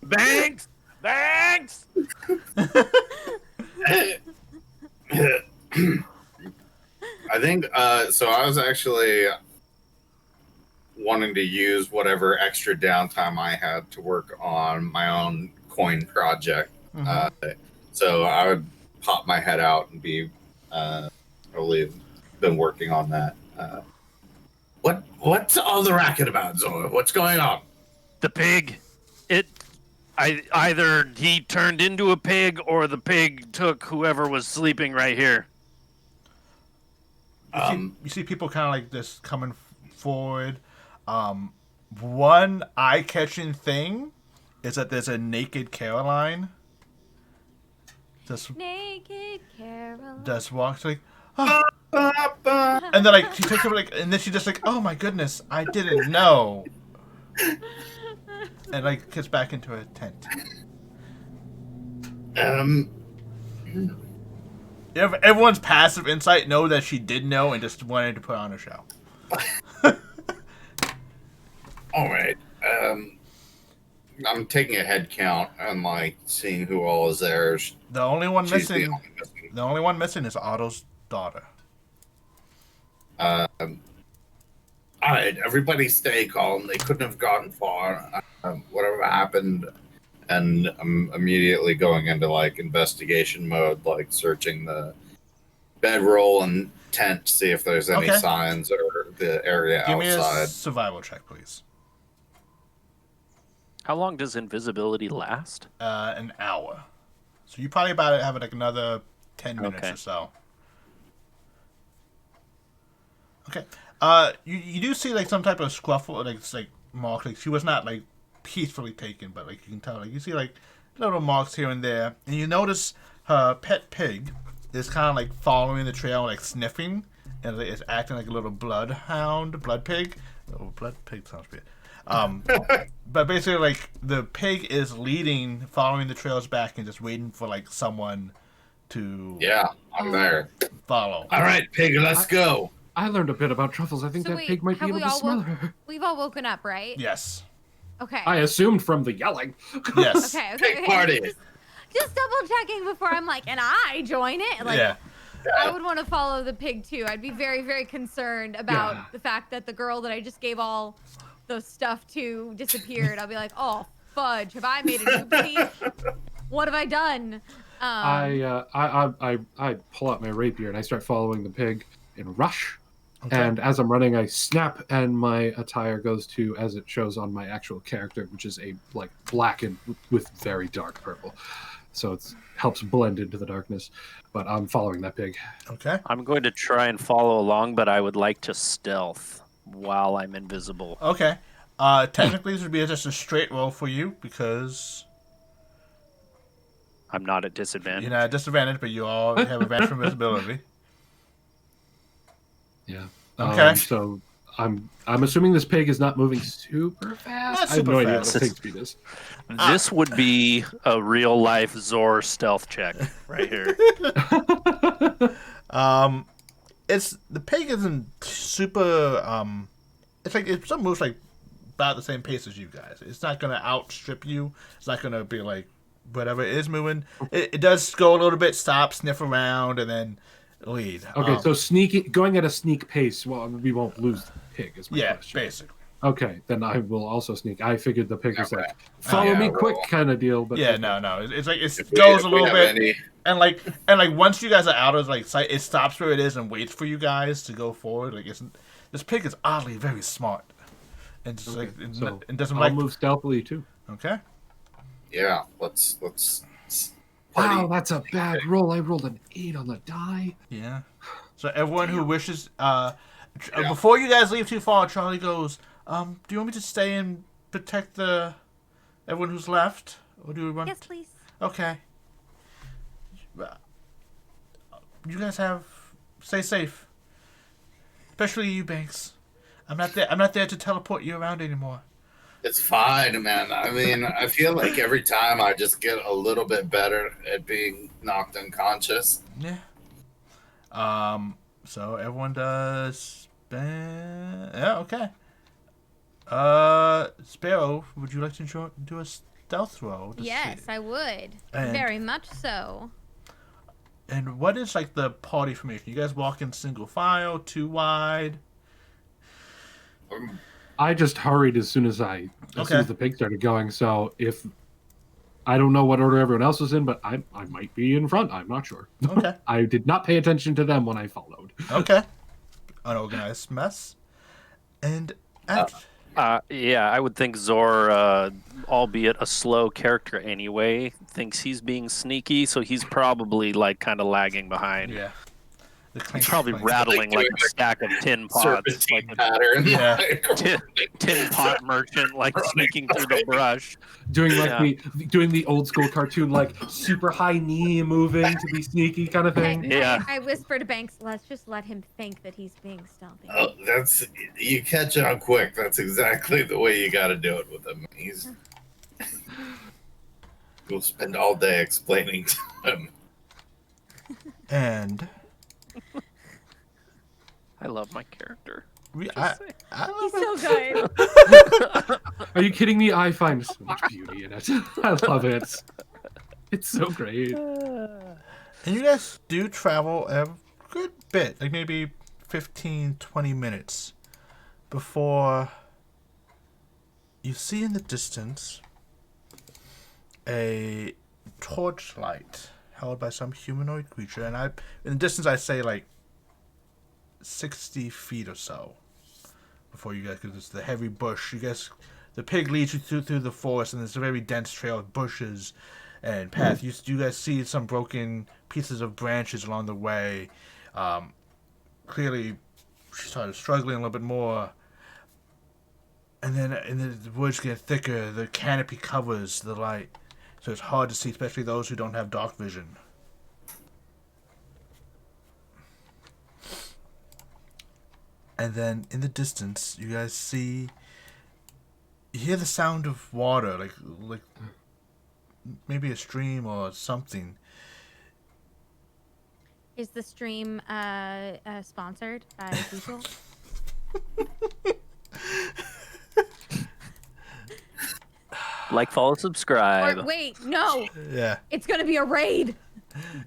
Banks! Banks! I think so. I was actually wanting to use whatever extra downtime I had to work on my own coin project. So I would pop my head out and be probably been working on that. What's all the racket about, Zor? What's going on? The pig. Either he turned into a pig or the pig took whoever was sleeping right here. You see people kind of like this coming forward. One eye-catching thing is that there's a naked Caroline. Naked Carol. Just walks like, oh. And then like she takes over like, and then she just like, oh my goodness, I didn't know. And like gets back into her tent. Everyone's passive insight know that she did know and just wanted to put on a show. All right. I'm taking a head count and like seeing who all is there. The only one She's the missing. only missing. The only one missing is Otto's daughter. All right, everybody stay calm. They couldn't have gotten far. Whatever happened, and I'm immediately going into like investigation mode, like searching the bedroll and tent to see if there's any Okay. signs or the area Give me a outside. survival check, please. How long does invisibility last? An hour. So you probably about have like another 10 minutes Okay. or so. Okay. You do see like some type of scruffle, like it's like mark. Like she was not like peacefully taken, but like you can tell, like you see like little marks here and there, and you notice her pet pig is kind of like following the trail, like sniffing, and it's acting like a little blood pig. Oh, blood pig sounds weird. But basically, like the pig is leading, following the trails back, and just waiting for like someone to Yeah, I'm there. follow. All right, pig, let's go. I learned a bit about truffles. I think So that wait, pig might be have able we to all smell woke- her. We've all woken up, right? Yes. Okay. I assumed from the yelling. Yes. Okay. Pig party. Just double checking before I'm like, and I join it. Like, Yeah. I would want to follow the pig too. I'd be very, very concerned about Yeah. the fact that the girl that I just gave all the stuff to disappeared. I'll be like, oh fudge, have I made an oopsie? What have I done? I pull out my rapier and I start following the pig in rush. Okay. And as I'm running, I snap, and my attire goes to, as it shows on my actual character, which is a like blackened with very dark purple. So it helps blend into the darkness. But I'm following that pig. Okay. I'm going to try and follow along, but I would like to stealth while I'm invisible. Okay. Technically, this would be just a straight roll for you because I'm not at disadvantage. you're not at disadvantage, but you all have advantage from visibility. Yeah. Okay. So I'm assuming this pig is not moving super fast. Not I have super no idea fast. what a pig speed is. This would be a real life Zor stealth check right here. It's the pig isn't super. It's like it still moves like about the same pace as you guys. It's not gonna outstrip you. It's not gonna be like whatever it is moving. It does go a little bit, stop, sniff around, and then lead. Okay, so going at a sneak pace, well, we won't lose the pig, is my Yeah, question. basically. Okay, then I will also sneak. I figured the pig was Okay. like, follow Yeah, me quick roll. kind of deal. But Yeah, no. It's like it If we- goes if a we little have bit, any- and like once you guys are out of like sight, it stops where it is and waits for you guys to go forward. Like this pig is oddly very smart, and just Okay, like so it doesn't I'll like. move stealthily too. Okay. Yeah, let's Wow, party. that's a bad roll. I rolled an 8 on the die. Yeah. So everyone who wishes, before you guys leave too far, Charlie goes, do you want me to stay and protect everyone who's left, or do we want? Yes, please. Okay. You guys stay safe. Especially you, Banks. I'm not there to teleport you around anymore. It's fine, man. I mean, I feel like every time I just get a little bit better at being knocked unconscious. Yeah. So everyone does. Yeah. Okay. Sparrow, would you like to do a stealth roll? To Yes, see? I would. And- Very much so. And what is like the party formation? You guys walk in single file, two wide. I just hurried as soon as soon as the pig started going. So if I don't know what order everyone else was in, but I might be in front. I'm not sure. Okay. I did not pay attention to them when I followed. Okay. Unorganized mess. And after, Yeah, I would think Zor, albeit a slow character anyway, thinks he's being sneaky, so he's probably like kind of lagging behind. yeah. The He's clink, probably clink. rattling like a stack of tin pots, Serpentine like a pattern. Yeah. tin pot merchant, like sneaking through the brush. Doing Yeah. the old school cartoon, like super high knee moving to be sneaky kind of thing. Yeah. I whisper to Banks, let's just let him think that he's being stealthy. Oh, you catch on quick. That's exactly the way you got to do it with him. We'll spend all day explaining to him. And I love my character. I He's love so it. good. Are you kidding me? I find so much beauty in it. I love it. It's so great. And you guys do travel a good bit, like maybe 15, 20 minutes before you see in the distance a torchlight held by some humanoid creature. And in the distance, I say like 60 feet or so before you guys, because it's the heavy bush. The pig leads you through the forest, and it's a very dense trail of bushes and path. You guys see some broken pieces of branches along the way. Clearly, she started struggling a little bit more. And then the woods get thicker. The canopy covers the light, so it's hard to see, especially those who don't have dark vision. And then in the distance, you guys you hear the sound of water, like maybe a stream or something. Is the stream sponsored by Diesel? Like, follow, subscribe. Or wait, no. Yeah. It's going to be a raid.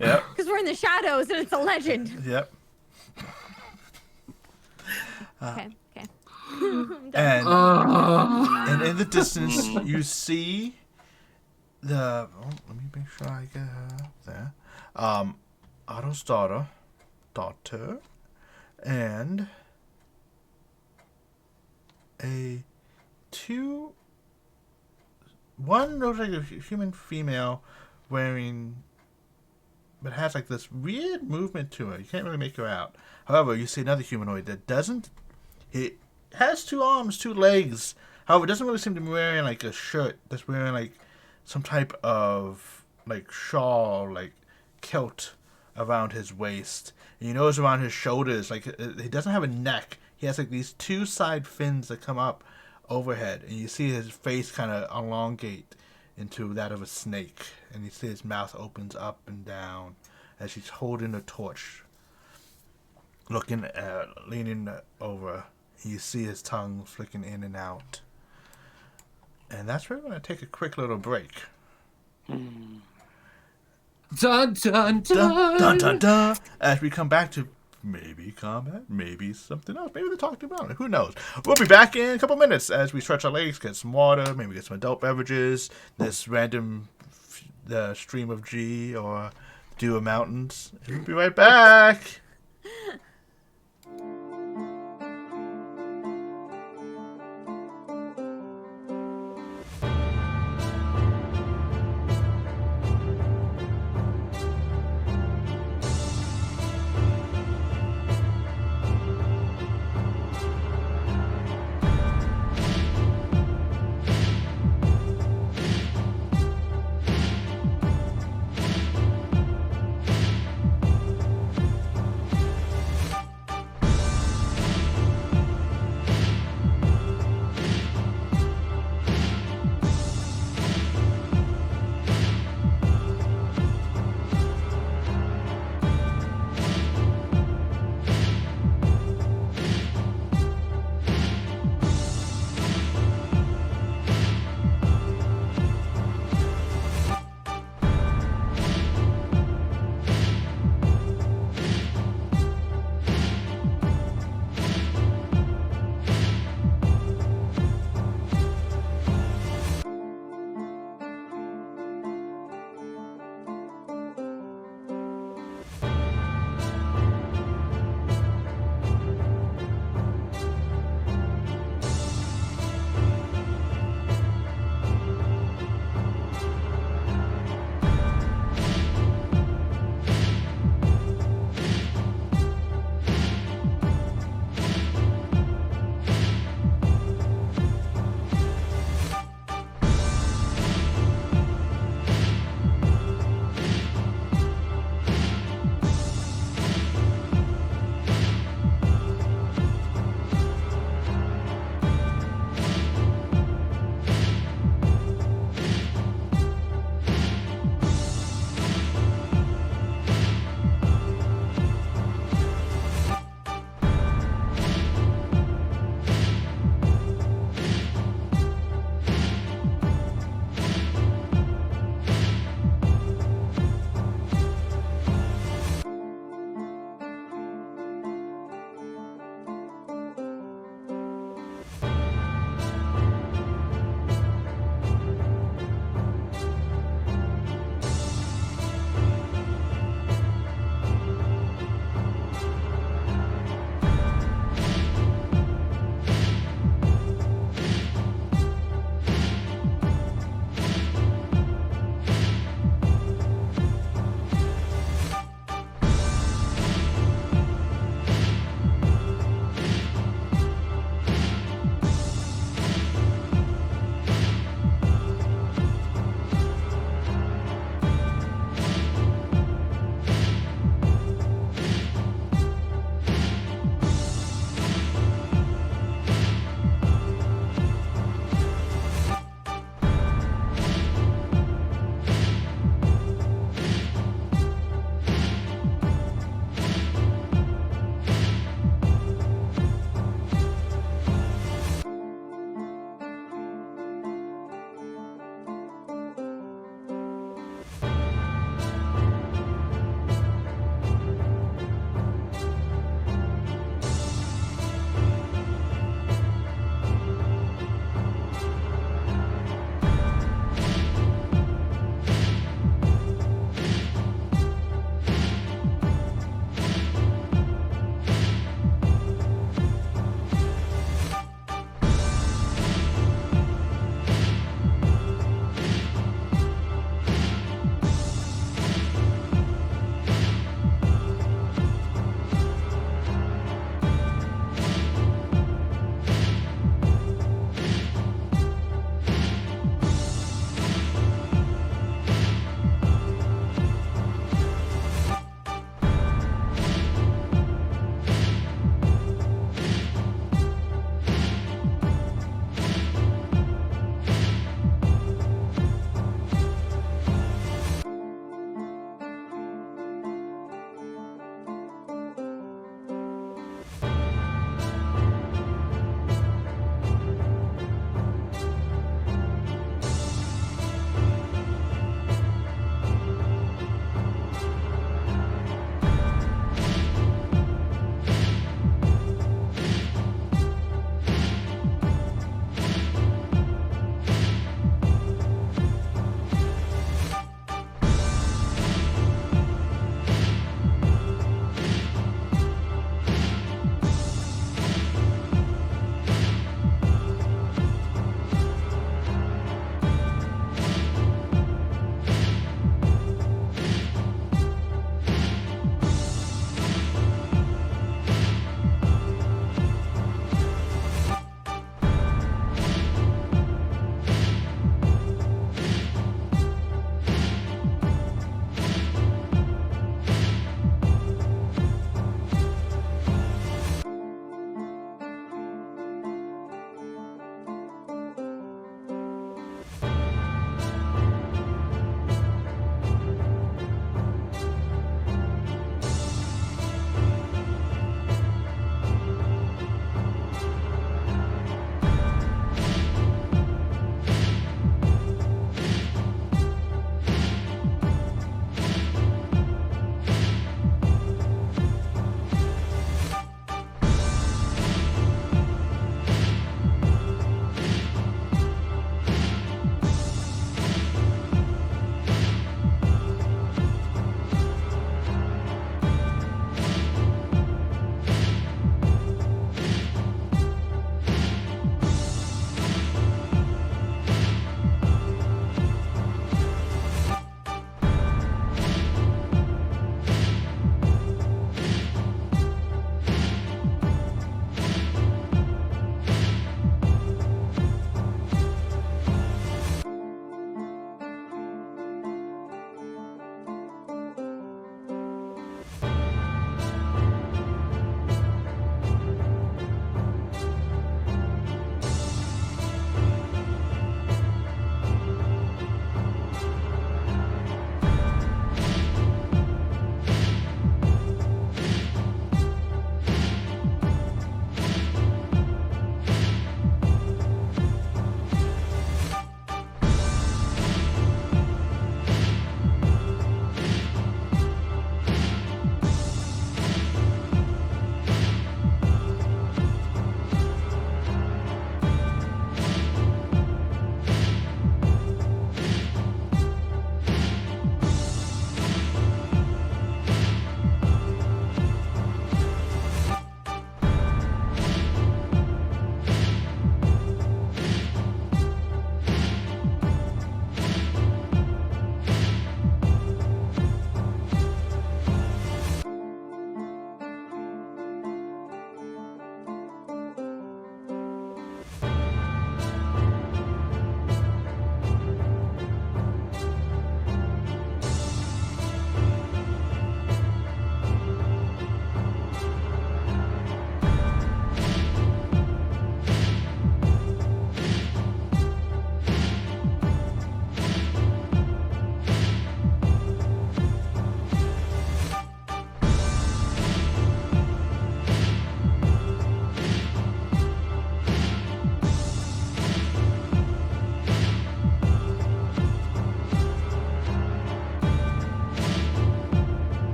Yep. Because we're in the shadows and it's a legend. Yep. Okay. And in the distance, you see let me make sure I get her up there. Otto's daughter, and one looks like a human female wearing, but has like this weird movement to her. You can't really make her out. However, you see another humanoid that doesn't. It has 2 arms, 2 legs. However, it doesn't really seem to be wearing like a shirt. That's wearing like some type of like shawl, like kilt around his waist. And you notice around his shoulders, like he doesn't have a neck. He has like these 2 side fins that come up overhead, and you see his face kind of elongate into that of a snake, and you see his mouth opens up and down as he's holding a torch, leaning over. You see his tongue flicking in and out. And that's where we're going to take a quick little break. Dun dun dun. Dun, dun, dun. As we come back to maybe combat, maybe something else. Maybe they're talking about it. Who knows? We'll be back in a couple minutes as we stretch our legs, get some water, maybe get some adult beverages, this random stream of G or dew of mountains. We'll be right back.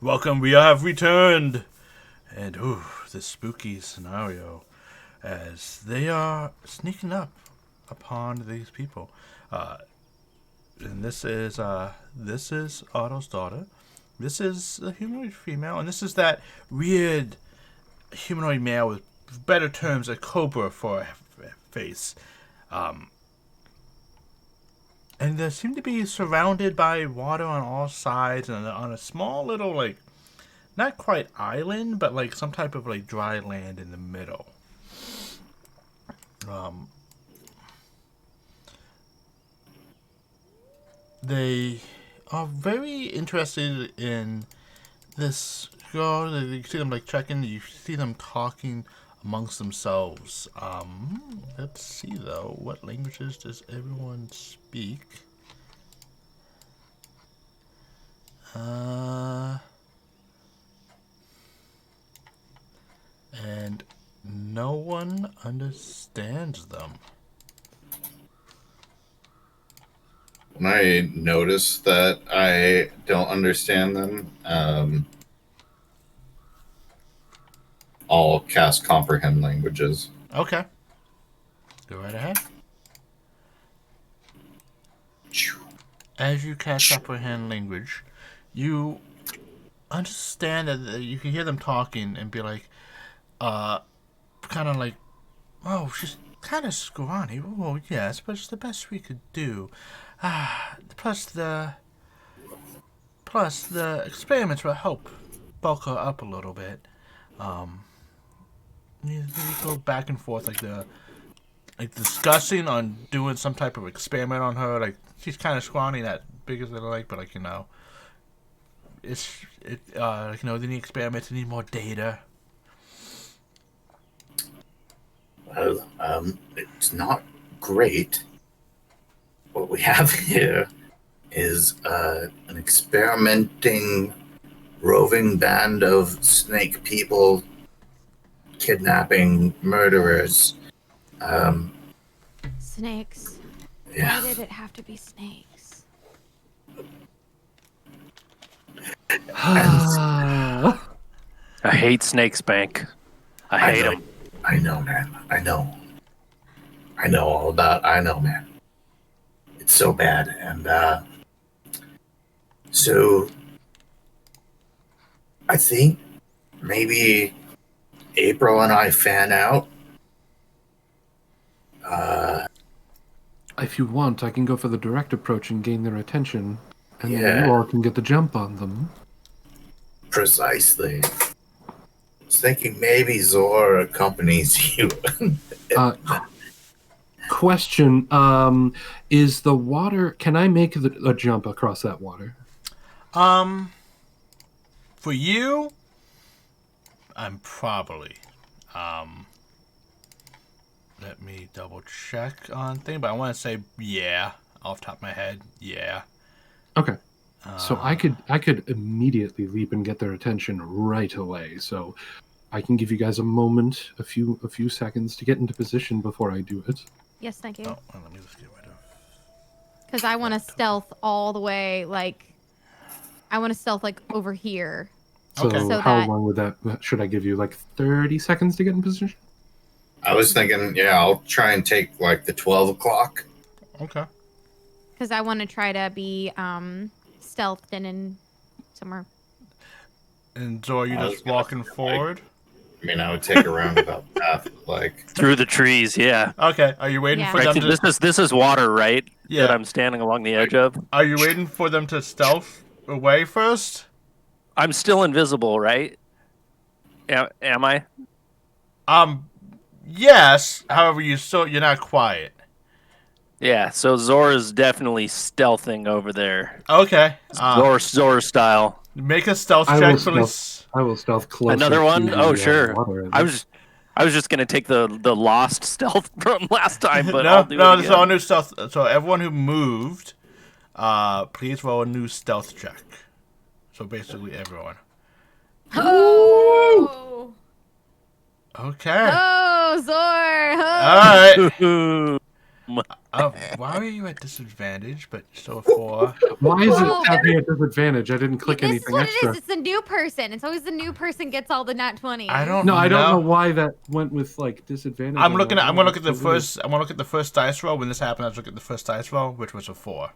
Welcome, we have returned. And, this spooky scenario as they are sneaking up upon these people. And this is Otto's daughter. This is a humanoid female, and this is that weird humanoid male with better terms, a cobra for a face. And they seem to be surrounded by water on all sides and on a small little, like, not quite island, but like some type of like dry land in the middle. They are very interested in this girl. You see them like checking. You see them talking amongst themselves. Let's see though. What languages does everyone speak? And no one understands them. When I notice that I don't understand them, I'll cast Comprehend Languages. Okay. Go right ahead. As you cast Comprehend Language, you understand that you can hear them talking and be like, kind of like, oh, she's kind of scrawny. Oh, yes, but it's the best we could do. Plus the experiments will help bulk her up a little bit. You go back and forth like discussing on doing some type of experiment on her. Like she's kind of scrawny, not big as they like, but like they need experiments, they need more data. Well, it's not great. What we have here is an experimenting, roving band of snake people, kidnapping murderers. Snakes. Yeah. Why did it have to be snakes? I hate snakes, Bank. I hate them. I know, man. I know all about. I know, man. It's so bad, and so I think maybe April and I fan out. If you want, I can go for the direct approach and gain their attention, and Yeah. then you all can get the jump on them. Precisely. I was thinking maybe Zor accompanies you. Question: is the water? Can I make a jump across that water? For you, I'm probably. Let me double check on thing, but I want to say yeah, off the top of my head, yeah. Okay. So I could immediately leap and get their attention right away. So I can give you guys a moment, a few seconds to get into position before I do it. Yes, thank you. Oh, let me just get rid of. Because I want to stealth all the way, I want to stealth over here. So, Okay. So how that- long would that? Should I give you 30 seconds to get in position? I was thinking, yeah, I'll try and take the 12 o'clock. Okay. Because I want to try to be stealthed and in somewhere. And Zor, you I was just gonna walking say, forward? I mean, I would take a roundabout path, Through the trees, yeah. Okay. Are you waiting Yeah. for Right, them to? this is water, right? Yeah. That I'm standing along the edge of. Are you waiting for them to stealth away first? I'm still invisible, right? Am I? Yes. However, you're not quiet. Yeah. So Zor is definitely stealthing over there. Okay. Zor style. Make a stealth I check, will please. I will stealth closer. Another one? to the, Oh, sure. water. I was just gonna take the lost stealth from last time, but No, I'll do it this is again. all new stealth. So everyone who moved, please roll a new stealth check. So basically everyone. Oh! Okay. Oh, Zor! Oh. All right. Boom. Why are you at disadvantage? But still a 4. Why is Oh. it at me at disadvantage? I didn't click this is anything what extra. it is. It's the new person. It's always the new person gets all the nat 20s. I don't No, I don't know why that went with like disadvantage. I'm gonna look at the It's so weird. first. I'm gonna look at the first dice roll. When this happened, I was looking at the first dice roll, which was a 4.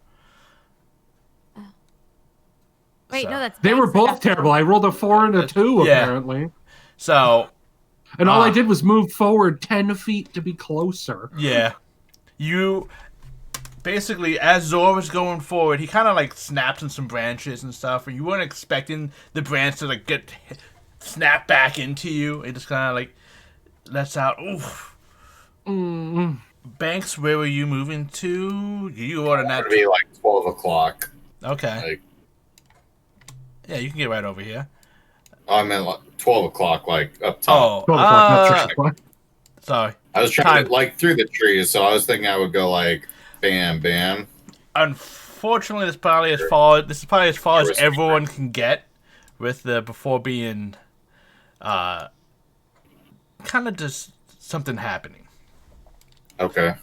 Wait, So- no, that's They were Banks. I both got terrible. I rolled a 4 and a 2 Yeah. apparently, So and all I did was move forward 10 feet to be closer. yeah, you basically, as Zor was going forward, he kind of like snapped on some branches and stuff, and you weren't expecting the branch to like get snap back into you. It just kind of like lets out. Oof. Mm. Banks, where were you moving to? You ordered It that. would be like 12 o'clock. Okay. Like, Yeah, you can get right over here. I meant like 12 o'clock, like up top. 12 o'clock, not 3 o'clock. Sorry. I was trying time. to like through the trees, so I was thinking I would go like bam, bam. Unfortunately, this is probably as far. This is probably as far as There was- everyone can get, with the before being, kind of just something happening. Okay.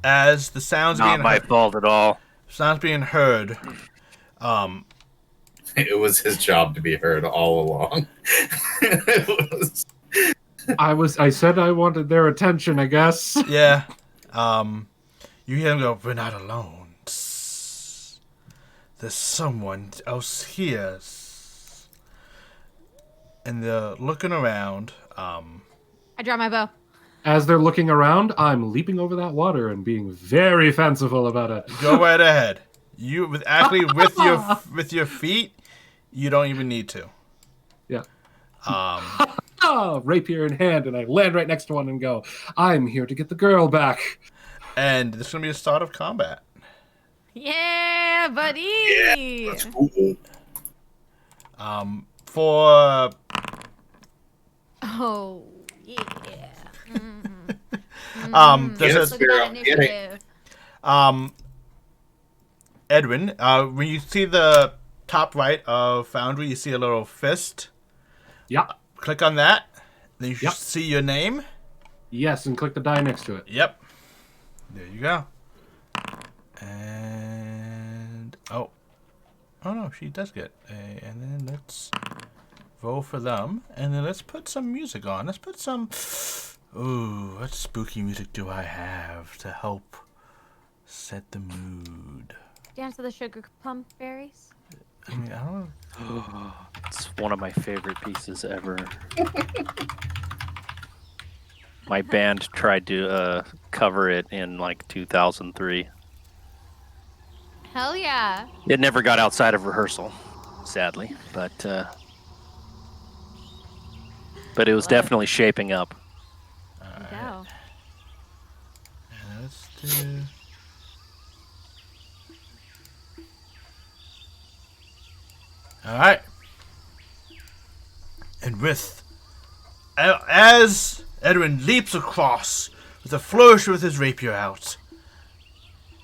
As the sounds Not being my fault at all. sounds being heard, It was his job to be heard all along. It was- I said I wanted their attention, I guess. yeah, you hear him go, "We're not alone. Tss. There's someone else here." And they're looking around. I draw my bow. As they're looking around, I'm leaping over that water and being very fanciful about it. Go right ahead. You with your feet, you don't even need to. Yeah. Rapier in hand, and I land right next to one and go, I'm here to get the girl back. And this is gonna be the start of combat. Yeah, buddy. Yeah, that's cool. For Oh, yeah. there's Yes. a, Look at that Get it. initiative. Edwin, when you see the top right of Foundry, you see a little fist. Yeah. Click on that. Then you should Yep. see your name. Yes, and click the die next to it. Yep. There you go. And oh no, she does get a. And then let's roll for them. And then let's put some music on. Let's put some. Ooh, what spooky music do I have to help set the mood? Dance to the sugar plum berries. I mean, I don't. It's one of my favorite pieces ever. My band tried to cover it in like 2003. Hell yeah. It never got outside of rehearsal, sadly, but it was definitely shaping up. Go. Let's do. All right. And as Edwin leaps across with a flourish with his rapier out,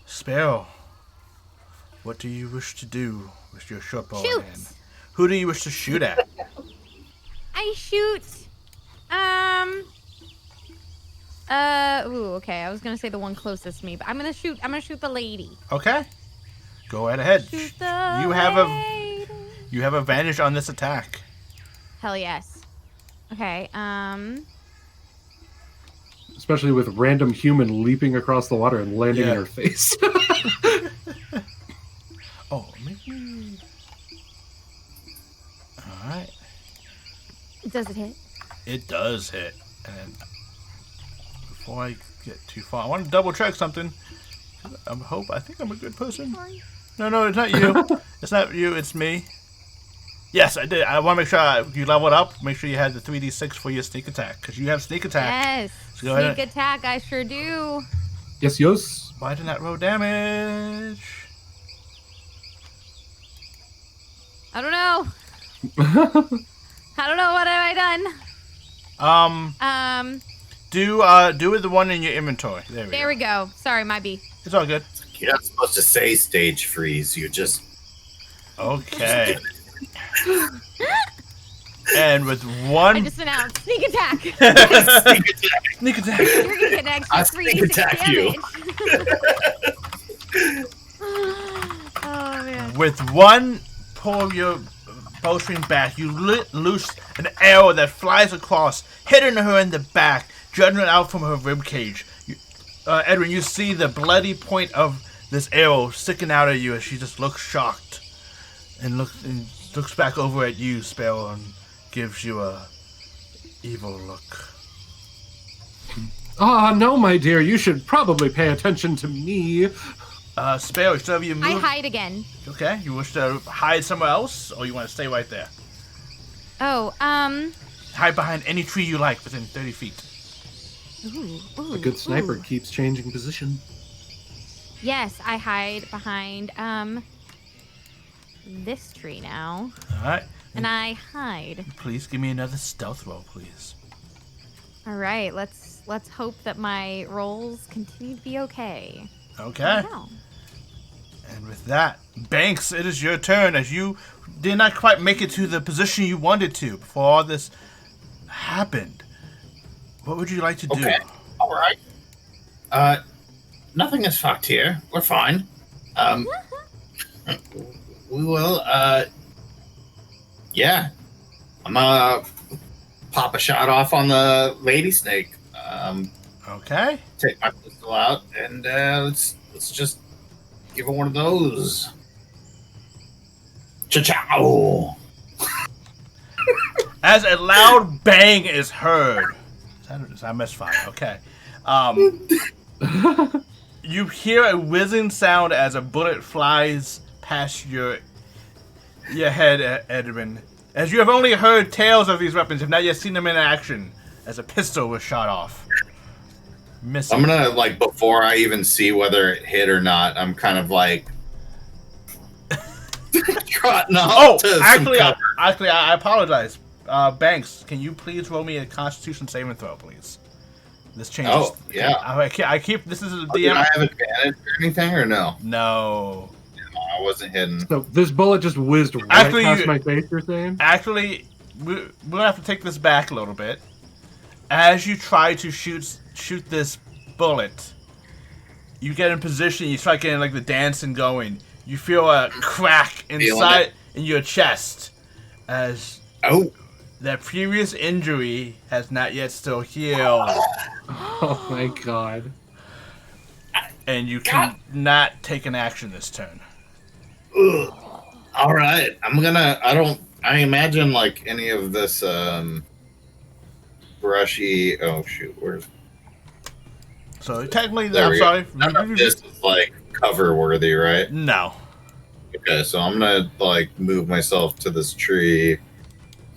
Sparrow, what do you wish to do with your short bow in Shoot. hand? Who do you wish to shoot at? I shoot. Ooh, okay. I was gonna say the one closest to me, but I'm gonna shoot the lady. Okay, go right ahead. Shoot the You have lady. You have advantage on this attack. Hell yes. Okay. Especially with random human leaping across the water and landing Yeah. in her face. Oh, maybe. All right. Does it hit? It does hit. And before I get too far, I want to double check something. I think I'm a good person. No, it's not you. It's not you. It's me. Yes, I did. I want to make sure you leveled up. Make sure you had the 3d6 for your sneak attack, because you have sneak attack. Yes. So go ahead. Sneak attack. I sure do. Yes. Why didn't that roll damage? I don't know. I don't know. What have I done? Do with the one in your inventory. There we go. Sorry, my B. It's all good. You're not supposed to say stage freeze. You're just Okay. And with I one just announced sneak attack. sneak attack, You're gonna get an extra I 3d6 sneak attack you. Oh man. with one pull of your bowstring back, you loose an arrow that flies across, hitting her in the back, jutting it out from her ribcage. Edwin, you see the bloody point of this arrow sticking out at you as she just looks shocked and looks back over at you, Sparrow, and gives you a evil look. Ah, no, my dear. You should probably pay attention to me. Sparrow, so you move. I hide again. Okay, you wish to hide somewhere else, or you want to stay right there? Oh, Hide behind any tree you like within 30 feet. ooh, A good sniper ooh. keeps changing position. Yes, I hide behind this tree now, All right. and I hide. Please give me another stealth roll, please. All right, let's hope that my rolls continue to be okay. Okay. Wow. And with that, Banks, it is your turn as you did not quite make it to the position you wanted to before all this happened. What would you like to do? Okay. All right. Nothing is fucked here. We're fine. We will. Yeah. I'm gonna pop a shot off on the lady snake. Okay. Take my pistol out and let's just give her one of those. Cha-chow! As a loud bang is heard. Is that misfire? Okay. You hear a whizzing sound as a bullet flies past your head, Edwin. As you have only heard tales of these weapons, have not yet seen them in action. As a pistol was shot off. Missing. I'm gonna, like, before I even see whether it hit or not, I'm kind of like trotting off Oh, to some actually, cover. I apologize. Banks, can you please roll me a Constitution saving throw, please? This changes. Oh, yeah. I keep. This is a Did DM. I have advantage or anything, or no? No. I wasn't hidden. So this bullet just whizzed right Actually, past you- my face, you're saying? Actually, we're gonna have to take this back a little bit. As you try to shoot this bullet, you get in position. You start getting like the dancing going. You feel a crack inside in your chest, as Oh, that previous injury has not yet still healed, Oh my god. and you cannot take an action this turn. ugh. All right. I imagine like any of this brushy. Oh shoot, where's? So technically, There I'm we go. sorry. None of this is like cover worthy, right? No. Okay, so I'm gonna like move myself to this tree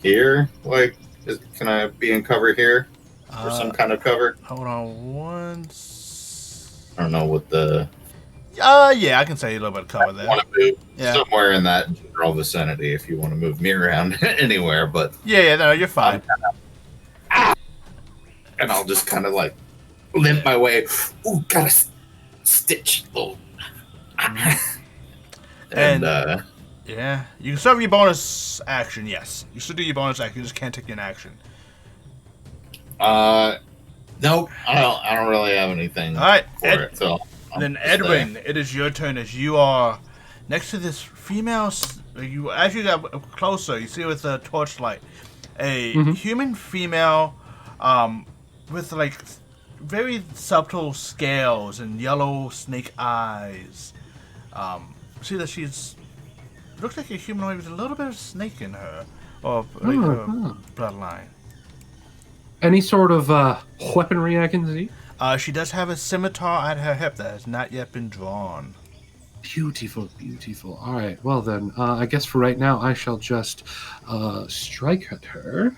here. Like, can I be in cover here or some kind of cover? Hold on one. I don't know what the. Yeah, I can say a little bit of cover there. Want to move Yeah. somewhere in that general vicinity if you want to move me around anywhere, but Yeah, no, you're fine. and I'll just kind of like limp my way. Ooh, got a stitch. Oh. And- and Yeah, you can still have your bonus action. Yes, you still do your bonus action. You just can't take an action. nope, I don't really have anything All right, for it. So I'll then just Edwin, it is your turn as you are next to this female. As you got closer, you see with a torchlight a human female, with like very subtle scales and yellow snake eyes. See that she's looks like a humanoid with a little bit of snake in her, or like her bloodline. Any sort of weaponry I can see? She does have a scimitar at her hip that has not yet been drawn. Beautiful, beautiful. All right, well then, I guess for right now I shall just strike at her.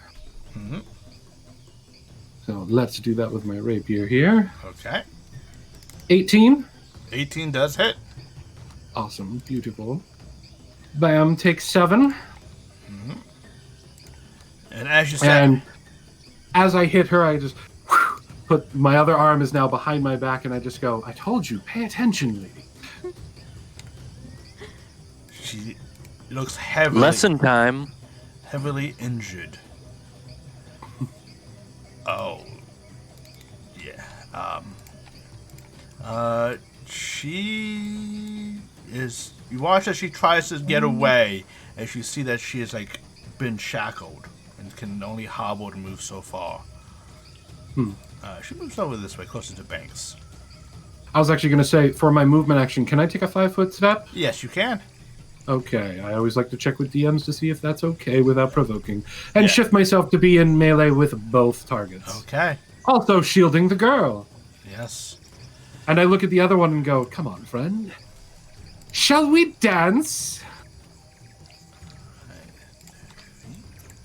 Mm-hmm. So let's do that with my rapier here. Okay. 18. 18 does hit. Awesome, beautiful. Bam, take 7. And as you said, And as I hit her, I just put my other arm is now behind my back, and I just go, I told you, pay attention, lady. she looks heavily Lesson time. heavily injured. Oh. Yeah. She is. You watch as she tries to get away, as you see that she is like been shackled and can only hobble and move so far. She moves over this way, closer to Banks. I was actually going to say, for my movement action, can I take a 5-foot step? Yes, you can. Okay, I always like to check with DMs to see if that's okay without provoking. And Yeah. shift myself to be in melee with both targets. Okay. Also shielding the girl. Yes. And I look at the other one and go, come on, friend. Shall we dance?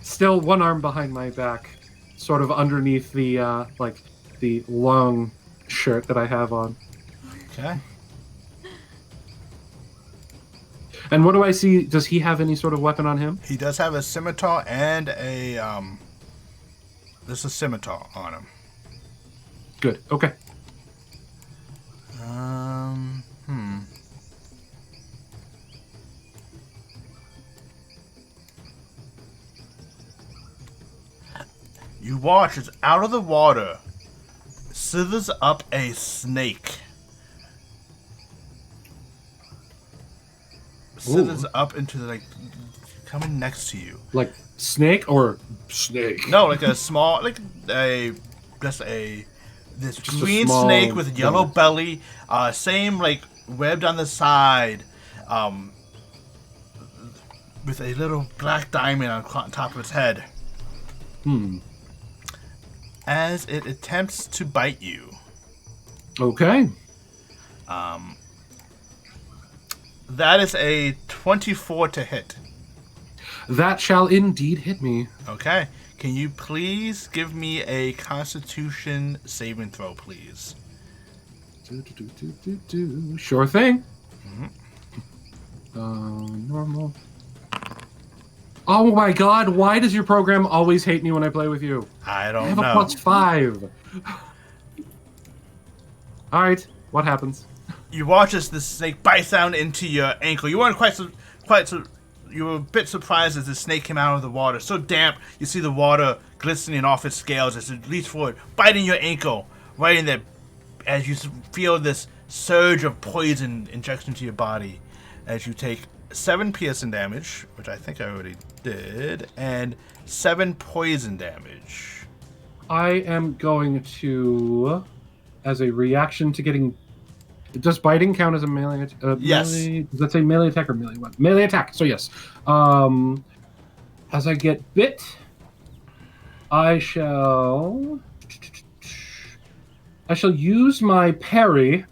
Still one arm behind my back, sort of underneath the, the long shirt that I have on. Okay. And what do I see? Does he have any sort of weapon on him? He does have a scimitar and a there's a scimitar on him. Good. Okay. You watch as out of the water slithers up a snake. Slithers up into the, like, coming next to you. Like snake or snake? No, like a small, like this Just a green small snake with yellow thing. belly, same like webbed on the side, with a little black diamond on top of its head. As it attempts to bite you. Okay. That is a 24 to hit. That shall indeed hit me. Okay. Can you please give me a Constitution saving throw, please? Sure thing. Normal. Oh my god, why does your program always hate me when I play with you? I I don't have a know. +5. Alright, what happens? You watch as the snake bites down into your ankle. You weren't you were a bit surprised as the snake came out of the water. So damp, you see the water glistening off its scales as it reaches forward, biting your ankle right in there. As you feel this surge of poison injection to your body, as you take 7 piercing damage, which I think I already did, and 7 poison damage. I am going to, as a reaction to getting... Does biting count as a melee? Yes. Melee, does that say melee attack or melee weapon? Melee attack. So yes. As I get bit, I shall use my parry,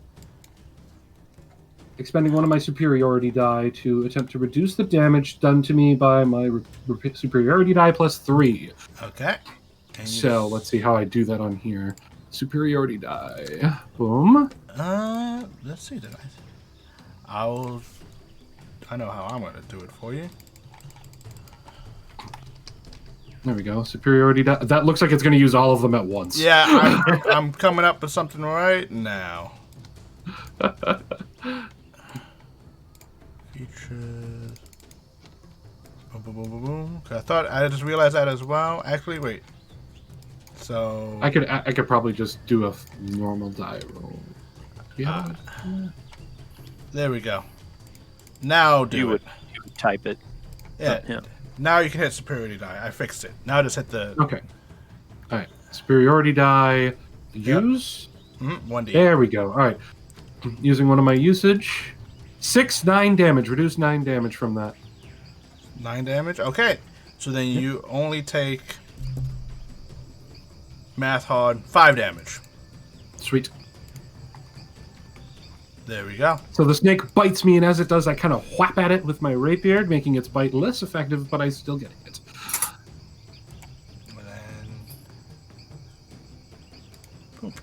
expending one of my superiority die to attempt to reduce the damage done to me by my superiority die +3. Okay. And So let's see how I do that on here. Superiority die. Boom. Let's see. I know how I'm gonna do it for you. There we go. Superiority die. That looks like it's going to use all of them at once. Yeah, I'm coming up with something right now. Features. Boom, boom, boom, boom, boom. 'Cause I just realized that as well. Actually, wait. So I could probably just do a normal die roll. Yeah. there we go. Now do You it. would type it. Yeah. Yeah. Now you can hit superiority die. I fixed it. Now just hit the Okay. All right. Superiority die. Use. 1d. There we go. All right. Using one of my usage. 9 damage. Reduce 9 damage from that. 9 damage. Okay. So then you only take math hard 5 damage. Sweet. There we go. So the snake bites me, and as it does, I kind of whap at it with my rapier, making its bite less effective, but I still get it. And then, boom.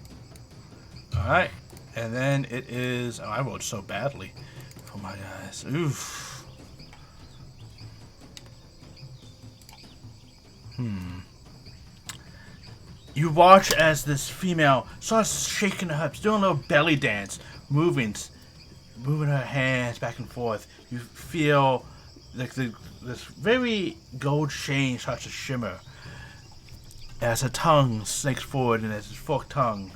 All right, and then it is. Oh, I rolled so badly for my guys. Oof. You watch as this female starts shaking her hips, doing a little belly dance, moving her hands back and forth. You feel like this very gold chain starts to shimmer. As her tongue snakes forward and as its forked tongue,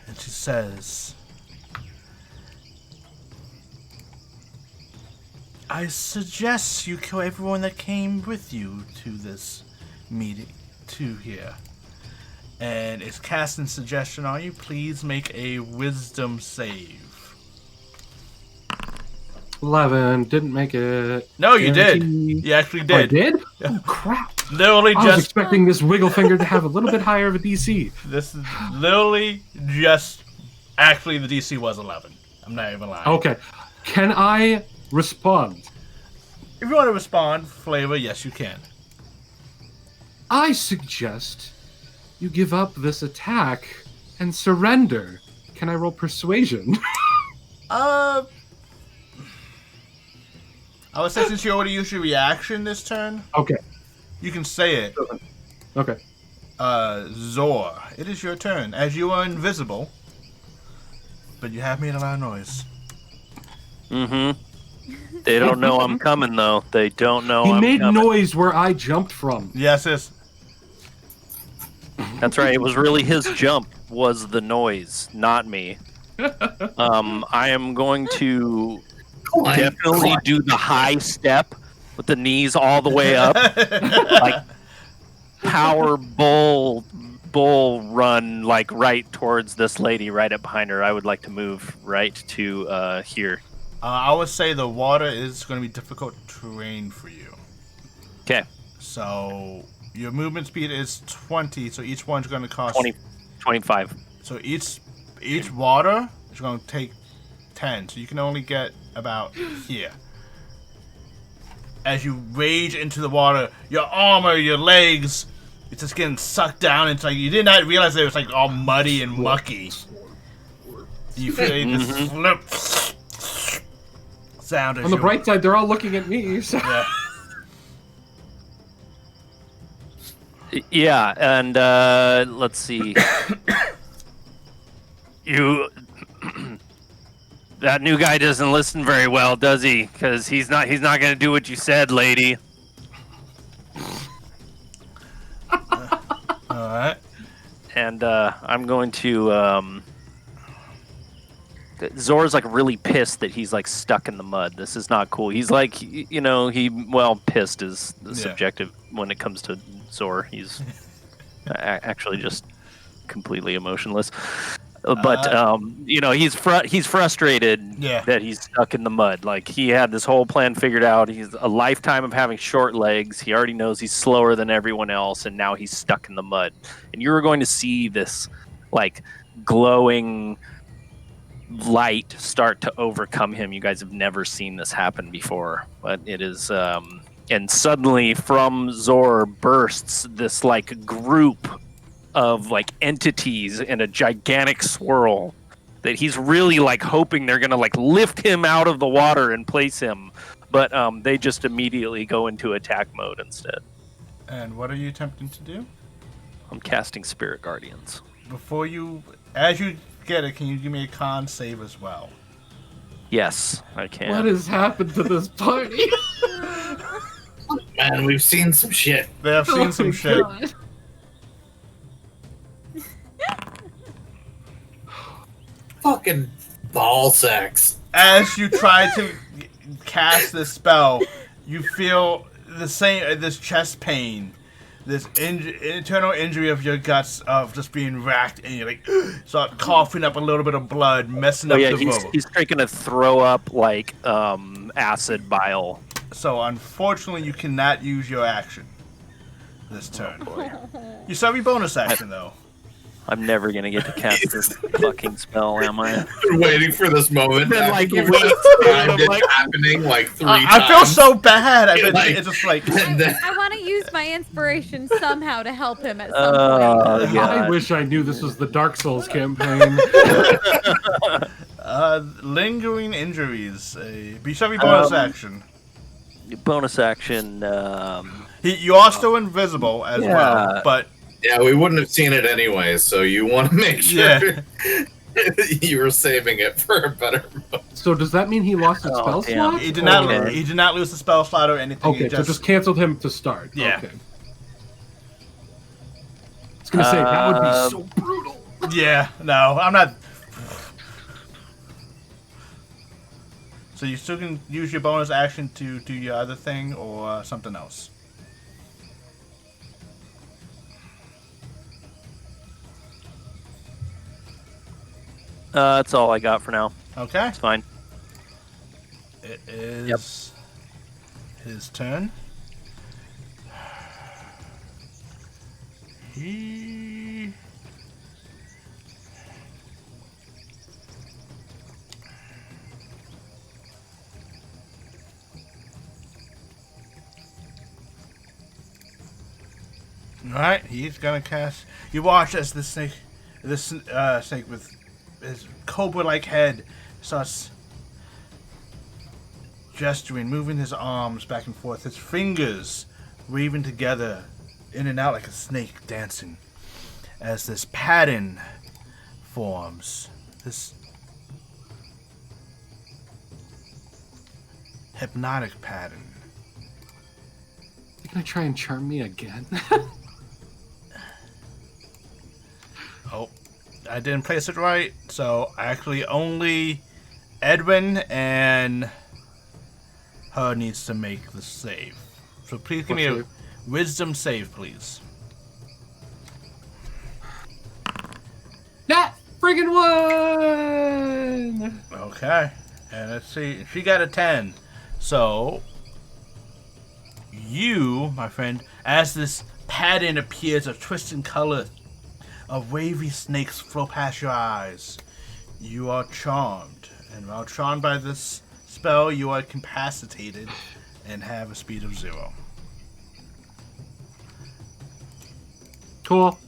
and she says, I suggest you kill everyone that came with you to this meeting, to here. And it's casting suggestion on you. Please make a wisdom save. 11. Didn't make it. No, you did. Guarantee- You actually Oh, I did. did? Oh, crap. Literally I was just expecting this wiggle finger to have a little bit higher of a DC. this is literally just actually the DC was 11. I'm not even lying. Okay. Can I respond? If you want to respond, Flavor, yes you can. I suggest you give up this attack and surrender. Can I roll persuasion? I would say since you already used your reaction this turn, Okay. you can say it. Okay. Zor, it is your turn. As you are invisible, but you have made a lot of noise. Mm-hmm. They don't know I'm coming, though. They don't know He I'm made coming. noise where I jumped from. Yes, it's That's right. It was really his jump was the noise, not me. I am going to definitely do the high step with the knees all the way up, like power bull run, like right towards this lady right up behind her. I would like to move right to here. I would say the water is going to be difficult terrain for you. Okay, So your movement speed is 20, so each one's going to cost 20, 25. So each water is going to take 10, so you can only get about here. As you rage into the water, your armor, your legs, it's just getting sucked down. It's like you did not realize it was like all muddy and mucky. You feel it just slip sound as On the you- bright side, they're all looking at me. So. Yeah. Yeah, and let's see. You, that new guy doesn't listen very well, does he? Because he's not gonna do what you said, lady. All right. And I'm going to. Zor's like really pissed that he's like stuck in the mud. This is not cool. He's like, pissed is subjective when it comes to Zor. He's actually just completely emotionless. But he's frustrated Yeah. that he's stuck in the mud. Like he had this whole plan figured out. He's a lifetime of having short legs. He already knows he's slower than everyone else, and now he's stuck in the mud. And you're going to see this like glowing light start to overcome him. You guys have never seen this happen before, but it is and suddenly from Zor bursts this like group of like entities in a gigantic swirl that he's really like hoping they're gonna like lift him out of the water and place him, but they just immediately go into attack mode instead. And what are you attempting to do? I'm casting Spirit Guardians. As you get it, can you give me a con save as well? Yes, I can. What has happened to this party? Man, we've seen some shit. They have seen Oh some my shit. God. Fucking ball sacks. As you try to cast this spell, you feel this chest pain, this internal injury of your guts of just being racked, and you like start coughing up a little bit of blood, messing Oh up yeah, the he's vocal. taking to throw up like acid bile. So unfortunately, you cannot use your action this turn. You still have your bonus action though. I'm never gonna get to cast this fucking spell, am I? Been waiting for this moment. Been, like, You've waiting, described I'm it like- happening like 3 times. I feel so bad. Like- It's just like And then- I want to use my inspiration somehow to help him at some point. Oh yeah. I wish I knew this was the Dark Souls campaign. lingering injuries. But you still have your bonus action. Bonus action. You are still invisible as Yeah. well, but Yeah, we wouldn't have seen it anyway, so you want to make sure Yeah. you were saving it for a better moment. So does that mean he lost his Oh, spell damn. slot? he did not. Okay. He did not lose the spell slot or anything. Okay, he so just canceled him to start. Yeah. Okay. was gonna say that would be so brutal. Yeah, no, I'm not. So you still can use your bonus action to do your other thing or something else. That's all I got for now. Okay. It's fine. It is his turn. He... Alright, he's gonna cast... You watch as this snake with his cobra-like head starts gesturing, moving his arms back and forth, his fingers weaving together in and out like a snake dancing as this pattern forms. This hypnotic pattern. You gonna try and charm me again? Oh, I didn't place it right, so actually only Edwin and her needs to make the save. So please give me a wisdom save, please. That friggin' one! Okay, and let's see. She got a 10. So, you, my friend, as this pattern appears of twisting color, of wavy snakes flow past your eyes, you are charmed. And while charmed by this spell, you are incapacitated and have a speed of 0. Cool.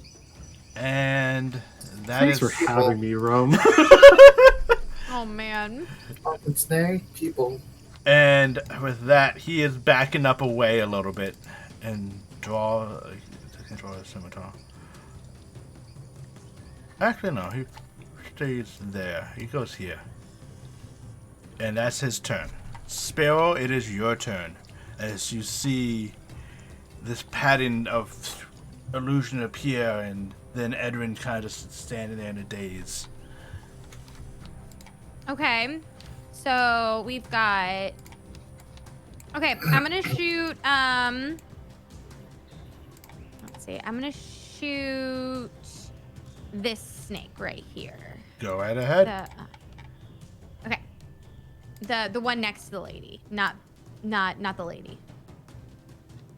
And that Thanks is... for having me, Rome. Oh man. Fucking snake people. And with that, he is backing up away a little bit and draw a scimitar. Actually, no, he stays there. He goes here. And that's his turn. Sparrow, it is your turn. As you see this pattern of illusion appear, and then Edwin kind of standing there in a daze. Okay. So we've got. Okay, I'm gonna shoot. Let's see. I'm gonna shoot this snake right here. Go right ahead. Okay. The one next to the lady, not the lady.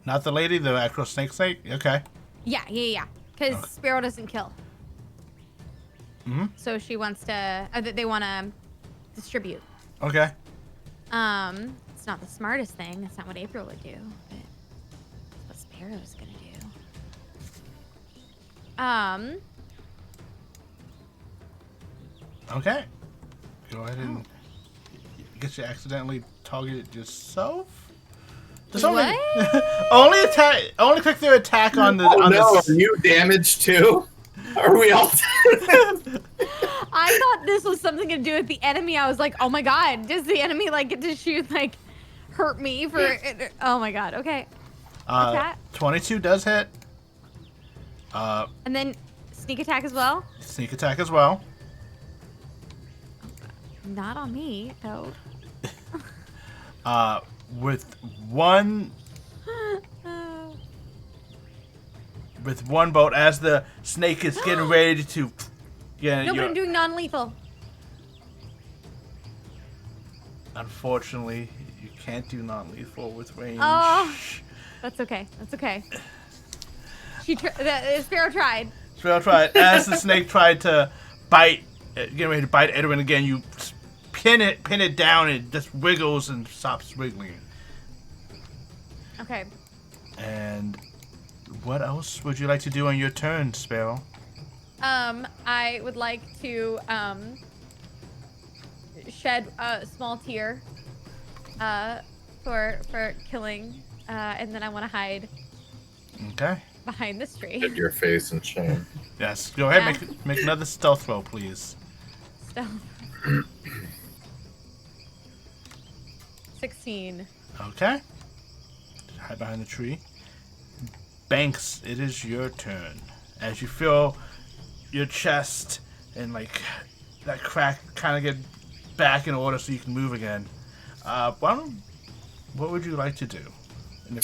Not the lady, the actual snake. Okay. Yeah. Because Okay. Sparrow doesn't kill. Mm-hmm. So she wants to. They want to distribute. Okay. It's not the smartest thing. That's not what April would do. But that's what Sparrow's gonna do. Okay. Go ahead and guess you accidentally targeted yourself. Just What? only click their attack on the. Oh on no, the are you damaged too? Are we all? I thought this was something to do with the enemy. I was like, oh my god, does the enemy like get to shoot hurt me for? Oh my god. Okay. Attack. 22 does hit. And then sneak attack as well. Sneak attack as well. Not on me though. With one bolt, as the snake is getting ready to. Yeah. No, but I'm doing non-lethal. Unfortunately, you can't do non-lethal with range. Oh. That's okay. That's okay. The Sparrow tried. Sparrow tried. As the snake tried to bite, getting ready to bite Edwin again, you pin it down, and it just wiggles and stops wiggling. Okay. And what else would you like to do on your turn, Sparrow? I would like to shed a small tear for killing, and then I want to hide Okay. behind this tree. Hit your face in shame. Yes. Go ahead. Yeah. Make another stealth roll, please. Stealth. 16. Okay. Hide behind the tree. Banks, it is your turn. as you feel your chest and like that crack kind of get back in order so you can move again. What would you like to do? And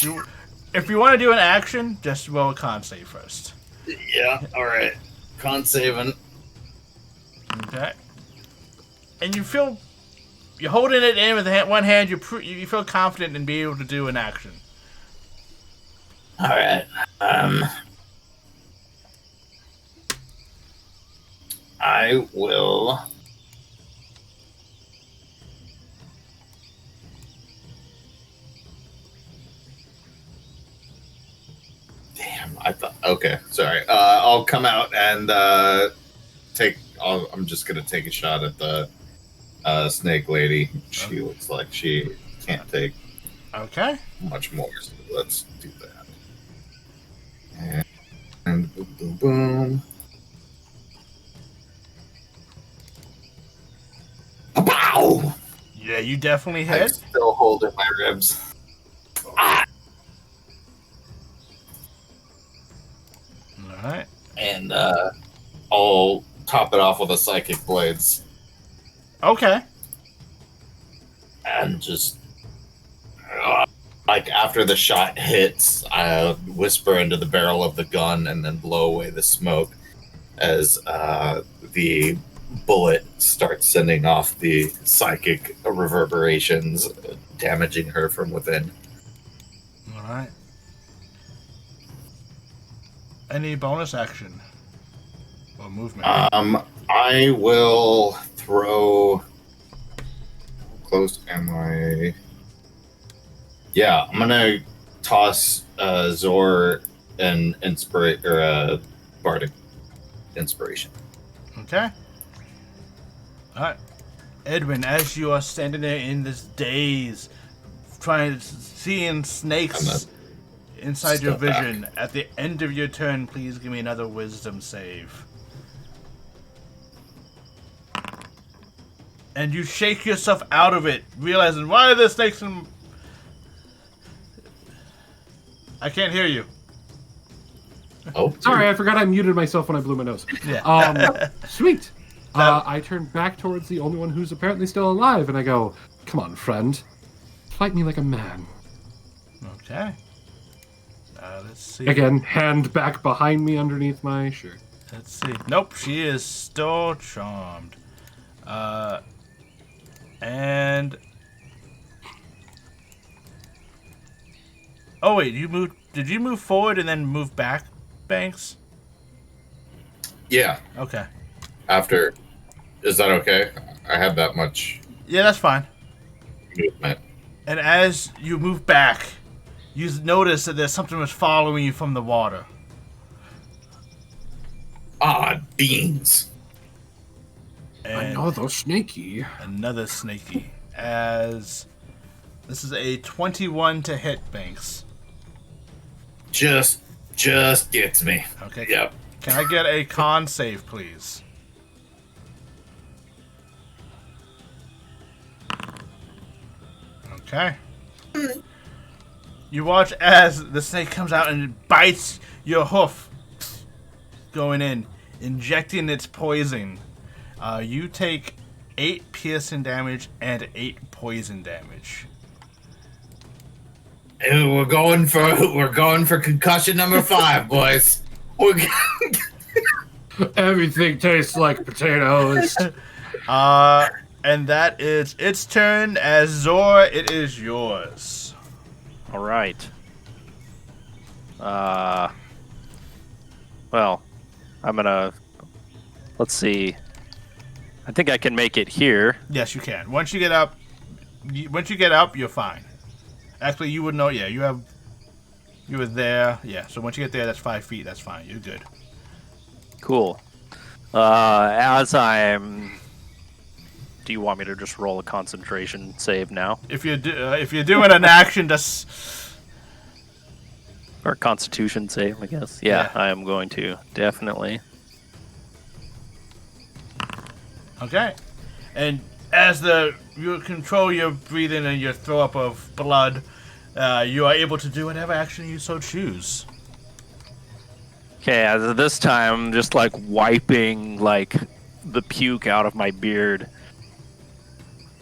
if you want to do an action, just roll a con save first. Yeah, alright. Con saving. Okay. And you feel you're holding it in with one hand. You feel confident in being able to do an action. Alright. I will. Damn, I thought. Okay, sorry. I'll come out and take. I'm just gonna take a shot at the snake lady. She looks like she can't take Okay. much more, so let's do that. And boom, boom, boom. Pow! Yeah, you definitely I'm hit. still holding my ribs. Ah! All right. And I'll top it off with a psychic blades Okay. and just like after the shot hits, I whisper into the barrel of the gun and then blow away the smoke as the bullet starts sending off the psychic reverberations, damaging her from within. All right. Any bonus action or movement? I will throw. How close am I? Yeah, I'm gonna toss Zor an bardic inspiration. Okay. All right. Edwin, as you are standing there in this daze, seeing snakes inside your Step back. vision, at the end of your turn, please give me another wisdom save. And you shake yourself out of it, realizing, why are there snakes in... I can't hear you. Oh, Sorry, I forgot I muted myself when I blew my nose. Yeah. Sweet. I turn back towards the only one who's apparently still alive, and I go, "Come on, friend. Fight me like a man." Okay. Let's see. Again, hand back behind me underneath my shirt. Let's see. Nope, she is still charmed. And... Oh, wait, did you move forward and then move back, Banks? yeah. Okay. After, is that okay? I have that much Yeah, that's fine. movement. And as you move back, you notice that there's something that's following you from the water. Ah, beans. And Another snaky. another snaky. As this is a 21 to hit, Banks. Just gets me. Okay. Yep. Can I get a con save, please? Okay. You watch as the snake comes out and it bites your hoof, going in, injecting its poison. You take 8 piercing damage and 8 poison damage. Ew, we're going for concussion number 5, boys. Everything tastes like potatoes. And that is its turn. As Zor, it is yours. All right. Well, I'm gonna. Let's see. I think I can make it here. Yes, you can. Once you get up, you're fine. Actually, you would know. Yeah, you were there. Yeah, so once you get there, that's 5 feet. That's fine. You're good. Cool. As I'm. Do you want me to just roll a concentration save now, If you're doing an action, just or Constitution save? I guess. Yeah, Yeah. I am going to definitely. okay. And as you control your breathing and your throw up of blood, you are able to do whatever action you so choose. Okay, as of this time, I'm just like wiping like the puke out of my beard.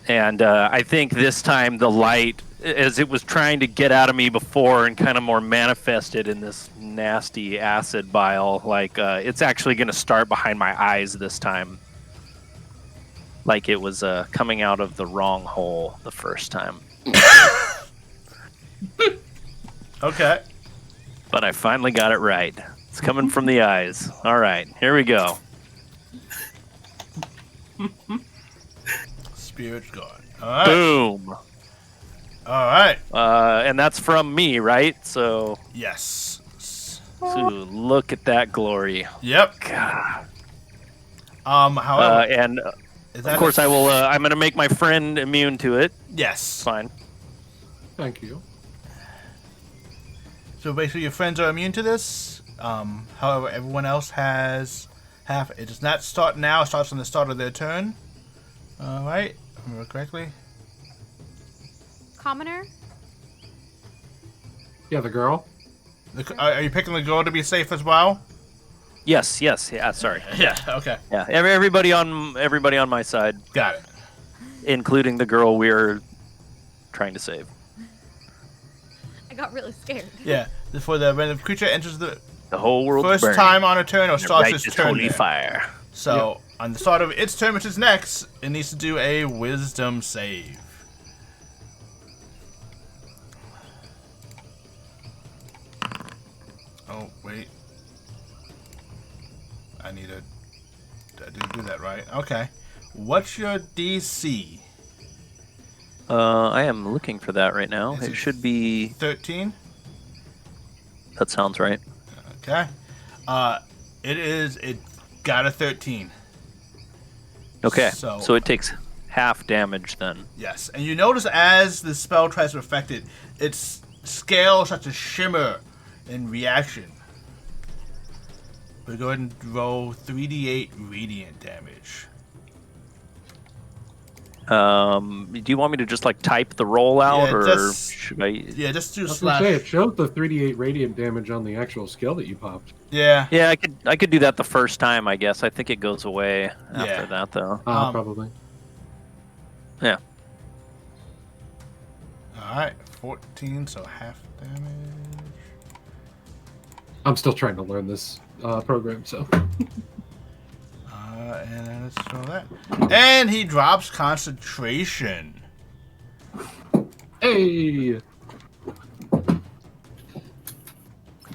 And I think this time the light, as it was trying to get out of me before and kind of more manifested in this nasty acid bile, like it's actually going to start behind my eyes this time. Like it was coming out of the wrong hole the first time. Okay. But I finally got it right. It's coming from the eyes. All right, here we go. Spirit guard. All right. Boom. All right. And that's from me, right? So, Yes. look at that glory. Yep. God. However, And is of course, I will. I'm going to make my friend immune to it. Yes. Fine. Thank you. So basically, your friends are immune to this. However, everyone else has half. It does not start now. It starts on the start of their turn. All right. Remember correctly. Commoner? Yeah, the girl. Are you picking the girl to be safe as well? Yes. Yeah. Sorry. Yeah. Okay. Yeah. Everybody on my side, Got it. including the girl we're trying to save. I got really scared. Yeah. When the creature enters the The whole world first burning. time on a turn or The starts righteous its turn holy there. fire. So on the start of its turn, which is next, it needs to do a Wisdom save. Oh wait, I didn't do that right. Okay, what's your DC? I am looking for that right now. Is It it should be. 13. That sounds right. Okay. It got a 13. Okay. So- So it takes half damage then. Yes, and you notice as the spell tries to affect it, its scale starts to shimmer in reaction. We'll go ahead and roll 3d8 radiant damage. Do you want me to just like type the roll out, Yeah, or just- should I? Yeah, just do I was gonna say slash. it showed the 3d8 radiant damage on the actual skill that you popped. Yeah. Yeah, I could do that the first time. I guess. I think it goes away after Yeah. that, though. Probably. Yeah. All right, 14, so half damage. I'm still trying to learn this program, so. And then let's throw that. And he drops concentration. Hey!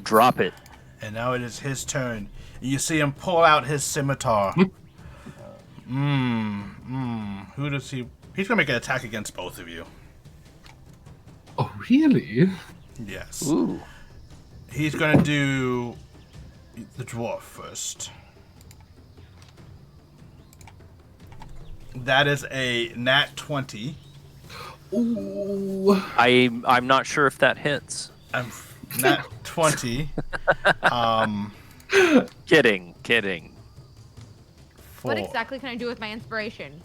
Drop it. And now it is his turn. You see him pull out his scimitar. Who does he? He's gonna make an attack against both of you. Oh, really? Yes. Ooh. He's gonna do the dwarf first. That is a nat 20. Ooh. I'm not sure if that hits. Nat 20. Kidding. What 4. exactly can I do with my inspiration?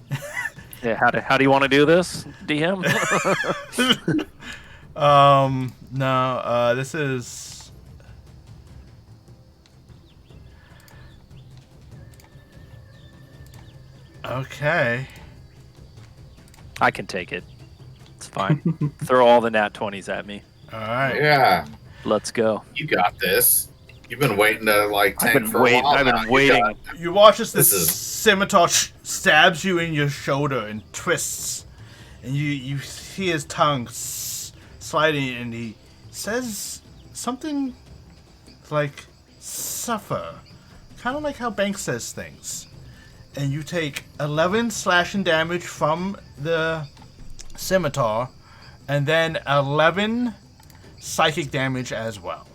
Yeah, how do you want to do this, DM? No, this is... Okay. I can take it. It's fine. Throw all the nat 20s at me. Alright. Yeah, Let's go. you got this. You've been waiting to like tank I've been for a waiting. while I've now. been You waiting. got- You watch as This this is- scimitar stabs you in your shoulder and twists. And you see his tongue sliding, and he says something like, suffer. Kind of like how Banks says things. And you take 11 slashing damage from the scimitar, and then 11 psychic damage as well.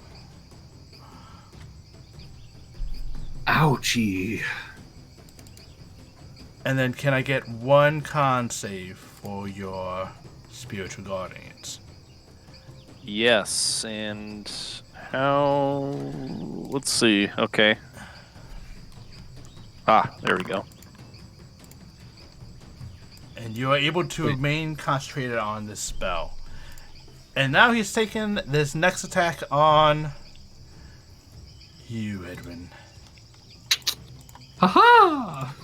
Ouchie. And then can I get one con save for your spiritual guardians? Yes, and how? Let's see. Okay. There we go. And you are able to remain concentrated on this spell. And now he's taken this next attack on you, Edwin. Ha-ha!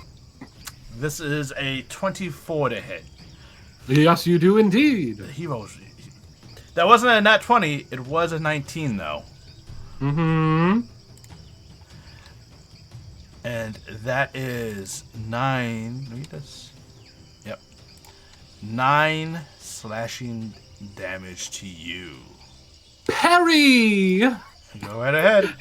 This is a 24 to hit. Yes, you do indeed. He rolls. That wasn't a nat 20. It was a 19, though. Mm-hmm. And that is 9. Read this. Yep. 9 slashing damage to you. Parry! Go right ahead.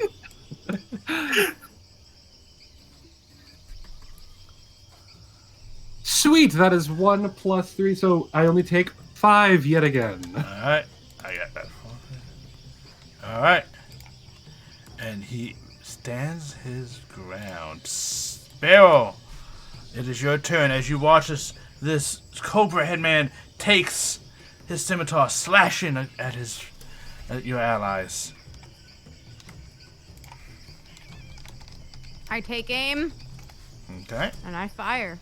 Sweet, that is 1 plus 3, so I only take 5 yet again. Alright. I got that. Alright. And he stands his ground. Sparrow, it is your turn as you watch this Cobra Headman takes his scimitar, slashing at your allies. I take aim Okay. and I fire.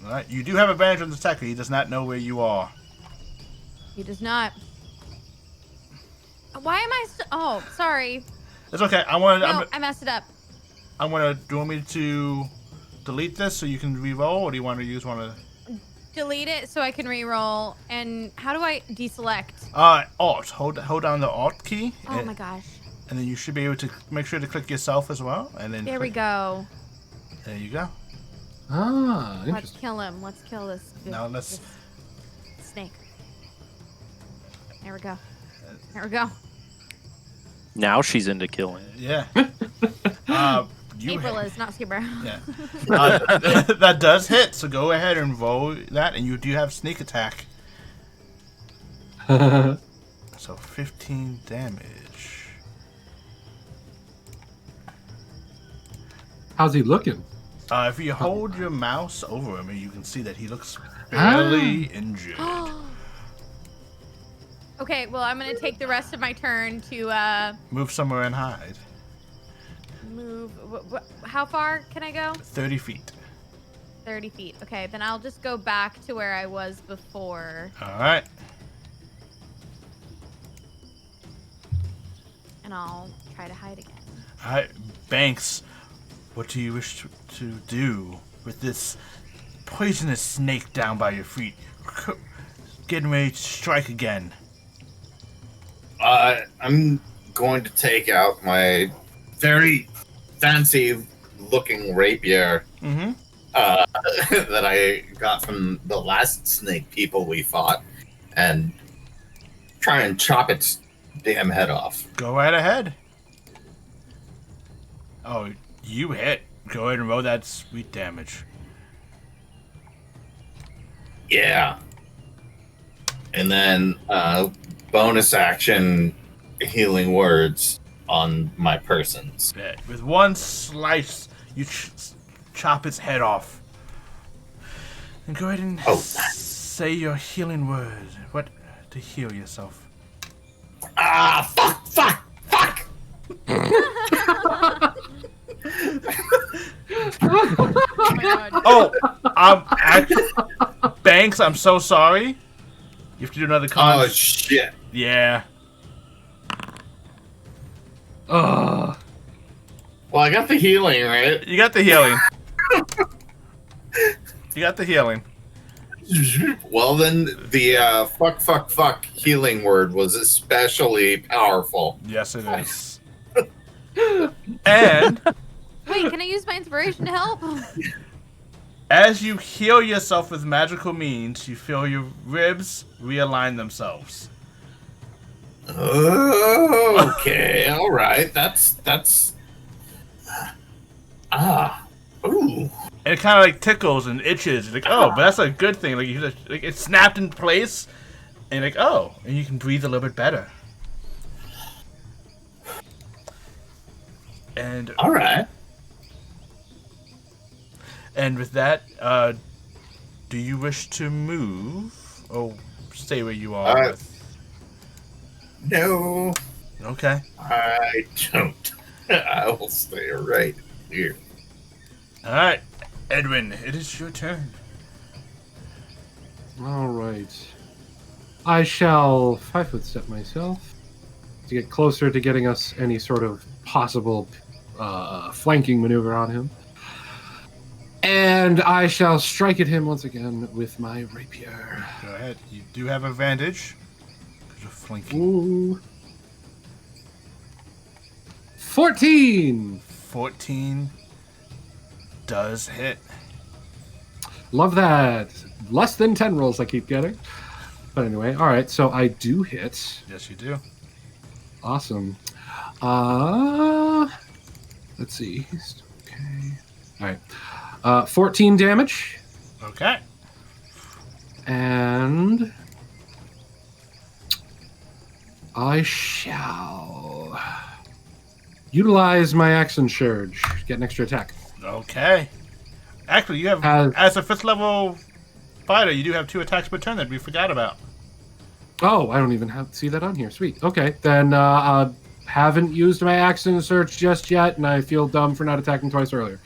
Alright. You do have advantage on the attacker. He does not know where you are. He does not. Why am I? Oh, sorry. It's okay. I messed it up. do you want me to delete this so you can re-roll, or do you want to use one of Delete it so I can re-roll. And how do I deselect? Alt. Hold down the Alt key. Oh my gosh. And then you should be able to make sure to click yourself as well. And then There we go. There you go. Ah, Let's interesting. kill him. Let's kill this. Now let's. this snake. There we go. There we go. Now she's into killing. Yeah. April is not Skipper. Yeah. That does hit. So go ahead and roll that, and you do have sneak attack. So 15 damage. How's he looking? If you hold your mouse over him, you can see that he looks barely injured. Okay, well, I'm going to take the rest of my turn to Move somewhere and hide. move. How far can I go? 30 feet. 30 feet. Okay, then I'll just go back to where I was before. All right. And I'll try to hide again. All right, Banks. What do you wish to do with this poisonous snake down by your feet? Getting ready to strike again. I'm going to take out my very fancy-looking rapier Mm-hmm. that I got from the last snake people we fought, and try and chop its damn head off. Go right ahead. Oh, you hit. Go ahead and roll that sweet damage. Yeah. And then bonus action healing words on my persons. Yeah, with one slice, you chop its head off. And go ahead and say your healing word. What to heal yourself? Ah, fuck! Oh my god. Oh, Banks, I'm so sorry. You have to do another con. Oh, shit. Yeah. Ugh. Well, I got the healing, right? You got the healing. You got the healing. Well, then the fuck healing word was especially powerful. Yes, it is. And Wait, can I use my inspiration to help? as you heal yourself with magical means, you feel your ribs realign themselves. Okay, all right. That's ooh. And it kind of like tickles and itches. You're like, oh, but that's a good thing. Like you just, like it snapped in place, and like, oh, and you can breathe a little bit better. And All right. And with that, do you wish to move or stay where you are? No, Okay. I don't. I will stay right here. All right, Edwin, it is your turn. All right. I shall 5-foot step myself to get closer to getting us any sort of possible flanking maneuver on him. And I shall strike at him once again with my rapier. Go ahead. You do have advantage. 'Cause you're flanking. Ooh. 14! 14 does hit. Love that. Less than 10 rolls I keep getting. But anyway, all right, so I do hit. Yes, you do. Awesome. Let's see. Okay. All right. 14 damage. Okay. And I shall utilize my action surge. Get an extra attack. Okay. Actually, you have, as a 5th level fighter, you do have 2 attacks per turn that we forgot about. Oh, I don't even see that on here. Sweet. Okay, then haven't used my action surge just yet, and I feel dumb for not attacking twice earlier.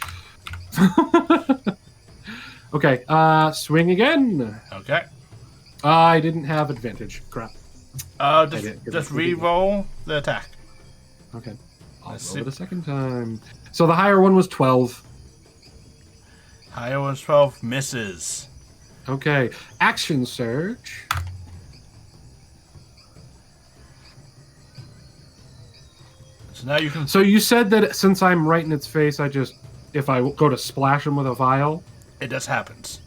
Okay, swing again. Okay. I didn't have advantage. Crap. Just re-roll the attack. Okay. I'll Let's roll see. it a second time. So the higher one was 12. Higher one's 12 misses. Okay. Action surge. So now you can. So you said that since I'm right in its face, if I go to splash him with a vial, It just happens.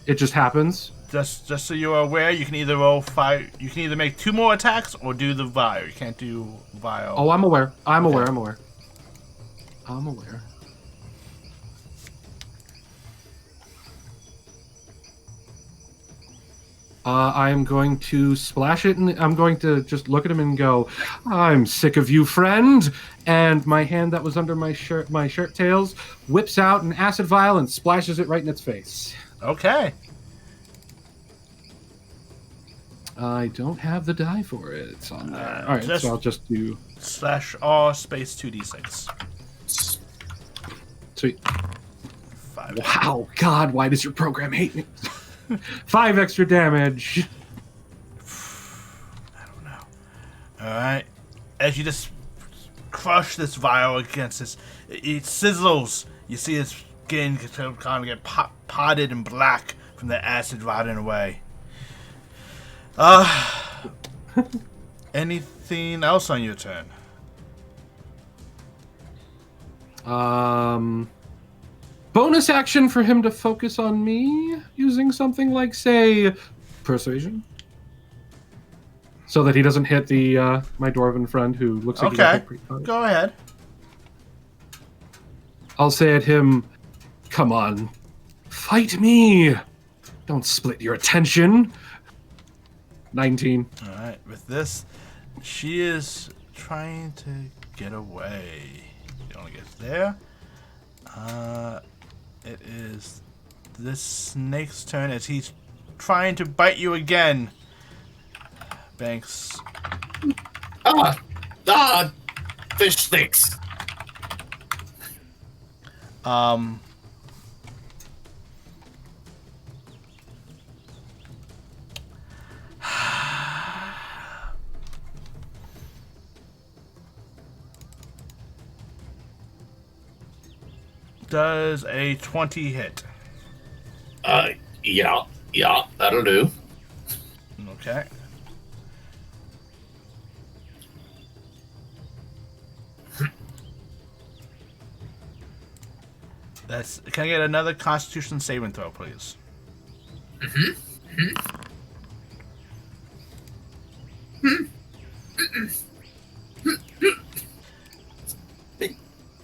it just happens? Just so you're aware, you can either roll 5. You can either make 2 more attacks or do the vial. You can't do vial. Oh, I'm aware. I'm Okay. aware. I'm aware. I'm going to splash it, and I'm going to just look at him and go, "I'm sick of you, friend." And my hand that was under my shirt tails, whips out an acid vial and splashes it right in its face. Okay. I don't have the die for it. It's on there. All right, so I'll just do. /R space 2d6. Sweet. 5. Wow, God, why does your program hate me? 5 extra damage. I don't know. Alright. As you just crush this vial against this, it sizzles. You see its skin kind of get potted and black from the acid rotting away. Anything else on your turn? Bonus action for him to focus on me using something like, say, persuasion, so that he doesn't hit the my dwarven friend who looks like he got hit pretty hard. Go ahead. I'll say at him, "Come on, fight me! Don't split your attention." 19. Alright, with this, she is trying to get away. She only gets there. It is this snake's turn as he's trying to bite you again. Banks. Fish sticks. Does a 20 hit? Yeah, that'll do. Okay. Can I get another Constitution saving throw, please?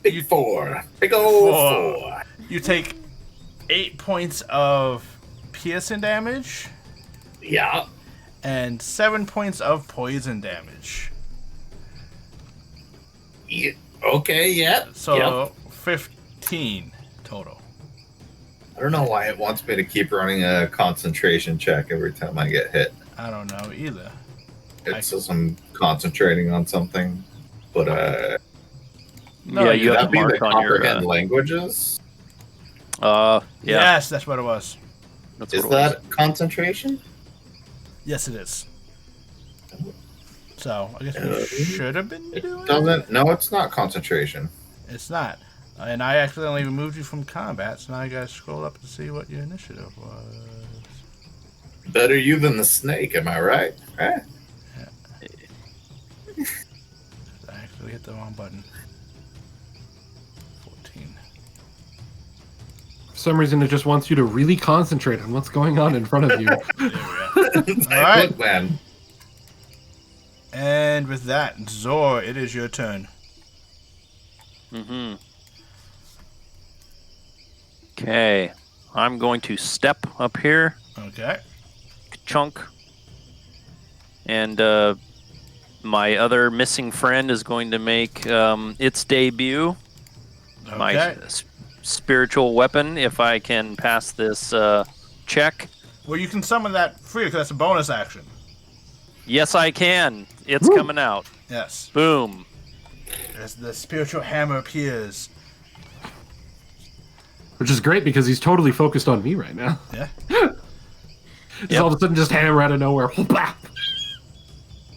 Big 4. Big old 4. You take 8 points of piercing damage Yeah. and 7 points of poison damage. Yeah. Okay, yeah. So 15 total. I don't know why it wants me to keep running a concentration check every time I get hit. I don't know either. It says I'm concentrating on something, but No, yeah, you have that'd to be the mark on your. comprehend languages. Yeah. Yes, that's what it was. That's Is what it was. that concentration? Yes, it is. So I guess we should have been It doing. doesn't. No, it's not concentration. It's not. And I accidentally removed you from combat, so now you guys scroll up to see what your initiative was. Better you than the snake, am I right? Eh? I actually hit the wrong button. 14. For some reason, it just wants you to really concentrate on what's going on in front of you. It's like, Alright. look, man. And with that, Zor, it is your turn. Mm-hmm. Okay. I'm going to step up here, Okay. chunk. And my other missing friend is going to make its debut. Okay. My spiritual weapon, if I can pass this check. Well, you can summon that free because that's a bonus action. Yes, I can. It's coming out. Yes. Boom. As the spiritual hammer appears. Which is great because he's totally focused on me right now. Yeah. Just all of a sudden, just hammer out of nowhere.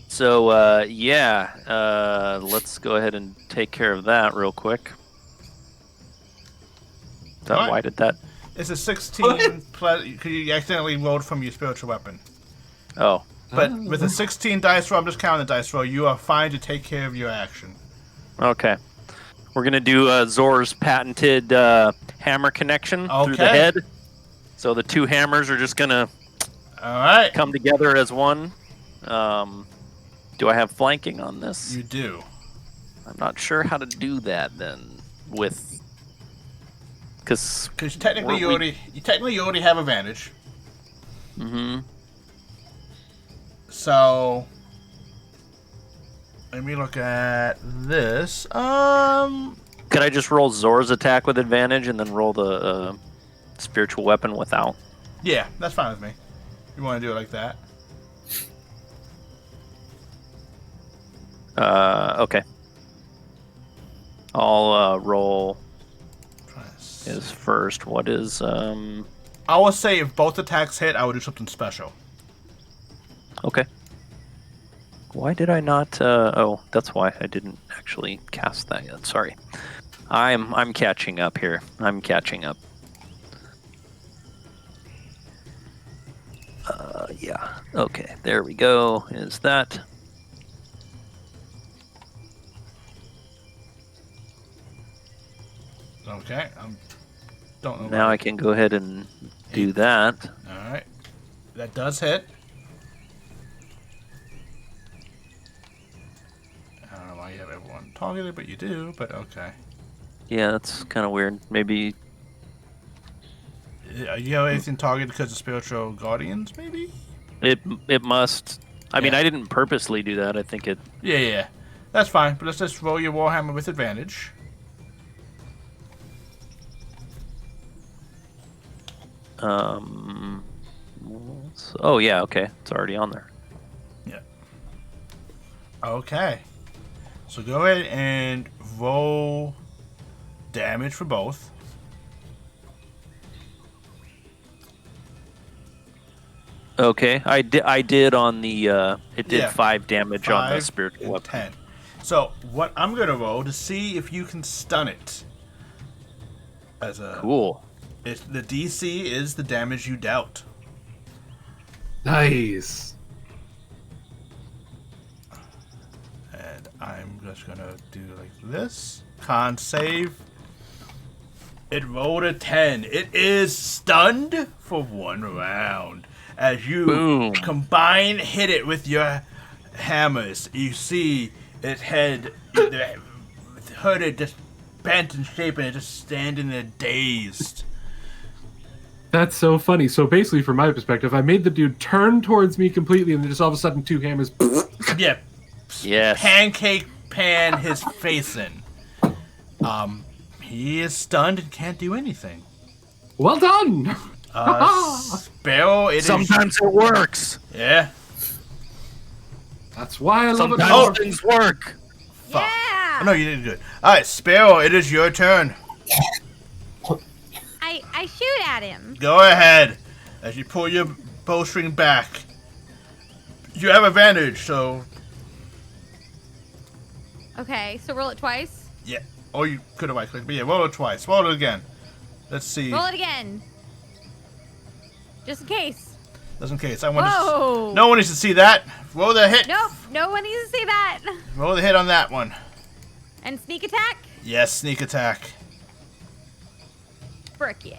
So, yeah. Let's go ahead and take care of that real quick. Alright. Why did that? It's a 16 plus. Because you accidentally rolled from your spiritual weapon. Oh. But with a 16 dice roll, I'm just counting the dice roll, you are fine to take care of your action. Okay. We're going to do Zor's patented hammer connection through the Okay. head. So the two hammers are just going to Alright. come together as one. Do I have flanking on this? You do. I'm not sure how to do that then with... Because... Because technically you already have advantage. Mm-hmm. So... Let me look at this. Could I just roll Zor's attack with advantage and then roll the spiritual weapon without? Yeah, that's fine with me. You want to do it like that? Okay. I'll roll his first. What is I will say if both attacks hit, I would do something special. Okay. Why did I not? Oh, that's why I didn't actually cast that yet. Sorry. I'm catching up here. I'm catching up. Yeah. Okay. There we go. Is that? Okay. Don't know. Now I can go ahead and do that. All right. That does hit. I don't know why you have everyone targeted, but you do. But okay. Yeah, that's kind of weird. Maybe. You have anything targeted because of spiritual guardians? Maybe. It must. I mean, Yeah. I didn't purposely do that. I think it. Yeah. That's fine. But let's just roll your warhammer with advantage. Oh yeah. Okay, it's already on there. Yeah. Okay. So go ahead and roll damage for both. Okay, I did on the. It did Yeah. 5 damage on the 5 spiritual and weapon. 10. So what I'm gonna roll to see if you can stun it. As a Cool. the DC is the damage you dealt. Nice. And I'm just gonna do like this. Con save. It rolled a 10. It is stunned for 1 round. As you Boom. combine hit it with your hammers, you see its head, the hood it just bent in shape and it just standing there dazed. That's so funny. So basically, from my perspective, I made the dude turn towards me completely, and then just all of a sudden, 2 hammers. Yeah. Yes. Pancake pan his face in. He is stunned and can't do anything. Well done. Sparrow, it is. Sometimes it works. Yeah. That's why I love it. Sometimes things work. Fuck. Yeah. Oh, no, you did good. Alright, Sparrow, it is your turn. I shoot at him. Go ahead. As you pull your bowstring back. You have advantage, so. Okay, so roll it twice. Yeah. Or you could have right-clicked. But yeah, roll it twice. Roll it again. Let's see. Roll it again. Just in case. Just in case. I want Whoa. to. No one needs to see that. Roll the hit. Nope. No one needs to see that. Roll the hit on that one. And sneak attack? Yes, sneak attack. Frick yeah.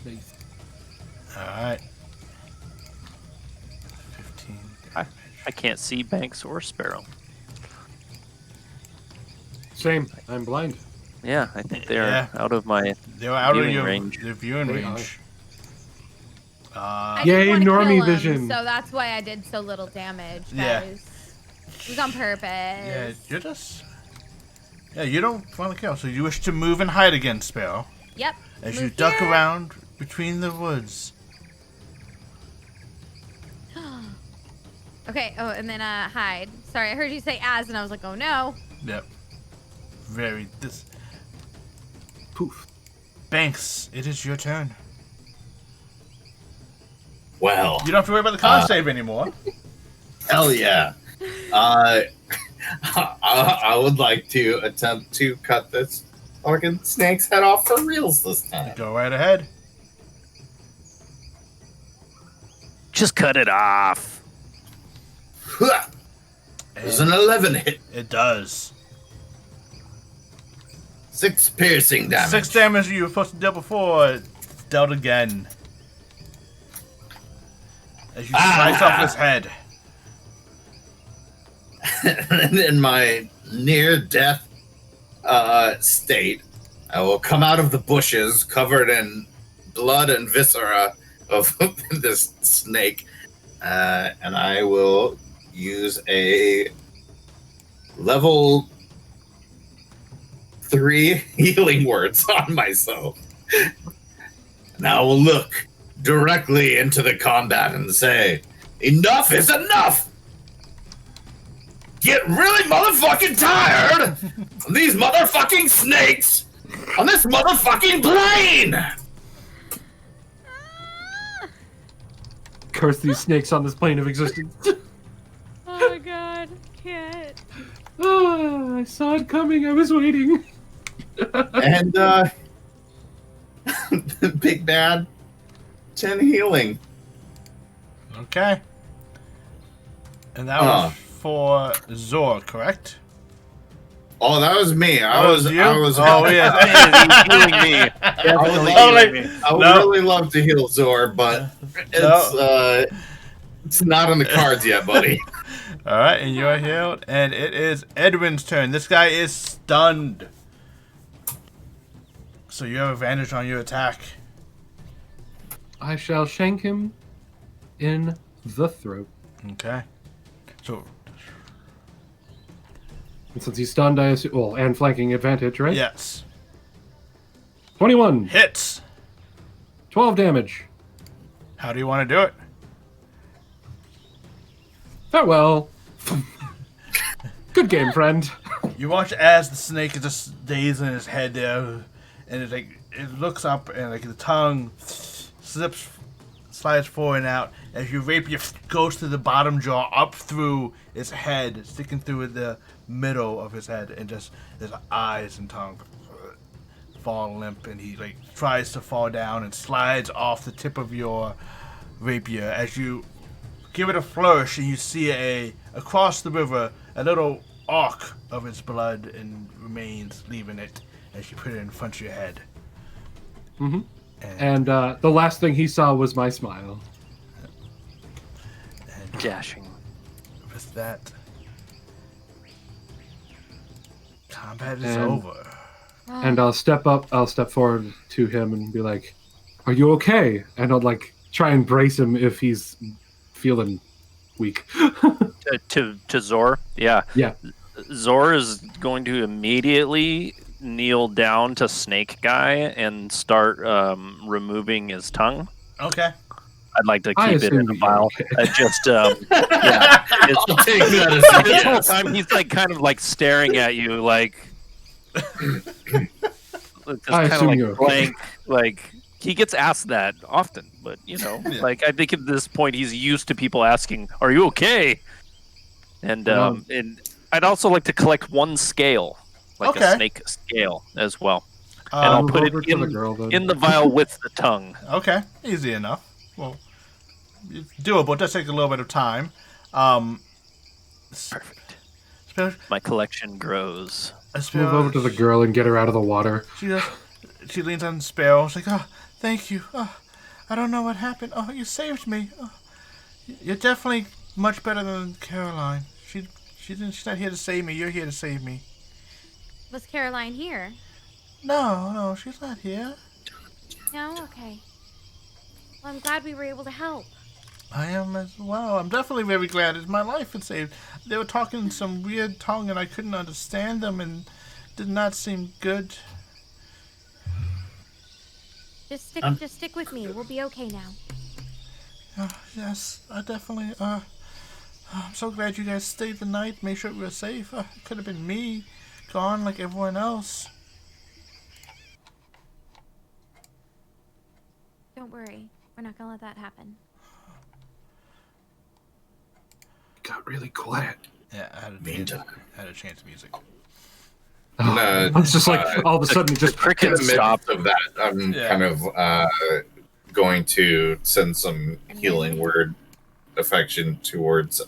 Nice. All right. 15. I can't see Banks or Sparrow. Same. I'm blind. Yeah, I think they're Yeah. out of my. They're out of Viewing your range. Your viewing They range. I Yay, didn't wanna normie kill him, vision. So that's why I did so little damage, Yeah. guys. It was on purpose. Yeah, you're just. Yeah, you don't want to kill. So you wish to move and hide again, Sparrow. Yep. As Move you duck here. around between the woods. Okay, oh, and then hide. Sorry, I heard you say as, and I was like, oh no. Yep. Very. This. Poof. Banks, it is your turn. Well, You don't have to worry about the con save anymore. hell yeah. I would like to attempt to cut this fucking snake's head off for reals this time. Go right ahead. Just cut it off. There's an 11 hit, It does. 6 piercing damage. 6 damage you were supposed to deal before. Dealt again. As you slice off his head. And in my near-death state, I will come out of the bushes covered in blood and viscera of this snake, and I will use a level 3 healing words on myself. And I will look directly into the combat and say, enough is enough! Get really motherfucking tired of these motherfucking snakes on this motherfucking plane! Curse these snakes on this plane of existence. Oh my god, can't. Ah, I saw it coming. I was waiting. And, Big Bad, 10 healing. Okay. And that was for Zor, correct? Oh, that was me. I That was you? I was Oh, yeah. He's healing me. Definitely Oh, like- healing me. I would No. really love to heal Zor, but it's not on the cards yet, buddy. Alright, and you're healed. And it is Edwin's turn. This guy is stunned. So you have advantage on your attack. I shall shank him in the throat. Okay. So, And since he's stunned, I assume, well, and flanking advantage, right? yes. 21. Hits. 12 damage. How do you want to do it? Farewell. Good game, friend. You watch as the snake is just dazed in his head there, and it's like it looks up and like the tongue slides forward and out as your rapier goes to the bottom jaw up through its head, sticking through the middle of his head, and just his eyes and tongue fall limp, and he like tries to fall down and slides off the tip of your rapier as you give it a flourish, and you see across the river a little arc of its blood and remains leaving it as you put it in front of your head. Mm-hmm. And, And the last thing he saw was my smile. and Dashing. with that, combat is And- over. And I'll step forward to him and be like, "Are you okay?" And I'll like try and brace him if he's feeling weak. To Zor, yeah. Yeah. Zor is going to immediately kneel down to Snake Guy and start removing his tongue. Okay. I'd like to I keep it in assume a you're file. okay. I just, yeah. It's, I'll take that as a this whole yes. time he's like kind of like staring at you, like just I kind of assume like you're okay. blank. Like he gets asked that often, but you know, Yeah. like I think at this point he's used to people asking, "Are you okay?" And Um, and I'd also like to collect one scale. like Okay. a snake scale as well. And Um, I'll Move put it over to the girl, then. in the vial with the tongue. okay, easy enough. Well, it's doable. It does take a little bit of time. Perfect. Sparrow, My collection grows. Move over to the girl and get her out of the water. She leans on Sparrow. She's like, oh, thank you. Oh, I don't know what happened. Oh, you saved me. Oh, you're definitely much better than Caroline. She's not here to save me. You're here to save me. Was Caroline here? No, she's not here. No? Okay. Well, I'm glad we were able to help. I am as well. I'm definitely very glad it's my life was saved. They were talking in some weird tongue and I couldn't understand them and did not seem good. Just stick with me. We'll be okay now. Yes, I definitely, I'm so glad you guys stayed the night, made sure we were safe. It could have been me, gone like everyone else. Don't worry. We're not gonna let that happen. Got really quiet. Yeah, I Meantime. had a chance music. Oh, No, it's just like all of a sudden it just In Crickets the stop. midst of that, I'm Yeah. kind of going to send some healing word affection towards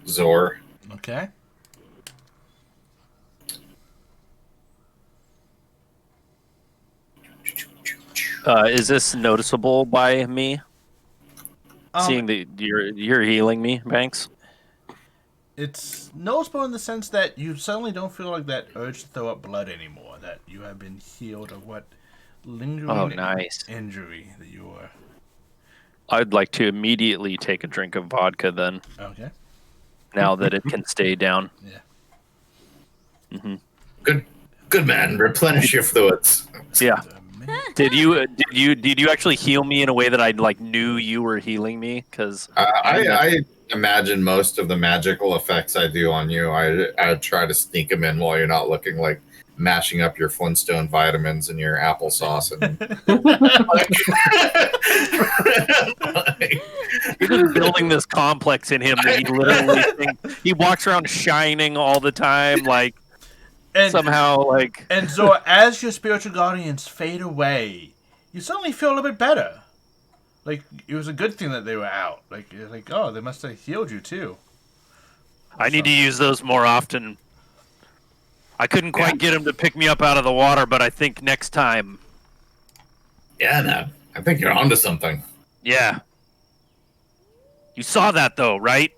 Zor. Okay. Is this noticeable by me? Seeing that you're healing me, Banks? It's noticeable in the sense that you suddenly don't feel like that urge to throw up blood anymore, that you have been healed of what lingering Oh, nice. injury that you were. I'd like to immediately take a drink of vodka then, Okay. now that it can stay down. Yeah. Hmm. Good man. Replenish your fluids. Yeah. Did you actually heal me in a way that I like knew you were healing me? Because I imagine most of the magical effects I do on you, I try to sneak them in while you're not looking, like mashing up your Flintstone vitamins and your applesauce. And you're just building this complex in him that he literally thinks he walks around shining all the time, like And somehow like. And so, as your spiritual guardians fade away, you suddenly feel a little bit better. Like, it was a good thing that they were out. Like, you're like, oh, they must have healed you, too. I need to use those more often. I couldn't quite get him to pick me up out of the water, but I think next time. yeah, no, I think you're onto something. Yeah. You saw that, though, right?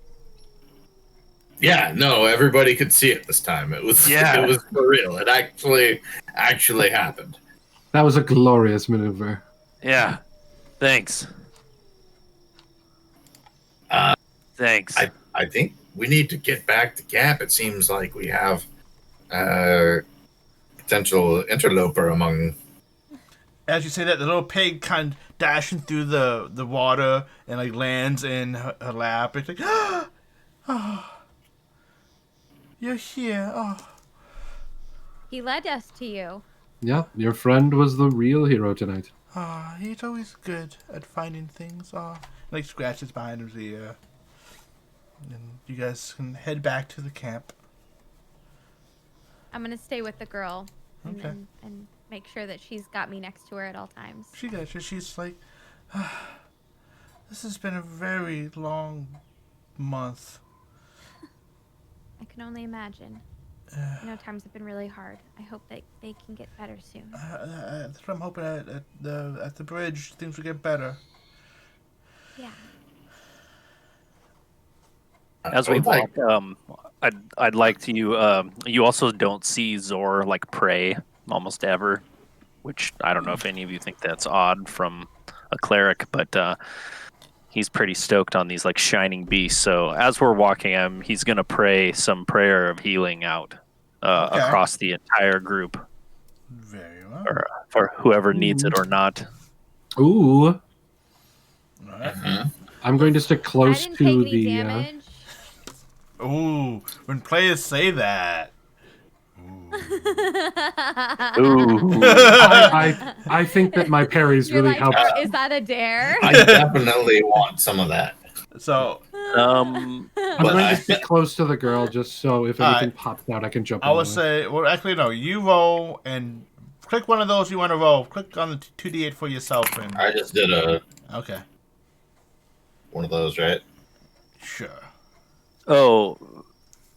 Yeah, no, everybody could see it this time. It was Yeah. it was for real. It actually happened. That was a glorious maneuver. Yeah. Thanks. Thanks. I think we need to get back to camp. It seems like we have potential interloper among. As you say that, the little pig kind of dashing through the water and, like, lands in her lap. It's like, oh, you're here. Oh. He led us to you. Yeah, your friend was the real hero tonight. Ah, he's always good at finding things. Like scratches behind his ear. And you guys can head back to the camp. I'm gonna stay with the girl Okay. and make sure that she's got me next to her at all times. She got you. She's like, this has been a very long month. I can only imagine. I know times have been really hard. I hope that they can get better soon. That's what I'm hoping at the bridge. Things will get better. Yeah. As we walk, I'd like to. You also don't see Zor like pray almost ever, which I don't know if any of you think that's odd from a cleric, but he's pretty stoked on these like shining beasts. So as we're walking, he's gonna pray some prayer of healing out Okay. across the entire group, Very well. or for whoever needs it or not. Ooh, All right. I'm going to stick I close didn't to take any the. damage. Ooh, when players say that. Ooh, I think that my parries You're really like, helped. is that a dare? I definitely want some of that. So I'm But going to sit close to the girl just so if anything Alright. pops out, I can jump I in. would say, well, actually, no. You roll and click one of those you want to roll. Click on the 2d8 for yourself. And I just did okay, one of those, right? sure. Oh,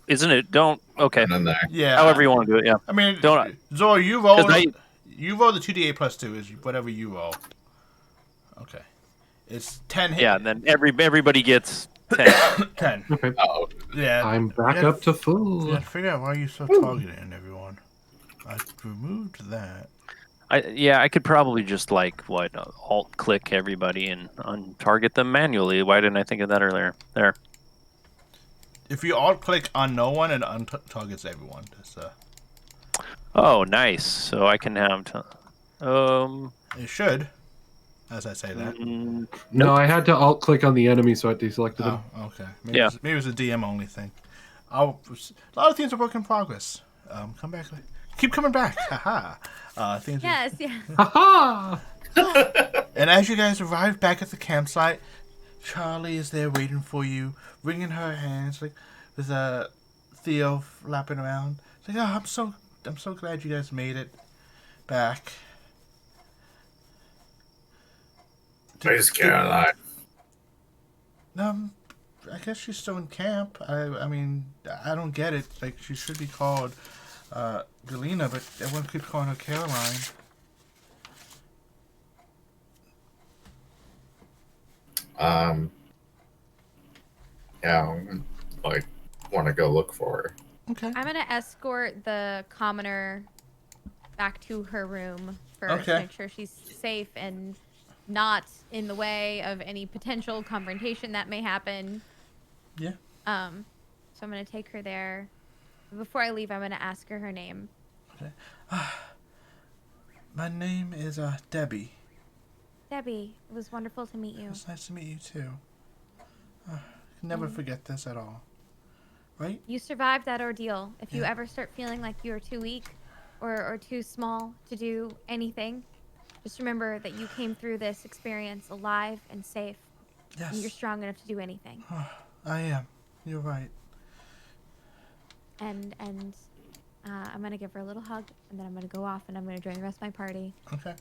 isn't it? Don't. Okay. And then there. Yeah. However you want to do it. Yeah. I mean, Don't- Zora, you roll. 'Cause You roll the 2d8 plus 2 is whatever you roll. Okay, it's 10 hit. Yeah. And then everybody gets 10. 10. Okay. Oh, Yeah. I'm back Yeah. up to full. Yeah, figure out why you're so targeting everyone. I removed that. I could probably just alt click everybody and untarget them manually. Why didn't I think of that earlier? There. If you alt click on no one, it targets everyone. That's, Oh, nice. So I can have. it should, as I say that. No, I had to alt click on the enemy, so I deselected them. Oh, okay. Maybe Yeah. maybe it's a DM only thing. A lot of things are work in progress. Come back. Keep coming back. Haha. Things. Yes, yeah. Haha! And as you guys arrive back at the campsite, Charlie is there waiting for you, wringing her hands, like with Theo flapping around. It's like, oh, I'm so glad you guys made it back. where's Caroline? I guess she's still in camp. I mean, I don't get it. Like, she should be called Galena, but everyone keeps calling her Caroline. Yeah, I'm, like, want to go look for her. Okay. I'm gonna escort the commoner back to her room first. Okay. Make sure she's safe and not in the way of any potential confrontation that may happen. Yeah. So I'm gonna take her there. Before I leave, I'm gonna ask her name. My name is Debbie. Debbie, it was wonderful to meet you. It's nice to meet you too. Never forget this at all. Right? You survived that ordeal. If you ever start feeling like you are too weak or too small to do anything, just remember that you came through this experience alive and safe. And you're Yes. strong enough to do anything. I am. You're right. And I'm gonna give her a little hug, and then I'm gonna go off and I'm gonna join the rest of my party. Okay.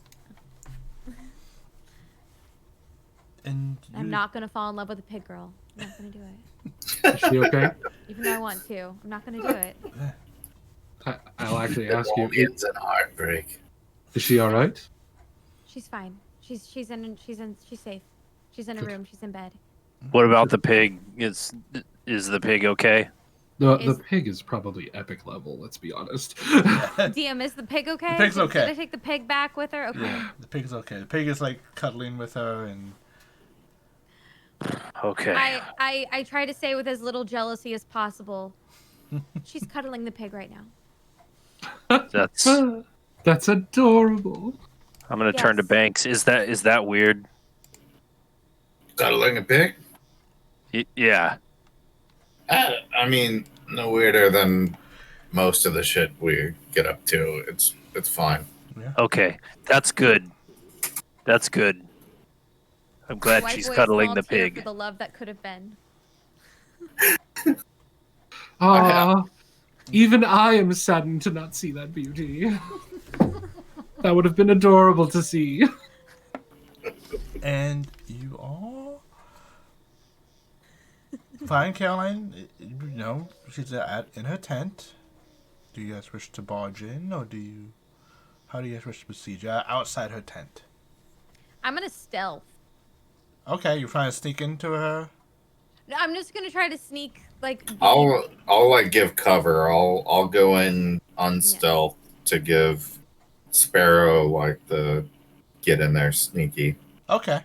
And I'm not gonna fall in love with a pig girl. I'm not gonna do it. Is she okay? Even though I want to, I'm not gonna do it. I'll actually ask you. It's an heartbreak. Is she all right? She's fine. She's safe. She's in a Good. room. She's in bed. What about the pig? Is the pig okay? The Is- pig is probably epic level. Let's be honest. DM, is the pig okay? The pig's okay. Did I take the pig back with her? Okay. Yeah, the pig's okay. The pig is like cuddling with her, and Okay. I try to say with as little jealousy as possible. She's cuddling the pig right now. That's. adorable. I'm gonna turn to Yes. Banks. Is that weird? Cuddling a pig? Yeah. I mean, no weirder than most of the shit we get up to. It's fine. Okay. That's good. That's good. I'm glad White she's boys cuddling the volunteer pig. For the love that could have been. Ah, even I am saddened to not see that beauty. That would have been adorable to see. and you all find Caroline. You know, she's in her tent. Do you guys wish to barge in, or how do you guys wish to proceed? You're outside her tent. I'm gonna stealth. Okay, you're trying to sneak into her. No, I'm just gonna try to sneak like. I'll like give cover. I'll go in unstealth to give Sparrow like the get in there sneaky. Okay.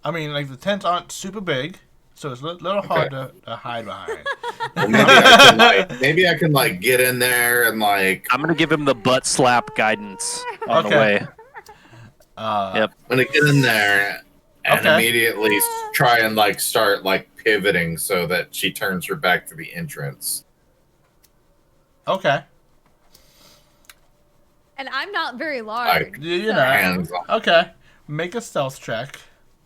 I mean, like, the tents aren't super big, so it's a little hard to hide behind. Well, maybe I can like get in there and like I'm gonna give him the butt slap guidance on the Okay. way. Yep. I'm gonna get in there and Okay. immediately try and like start like pivoting so that she turns her back to the entrance. Okay. And I'm not very large. You're so- not. Hands on. Okay. Make a stealth check.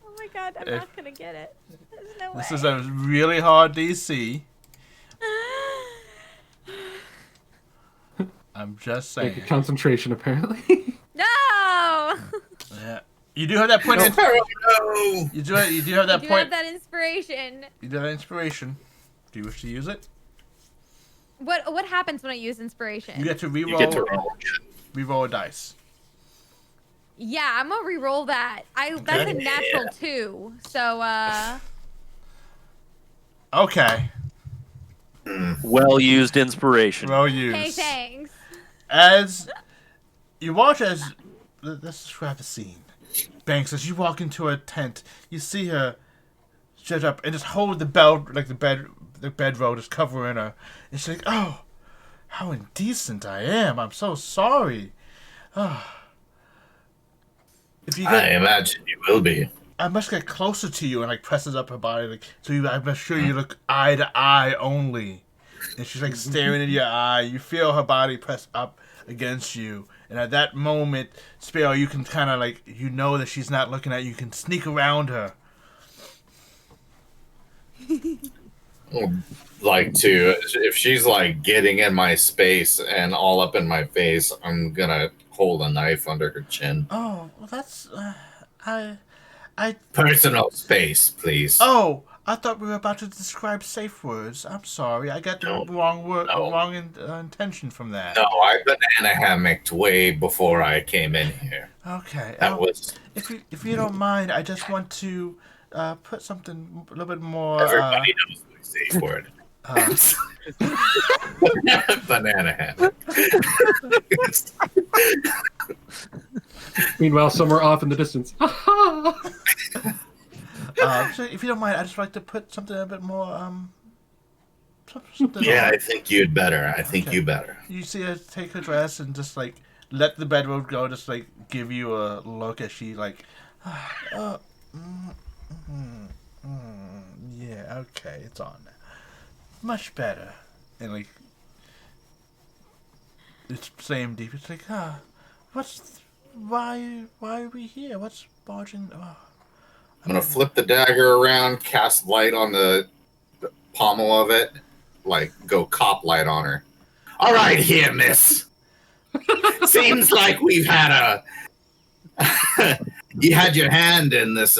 Oh my god, I'm If- not gonna get it. There's no This way. is a really hard DC. I'm just Like saying. concentration, apparently. No! Yeah. You do have that point. No. You do have that You point. have that inspiration. You do have that inspiration. Do you wish to use it? What happens when I use inspiration? You get to You get to reroll. roll. Reroll a dice. Yeah, I'm gonna re-roll that. That's a natural 2. So Okay. Well used inspiration. Well hey, used. thanks. As you watch as let's describe the scene. Banks, as you walk into a tent, you see her shut up and just hold the bell like the bedroll is covering her. And she's like, "Oh, how indecent I am! I'm so sorry." If you I get, imagine you will be. I must get closer to you and like presses up her body, like so. I must sure you look eye to eye only. And she's like staring into your eye. You feel her body press up against you, and at that moment, Sparrow, you can kind of like that she's not looking at you. You can sneak around her. Like to if she's like getting in my space and all up in my face, I'm gonna hold a knife under her chin. Oh, well, that's I. Personal space, please. Oh, I thought we were about to describe safe words. I'm sorry, I got the No. wrong word, No. wrong intention from that. No, I banana hammocked way before I came in here. Okay. That was If you don't mind, I just want to put something a little bit more. everybody knows the safe word. Banana hammock. Meanwhile, somewhere off in the distance. So if you don't mind, I'd just like to put something a bit more. Something Yeah, on. I think you'd better. I think Okay. you better. You see her take her dress and just like let the bedroll go, just like give you a look as she like, yeah, okay, it's on now. Much better. And like, it's same deep. It's like, why are we here? What's barging? Oh. I'm gonna flip the dagger around, cast light on the pommel of it, like go cop light on her. All right, here, miss. Seems like we've had you had your hand in this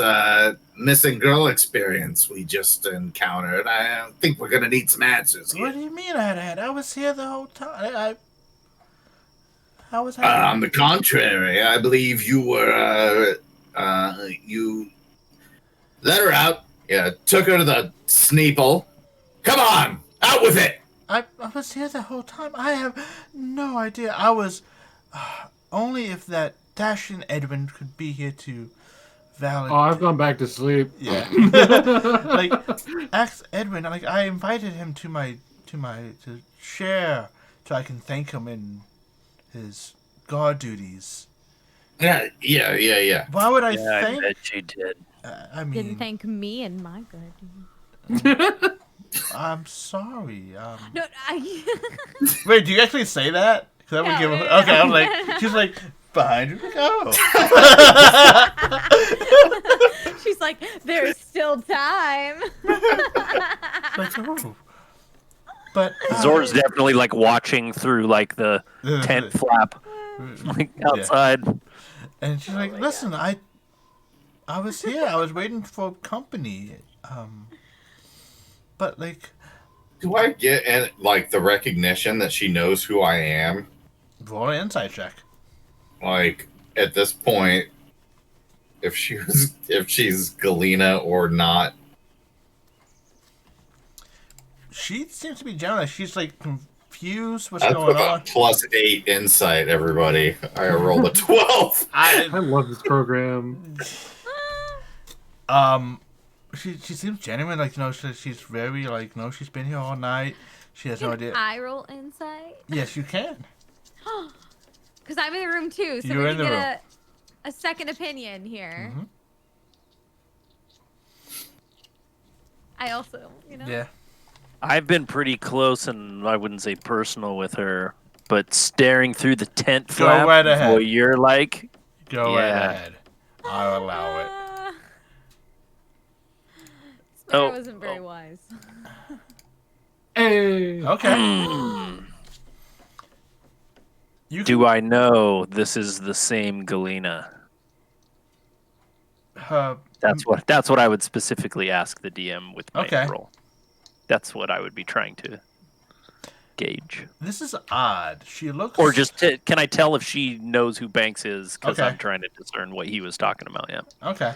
missing girl experience we just encountered. I think we're gonna need some answers here. What do you mean I had a hand? I was here the whole time. I was. On the contrary, I believe you were you let her out. Yeah, took her to the Sneeple. Come on, out with it. I was here the whole time. I have no idea. I was only if that dashing Edwin could be here to validate. Oh, I've gone back to sleep. Yeah. Like, ask Edwin. Like, I invited him to share, so I can thank him in his guard duties. Yeah. Why would I Yeah, I thank? bet you did. I mean, Didn't thank me and my good. I'm sorry. No, Wait, do you actually say that? 'Cause that would No, give. no, no, Okay, no. I'm like, she's like behind you. Like, oh. she's like, there's still time. Like, oh. But Zor's definitely like watching through like the tent flap, like outside. And she's like, "Listen, I was here. I was waiting for company. But like, Do I get like the recognition that she knows who I am? roll an insight check. Like at this point, if she's Galena or not. She seems to be generous. She's like confused. What's That's going with on? a +8 insight, everybody. I rolled a 12. I love this program. She seems genuine. Like, she's very like, she's been here all night. She has no Can idea. I roll insight? Yes, you can. Because I'm in the room too, so You're we in can the get a second opinion here. Mhm. I also, Yeah. I've been pretty close, and I wouldn't say personal with her, but staring through the tent Go flap, right ahead. boy, you're like, Go right Yeah. ahead. I'll allow it. That wasn't very wise. Hey. Okay. Do I know this is the same Galena? That's what I would specifically ask the DM with my roll. That's what I would be trying to gauge. This is odd. She looks. Or just can I tell if she knows who Banks is? Because I'm trying to discern what he was talking about. Yeah. Okay.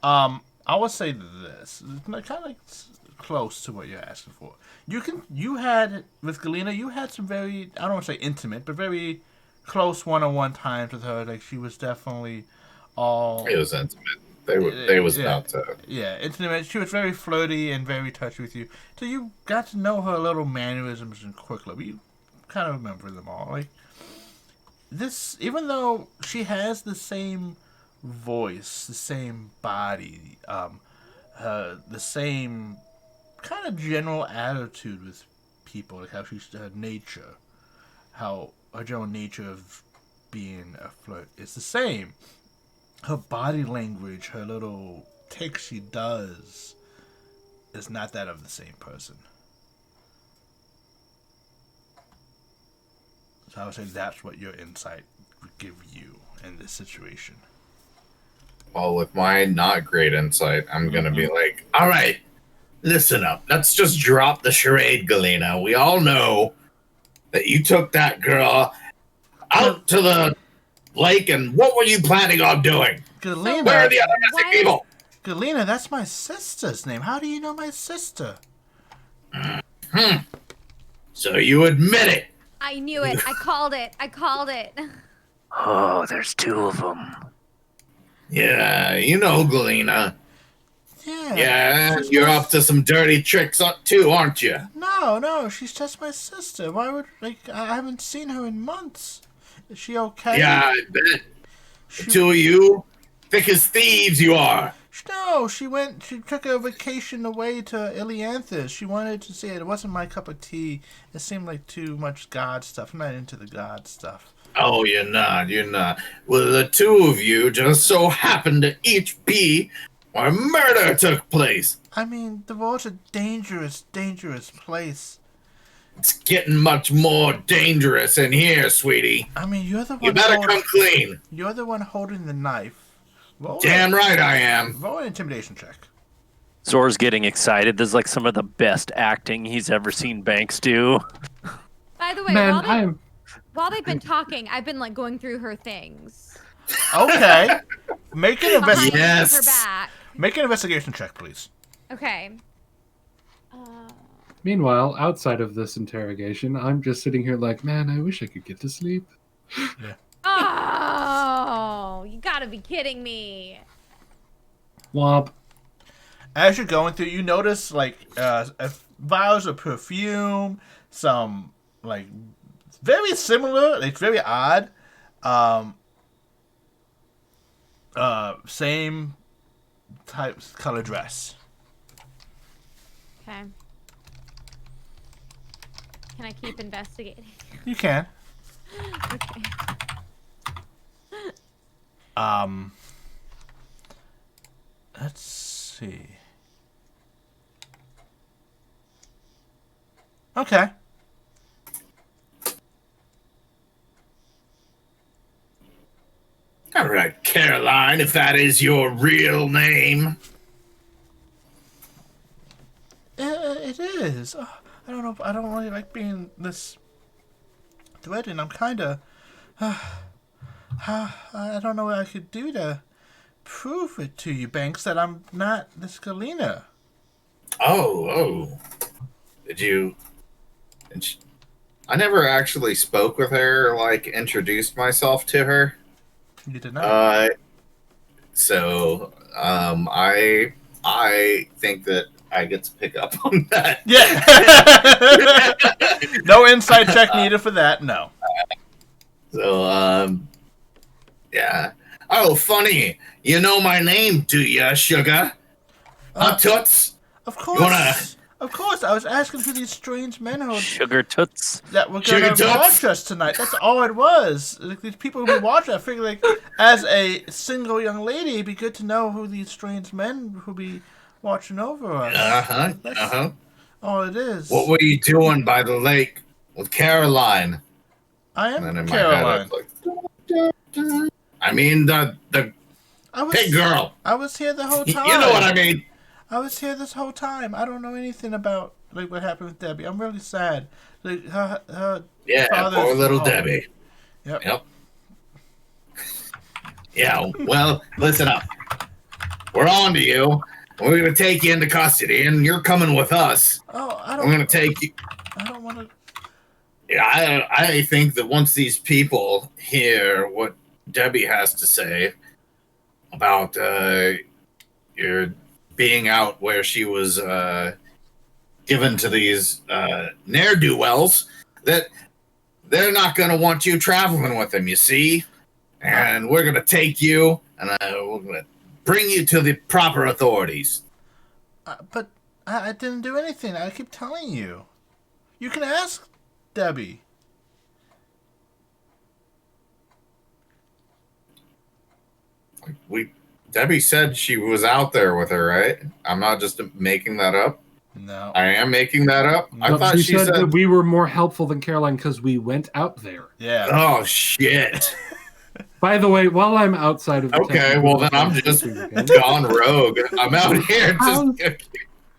I would say this, kind of like close to what you're asking for. You had with Galena, you had some very, I don't want to say intimate, but very close one-on-one times with her. Like she was definitely all. It was intimate. They was about to. Yeah, intimate. She was very flirty and very touchy with you. So you got to know her little mannerisms and quickly. But you kind of remember them all. Like this, even though she has the same voice, the same body, the same kind of general attitude with people, like how she's her nature, how her general nature of being a flirt is the same. Her body language, her little tics she does, is not that of the same person. So I would say that's what your insight would give you in this situation. Well, with my not great insight, I'm going to be like, all right, listen up. Let's just drop the charade, Galena. We all know that you took that girl out to the lake, and what were you planning on doing? Galena, where are the other missing people? Galena, that's my sister's name. How do you know my sister? So you admit it. I knew it. I called it. Oh, there's two of them. Yeah, you know Galena. Yeah, you're up to some dirty tricks too, aren't you? No, she's just my sister. Why would, I haven't seen her in months. Is she okay? Yeah, I bet. The two of you, thick as thieves you are. No, she took a vacation away to Ilianthus. She wanted to see it. It wasn't my cup of tea. It seemed like too much God stuff. I'm not into the God stuff. Oh, you're not. Well, the two of you just so happened to each be where murder took place. I mean, the world's a dangerous, dangerous place. It's getting much more dangerous in here, sweetie. I mean, you're the one. You better come clean. You're the one holding the knife. Damn right I am. Roll an intimidation check. Zor's getting excited. This is like some of the best acting he's ever seen Banks do. By the way, while they've been talking, I've been like going through her things. Okay. Make an investigation. Yes. Her back. Make an investigation check, please. Okay. Meanwhile, outside of this interrogation, I'm just sitting here like, man, I wish I could get to sleep. Yeah. Oh, you gotta be kidding me. Womp. As you're going through, you notice vials of perfume, some very similar. It's very odd. Same type color dress. Okay. Can I keep investigating? You can. Okay. Let's see. Okay. All right, Caroline, if that is your real name. It is. I don't know. I don't really like being this threatened. I'm kind of. I don't know what I could do to prove it to you, Banks, that I'm not this Galena. Oh. Did you? I never actually spoke with her, introduced myself to her. You did not. So, I think that I get to pick up on that. Yeah. No inside check needed for that. No. So, yeah. Oh, funny. You know my name, do ya, Sugar? Toots? Of course. Of course. I was asking for these strange men Sugar Toots. that were going to watch us tonight. That's all it was. These people who watch us, I figured, as a single young lady, it'd be good to know who these strange men who be watching over us. Uh-huh, That's uh-huh. all it is. What were you doing by the lake with Caroline? I And then am in my head, Caroline. it's like, I mean, the pig girl. I was here the whole time. You know what I mean? I was here this whole time. I don't know anything about like what happened with Debbie. I'm really sad. Like her Yeah, father's poor little home. Debbie. Yep. Yeah, well, listen up. We're on to you. We're going to take you into custody, and you're coming with us. Oh, We're going to take you. I don't want to. Yeah, I think that once these people hear what Debbie has to say about your being out where she was given to these ne'er-do-wells, that they're not going to want you traveling with them, you see? And we're going to take you, and we're going to bring you to the proper authorities. But I didn't do anything. I keep telling you. You can ask Debbie. Debbie said she was out there with her, right? I'm not just making that up. No. I am making that up. I thought she she said that we were more helpful than Caroline because we went out there. Yeah. Oh shit. By the way, while I'm outside of the Okay, tent, well then I'm just gone rogue. I'm out here just.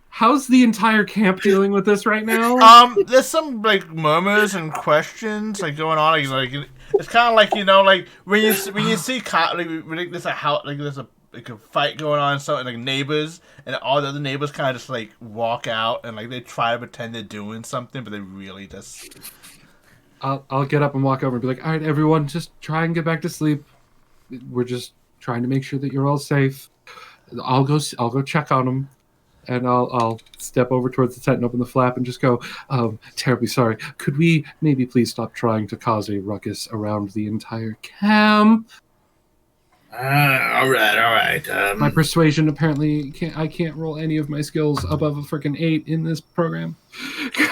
How's the entire camp dealing with this right now? There's some like murmurs and questions like going on. Like it's kind of like like when you see like there's a house like there's a fight going on and something like neighbors and all the other neighbors kind of just like walk out and like they try to pretend they're doing something but they really just. I'll get up and walk over and be like, all right, everyone, just try and get back to sleep. We're just trying to make sure that you're all safe. I'll go check on them. And I'll step over towards the tent and open the flap and just go, terribly sorry. Could we maybe please stop trying to cause a ruckus around the entire camp? All right. My persuasion, apparently, I can't roll any of my skills above a freaking 8 in this program.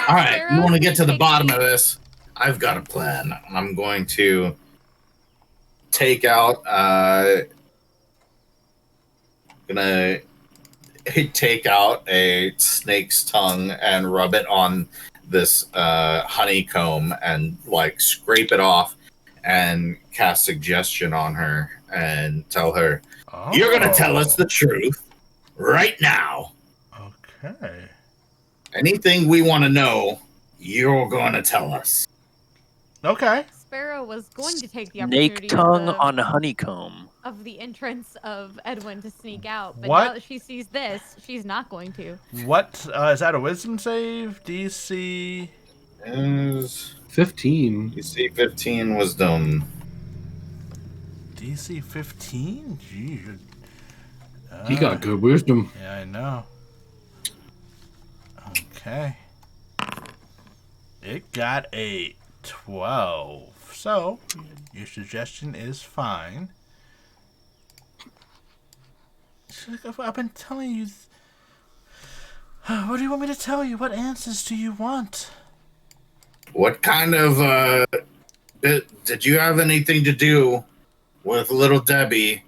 All right, you want to get to the bottom of this? I've got a plan. I'm going to take out, take out a snake's tongue and rub it on this honeycomb and like scrape it off and cast suggestion on her and tell her, you're going to tell us the truth right now. Okay. Anything we want to know, you're going to tell us. Okay. Sparrow was going to take the opportunity Snake tongue on honeycomb. of the entrance of Edwin to sneak out, but What? now that she sees this, she's not going to. What is that a wisdom save? DC Is 15. DC 15 wisdom. DC 15? Jeez. He got good wisdom. Yeah, I know. Okay. It got a 12. So, your suggestion is fine. I've been telling you. What do you want me to tell you? What answers do you want? What kind of did you have anything to do with little Debbie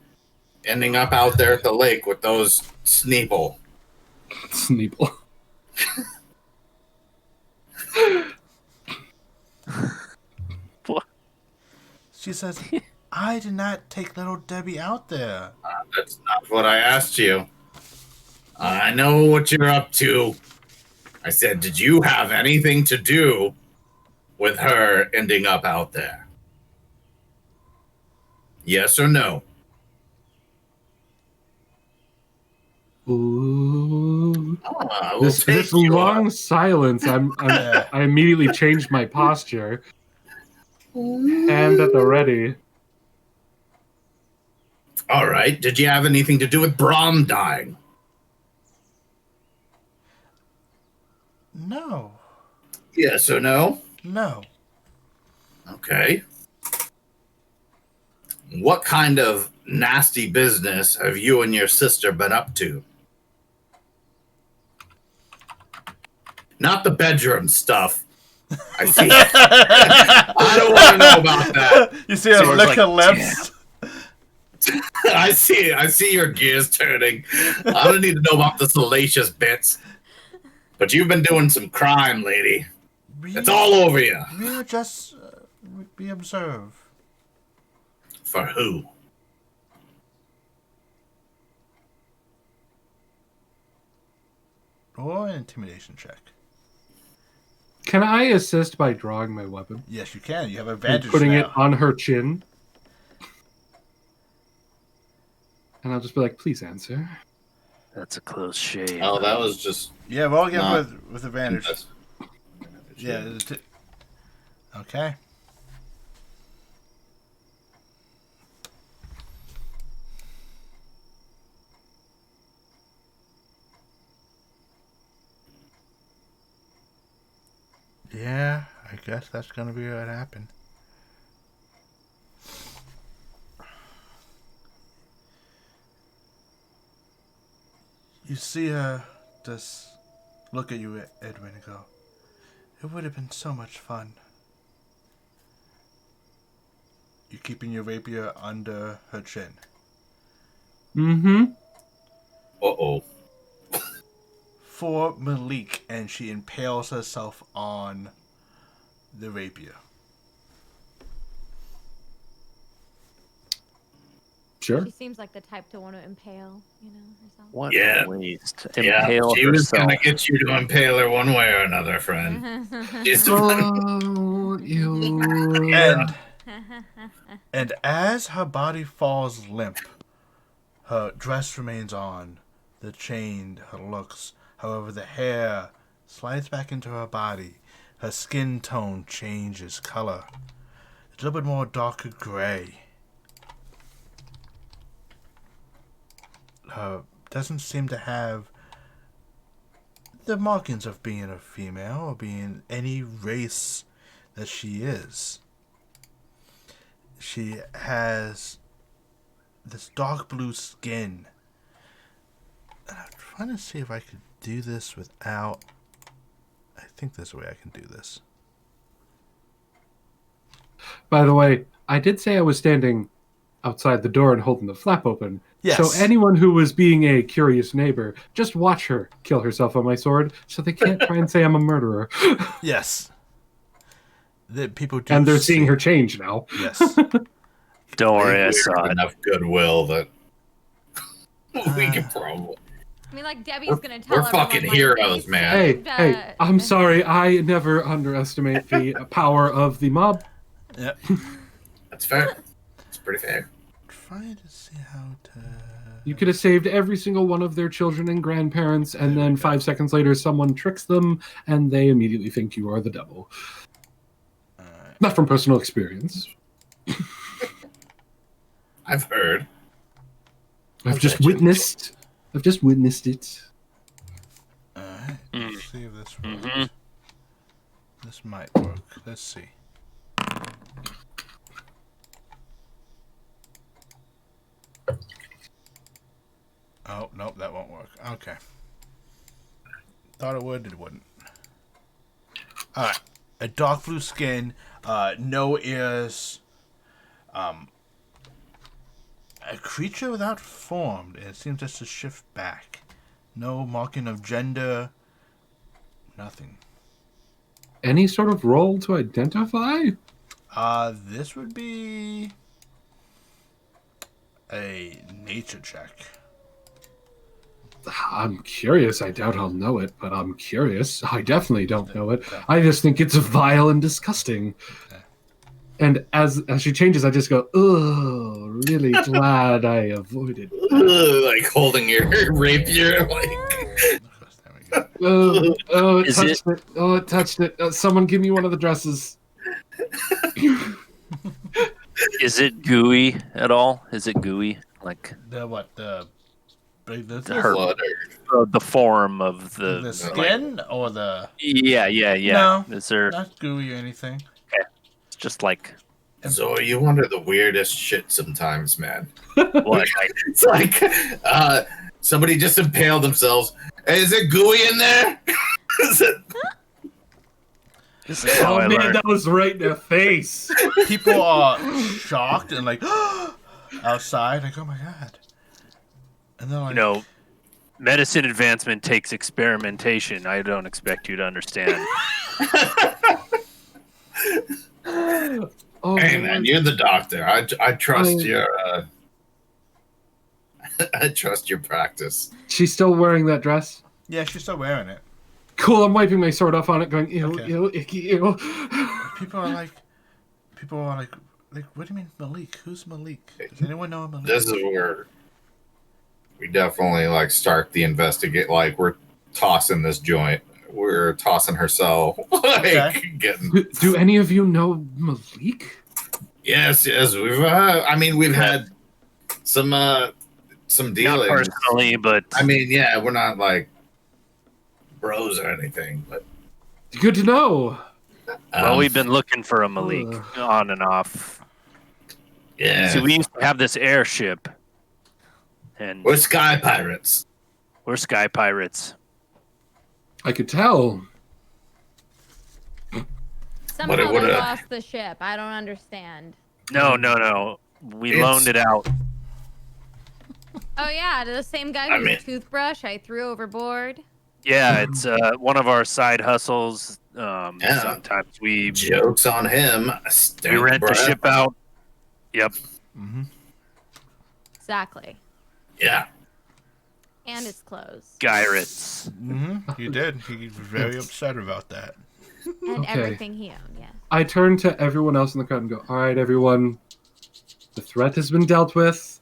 ending up out there at the lake with those Sneeple? Sneeple. She says, I did not take little Debbie out there. That's not what I asked you. I know what you're up to. I said, did you have anything to do with her ending up out there? Yes or no? Ooh. We'll This take you long on. silence, I immediately changed my posture. Hand at the ready. All right. Did you have anything to do with Brahm dying? No. Yes or no? No. Okay. What kind of nasty business have you and your sister been up to? Not the bedroom stuff. I see. I don't want to know about that. You see her Sora's lick like, her lips? I see your gears turning. I don't need to know about the salacious bits. But you've been doing some crime, lady. It's all over you. We just we observe. For who? Or an intimidation check. Can I assist by drawing my weapon? Yes, you can. You have And advantage putting now. it on her chin. And I'll just be like, please answer. That's a close shave. Oh, that was just. Yeah, roll again Nah. with advantage. Yeah. Okay. Yeah, I guess that's gonna be what happened. You see her just look at you, Edwin, and go, "It would have been so much fun." You're keeping your rapier under her chin. Mm-hmm. Uh-oh. For Malik, and she impales herself on the rapier. Sure. She seems like the type to want to impale, herself. What Yeah. a waste. Yeah, Impale she was herself. gonna get you to impale her one way or another, friend. She's Oh, you. And as her body falls limp, her dress remains on, the chain, her looks. However, the hair slides back into her body. Her skin tone changes color. It's a little bit more darker gray. Her doesn't seem to have the markings of being a female or being any race that she is. She has this dark blue skin. And I'm trying to see if I could do this without... I think there's a way I can do this. By the way, I did say I was standing outside the door and holding the flap open. Yes. So anyone who was being a curious neighbor, just watch her kill herself on my sword, so they can't try and say I'm a murderer. Yes. That people do And they're see. seeing her change now. Yes. Don't worry, I we saw have it. enough goodwill that we can probably. I mean, like Debbie's gonna tell We're everyone, fucking like, heroes, they man. Hey, saved, hey, I'm sorry. I never underestimate the power of the mob. Yep. That's fair. It's pretty fair. Trying to see how to... You could have saved every single one of their children and grandparents, and then 5 seconds later, someone tricks them, and they immediately think you are the devil. Not from personal experience. I've heard. I've just witnessed it. Alright, let's see if this works. Mhm. This might work. Let's see. Oh, nope, that won't work. Okay. Thought it would, it wouldn't. Alright. A dark blue skin, no ears, a creature without form, and it seems just to shift back. No marking of gender, nothing. Any sort of role to identify? This would be a nature check. I'm curious. I doubt I'll know it, but I'm curious. I definitely don't know it. I just think it's vile and disgusting. Okay. And as she changes, I just go, oh, really glad I avoided. Like holding your rapier, like. There we go. Oh, it Is touched it. Oh, it touched it. Someone give me one of the dresses. Is it gooey at all? Is it gooey? Like The what? The her, Blood the form of the skin or the... Yeah. No. Is there Not gooey or anything. just like So you wonder the weirdest shit sometimes, man. what? It's like somebody just impaled themselves. Hey, is it gooey in there? Is it? This is how Oh I man, learned. that was right in the face. People are shocked and like, outside. Like, oh my god. And they're like, You know, medicine advancement takes experimentation. I don't expect you to understand. Oh, Hey man, you're the doctor. I trust I- your I trust your practice. She's still wearing that dress. yeah, she's still wearing it. Cool. I'm wiping my sword off on it, going ew, Okay. ew, icky, ew. People are like, what do you mean Malik? Who's Malik? Does anyone know a Malik? This is where we definitely like start the investigate. Like we're tossing this joint. We're tossing her cell. Like Okay. getting. Do any of you know Malik? Yes. We've had some Not dealings. personally, but I mean, yeah, we're not like bros or anything, but Good to know. well, we've been looking for a Malik Ugh. on and off. yeah. See, we used to have this airship, and We're sky pirates. we're sky pirates. I could tell. Somehow it they would've- lost the ship. I don't understand. No. We It's- loaned it out. Oh yeah, to the same guy I whose mean- toothbrush I threw overboard. Yeah, it's one of our side hustles. Yeah. Sometimes we Jokes on him. rent the ship out. Yep. Mm-hmm. Exactly. Yeah. And it's closed. Gyrates. Mm-hmm. He did. He was very upset about that. And Okay. everything he owned, yeah. I turn to everyone else in the crowd and go, all right, everyone, the threat has been dealt with.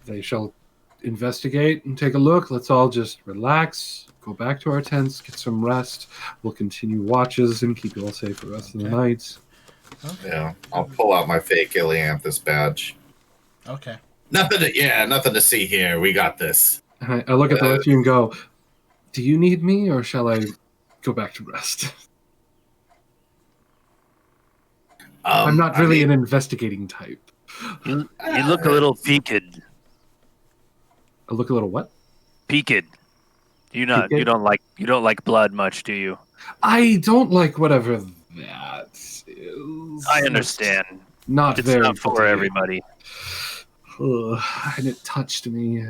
They shall investigate and take a look. Let's all just relax, go back to our tents, get some rest. We'll continue watches and keep you all safe for the rest of the Okay. night. Yeah. I'll pull out my fake Ilianthus badge. Okay. Nothing to see here. We got this. And I look at the rest of you and go, do you need me or shall I go back to rest? I'm not really an investigating type. You look a little peaked. I look a little what? Peaked. You Peaked? don't like blood much, do you? I don't like whatever that is. I understand. Not It's very not for good. everybody. Ugh, and it touched me.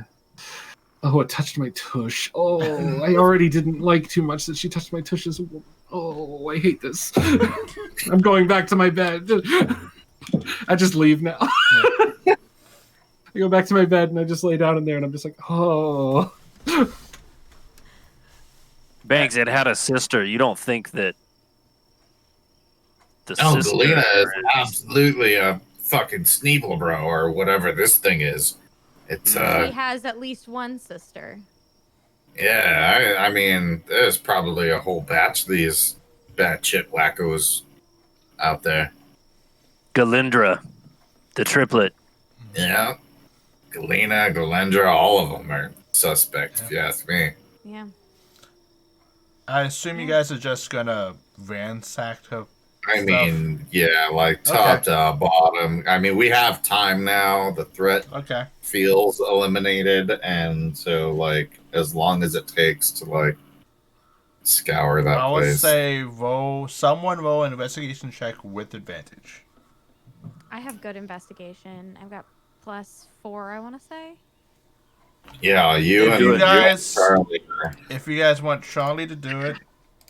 Oh, it touched my tush. Oh, I already didn't like too much that she touched my tush as well. Oh, I hate this. I'm going back to my bed. I just leave now. I go back to my bed and I just lay down in there and I'm just like, oh. Banks, it had a sister. You don't think that the Oh, sister Galena is absolutely a fucking Sneeble bro or whatever this thing is. It's She has at least one sister. yeah, I mean, there's probably a whole batch of these batshit wackos out there. Galindra, the triplet. Yeah. Galena, Galendra, all of them are suspect, if you ask me. Yeah. I assume you guys are just gonna ransack her. I Stuff. mean, yeah, like top to bottom. I mean, we have time now. The threat Okay. feels eliminated, and so like as long as it takes to like scour that I would place. say someone roll an investigation check with advantage. I have good investigation. I've got +4, I want to say. Yeah, you If and you and guys- Charlie. If you guys want Charlie to do it,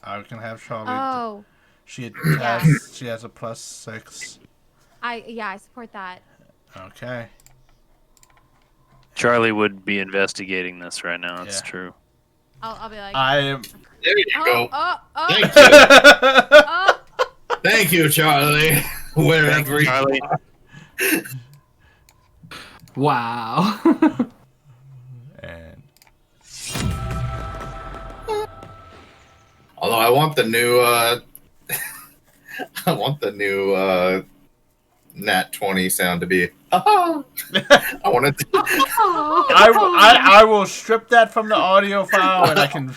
I can have Charlie. Oh, She Yeah. has a +6. I support that. Okay. Charlie would be investigating this right now. It's Yeah. true. I'll be like, I am. There you go. Thank you, oh. thank you, Charlie. Wherever you Charlie. are. Wow. And Although I want the new I want the new Nat 20 sound to be I want it to I will strip that from the audio file and I can.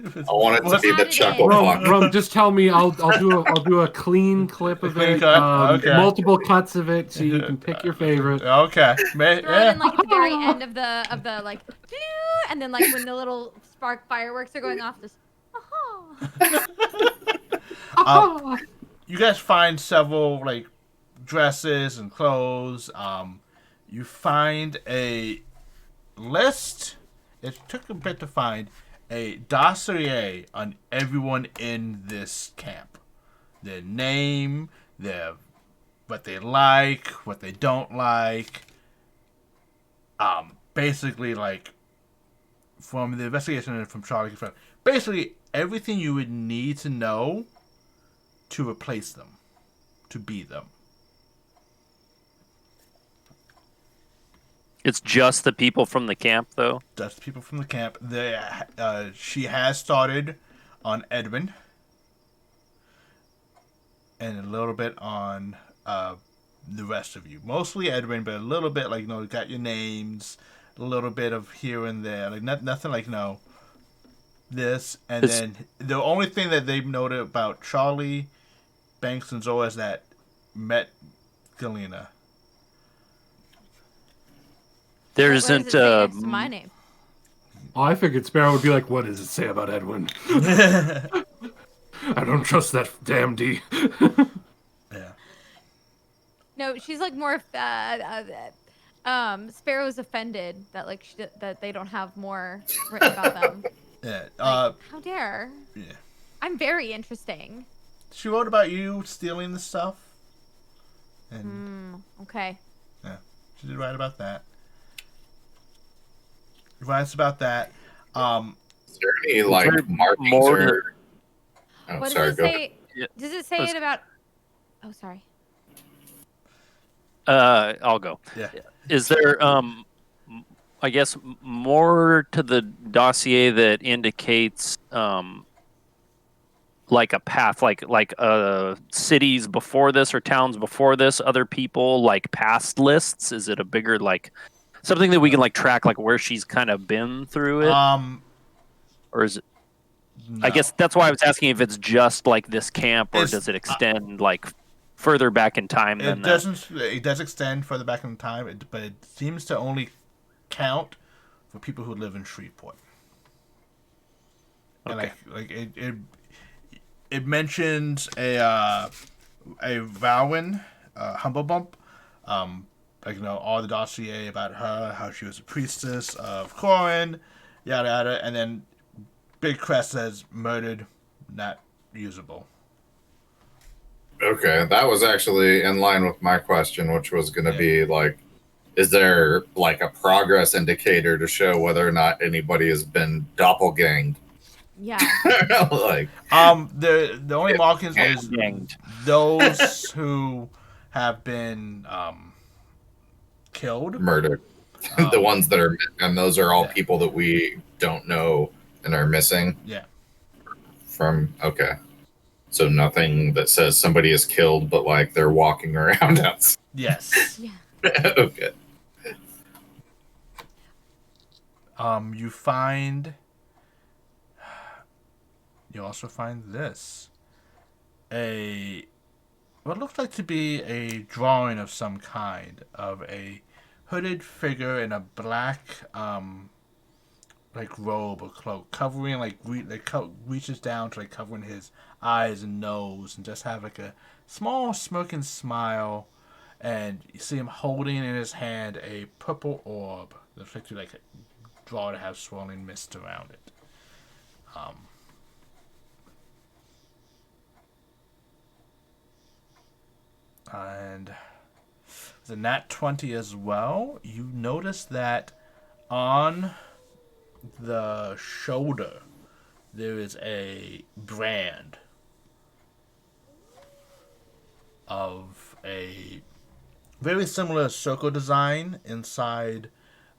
I want it to be the Add it chuckle in. Rum, fuck. Rum, just tell me. I'll do a clean clip of Clean it. cut? Okay. Multiple cuts of it, so you can pick your favorite. Okay. Throw it in like at the very end of the like, and then like when the little spark fireworks are going off, just. You guys find several like dresses and clothes. You find a list. It took a bit to find a dossier on everyone in this camp. Their name, what they like, what they don't like. Basically, like, from the investigation and from Charlie, basically everything you would need to know to replace them, to be them. It's just the people from the camp, though. That's people from the camp. She has started on Edwin, and a little bit on the rest of you. Mostly Edwin, but a little bit like, got your names, a little bit of here and there, like nothing like this. And then the only thing that they've noted about Charlie, Banks, and Zoa is that met Galena. There What does isn't. it say next to my name? Oh, I figured Sparrow would be like, what does it say about Edwin? I don't trust that damn D. Yeah. No, she's like more. Sparrow's offended that that they don't have more written about them. Yeah. How dare? Yeah. I'm very interesting. She wrote about you stealing the stuff. And Okay. yeah, she did write about that. She writes about that. Is there any like markings more or? Oh, What sorry. does it Go. say? Does it say it about? Oh, sorry. I'll go. Yeah. Is there, I guess, more to the dossier that indicates, like a path, like cities before this or towns before this, other people, like past lists? Is it a bigger, like, something that we can like track, like where she's kind of been through it, or is it? No. I guess that's why I was asking if it's just like this camp, or does it extend like further back in time than it that? doesn't. It does extend further back in time, but it seems to only count for people who live in Shreveport. Okay. And like it mentions a Rowan, Humble Bump, all the dossier about her, how she was a priestess of Corin, yada yada, and then Big Crest says murdered, not usable. Okay, that was actually in line with my question, which was going to be like, is there like a progress indicator to show whether or not anybody has been doppelganged? Yeah. Like, the only markings is Doppelganged. those who have been killed. murdered. The ones that are, and those are all Yeah. people that we don't know and are missing Yeah. from. Okay, so nothing that says somebody is killed, but like they're walking around outside. Yes. Yeah. Okay. You also find this. What looks like to be a drawing of some kind of a hooded figure in a black like robe or cloak, covering reaches down to like covering his eyes and nose, and just have like a small smirking smile, and you see him holding in his hand a purple orb that looks like to like draw to have swirling mist around it. And the nat 20 as well, you notice that on the shoulder there is a brand of a very similar circle design inside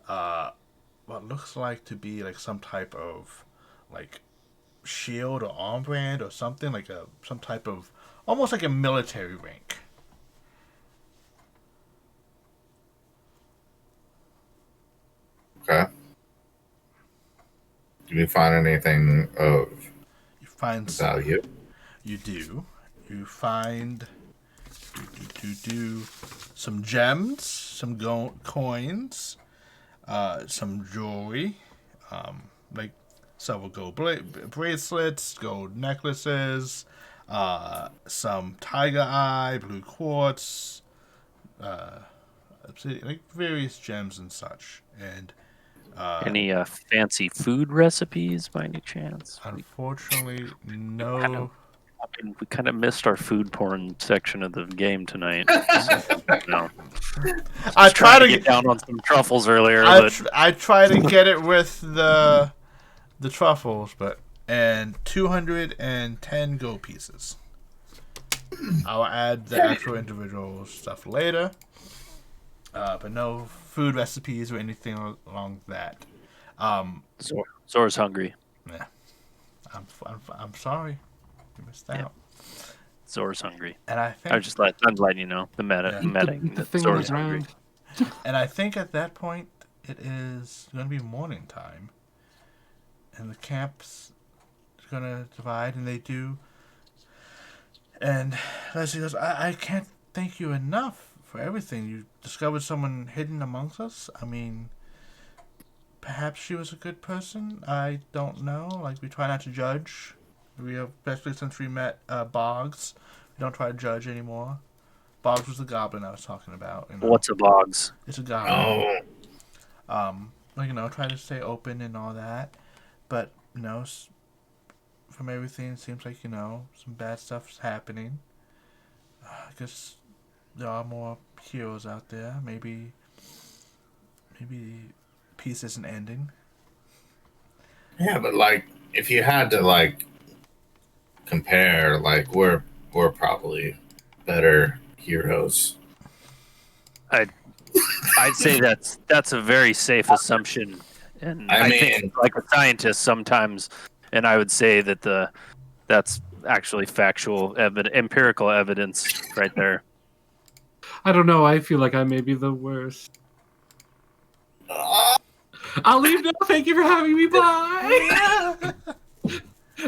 what looks like to be like some type of like shield or armband or something, like some type of almost like a military rank. Okay. Do you find anything of You find value? You do. You find some gems, some coins, some jewelry, like several gold bracelets, gold necklaces, some tiger eye, blue quartz, obsidian, like various gems and such. And Any fancy food recipes by any chance? unfortunately, kind no. We kind of missed our food porn section of the game tonight. No. I try to get down on some truffles earlier, I try to get it with the truffles, and 210 gold pieces. I'll add the actual individual stuff later, but no food recipes or anything along that. Zora's hungry. Yeah, I'm sorry, you missed out. Zora's hungry. And I'm letting you know the meta. The thing on the ground. And I think at that point it is going to be morning time, and the camp's going to divide, and they do. And Leslie goes, I can't thank you enough for everything. You discovered someone hidden amongst us. I mean, perhaps she was a good person. I don't know. Like, we try not to judge. Especially since we met Boggs. We don't try to judge anymore. Boggs was the goblin I was talking about. You know? What's a Boggs? It's a goblin. Oh. Try to stay open and all that. But, from everything, it seems like, some bad stuff's happening. I guess there are more heroes out there. Maybe peace isn't ending. Yeah, but if you had to compare, we're probably better heroes. I'd say that's a very safe assumption, and I think like a scientist sometimes, and I would say that that's actually factual empirical evidence right there. I don't know. I feel like I may be the worst. I'll leave now. Thank you for having me. Bye.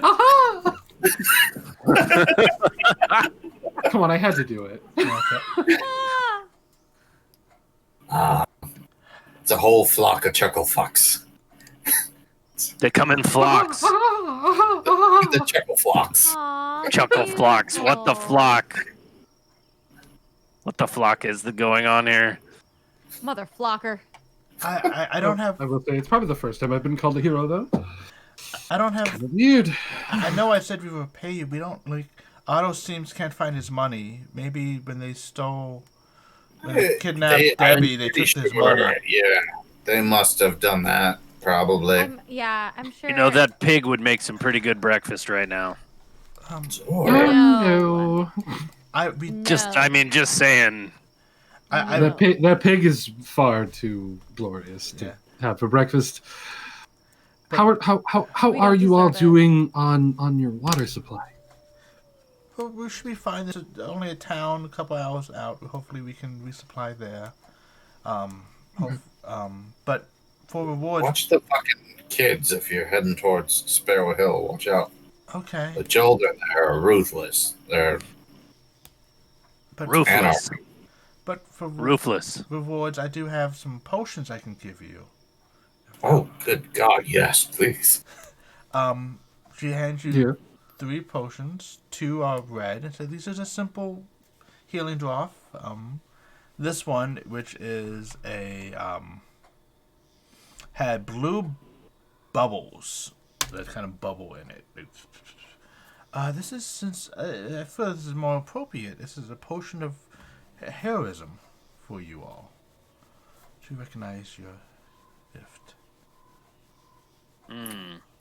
Aha! Come on, I had to do it. It's a whole flock of chuckle fucks. They come in flocks. The chuckle flocks. Aw, Chuckle flocks. What the beautiful. flock? What the flock is going on here? Mother flocker. I don't have. I will say it's probably the first time I've been called a hero, though. I don't have. Weird. I know I said we would pay you. We don't Otto seems can't find his money. Maybe when they kidnapped Debbie, they took his money. Yeah, they must have done that. Probably. I'm sure. That pig would make some pretty good breakfast right now. No. Just saying. That pig is far too glorious to have for breakfast. How are you all doing on your water supply? Well, we should be fine. This is only a town, a couple hours out. Hopefully, we can resupply there. But for rewards, watch the fucking kids if you're heading towards Sparrow Hill. Watch out. Okay. The children there are ruthless. They're Ruthless. But for Ruthless. rewards, I do have some potions I can give you. Oh, good God, yes, please. She hands you 3 potions. 2 are red, and so these are just simple healing draught. This one, which is had blue bubbles that kind of bubble in it. This is I feel this is more appropriate. This is a potion of heroism for you all. To recognize your gift.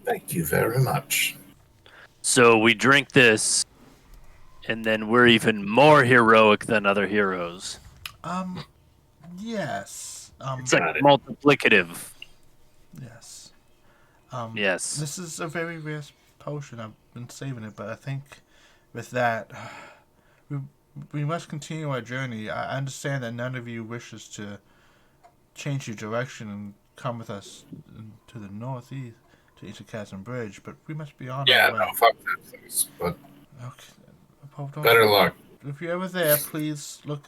Thank you very much. So we drink this, and then we're even more heroic than other heroes. Yes. It's like multiplicative. Yes. Yes. This is a very rare potion. I've been saving it, but I think with that, we must continue our journey. I understand that none of you wishes to change your direction and come with us to the northeast, to East of Chasm Bridge, but we must be on our way. No, fuck that place. But okay. Better luck. If you're ever there, please look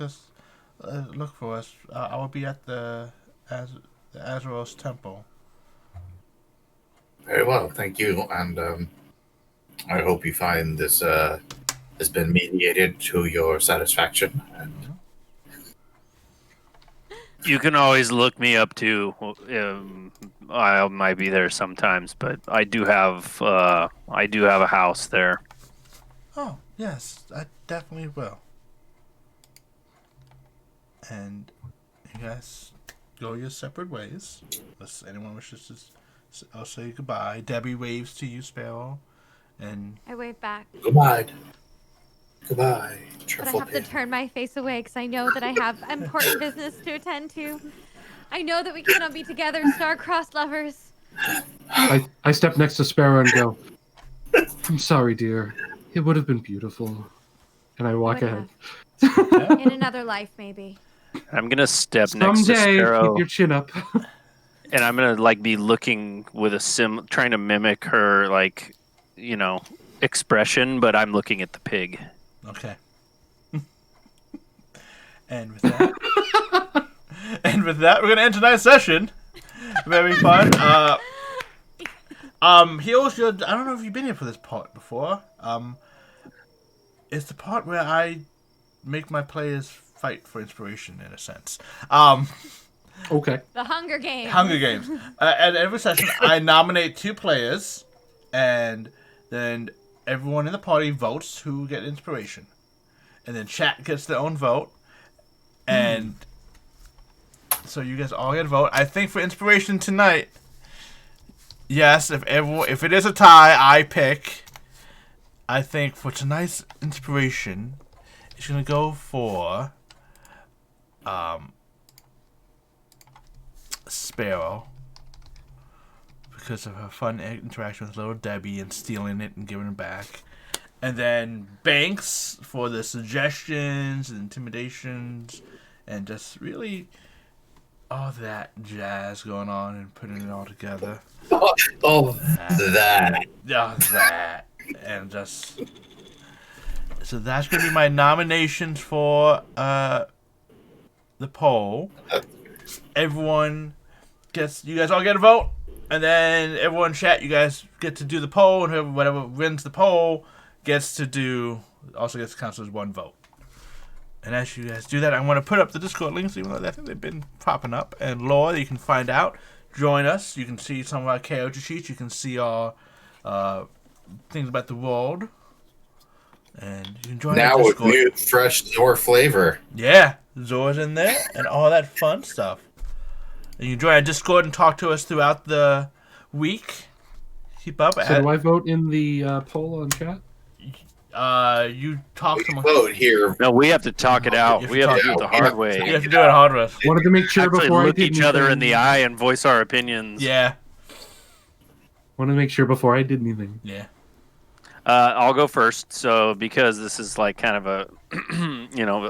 for us. I will be at the Azeros Temple. Very well, thank you, and I hope you find this has been mediated to your satisfaction. And You can always look me up too. I might be there sometimes, but I do have a house there. Oh, yes, I definitely will. And you guys go your separate ways. Unless anyone wishes to I'll say goodbye. Debbie waves to you, Sparrow. And I wave back, Goodbye. Goodbye. but I Truffle have to pig. turn my face away because I know that I have important business to attend to. I know that we cannot be together, star-crossed lovers. I step next to Sparrow and go, I'm sorry, dear. It would have been beautiful. And I walk Would ahead. In another life, maybe. I'm gonna step next to Someday, Sparrow, keep your chin up. and I'm gonna like be looking with a trying to mimic her like, expression, but I'm looking at the pig. okay. And with that, we're gonna end tonight's session. Very fun. Here's your. I don't know if you've been here for this part before. It's the part where I make my players fight for inspiration, in a sense. Okay. The Hunger Games. Hunger Games. At every session, I nominate 2 players, and then everyone in the party votes who get inspiration, and then chat gets their own vote, and so you guys all get a vote. I think for inspiration tonight, yes, if it is a tie, I pick. I think for tonight's inspiration, it's gonna go for Sparrow, because of her fun interaction with little Debbie and stealing it and giving it back. And then Banks for the suggestions and intimidations and just really all that jazz going on and putting it all together. Oh, that. Yeah, that. And just... So that's going to be my nominations for the poll. Everyone gets... You guys all get a vote. And then everyone chat, you guys get to do the poll. And whatever wins the poll gets to do... Also gets to count as 1 vote. And as you guys do that, I'm going to put up the Discord links, even though I think they've been popping up. And Laura, you can find out. Join us. You can see some of our character sheets. You can see our things about the world. And you can join Now our with Discord. new, fresh Zor flavor. Yeah, Zora's in there and all that fun stuff. And you can join our Discord and talk to us throughout the week. Keep up. So do I vote in the poll on chat? You talk to them. Vote here. No, we have to talk it out. We have to do it the hard way. You have to do it hard with. Wanted to make sure Actually before I look did each other in anything. the eye and voice our opinions. Yeah. Wanted to make sure before I did anything. Yeah. I'll go first. So because this is like kind of a,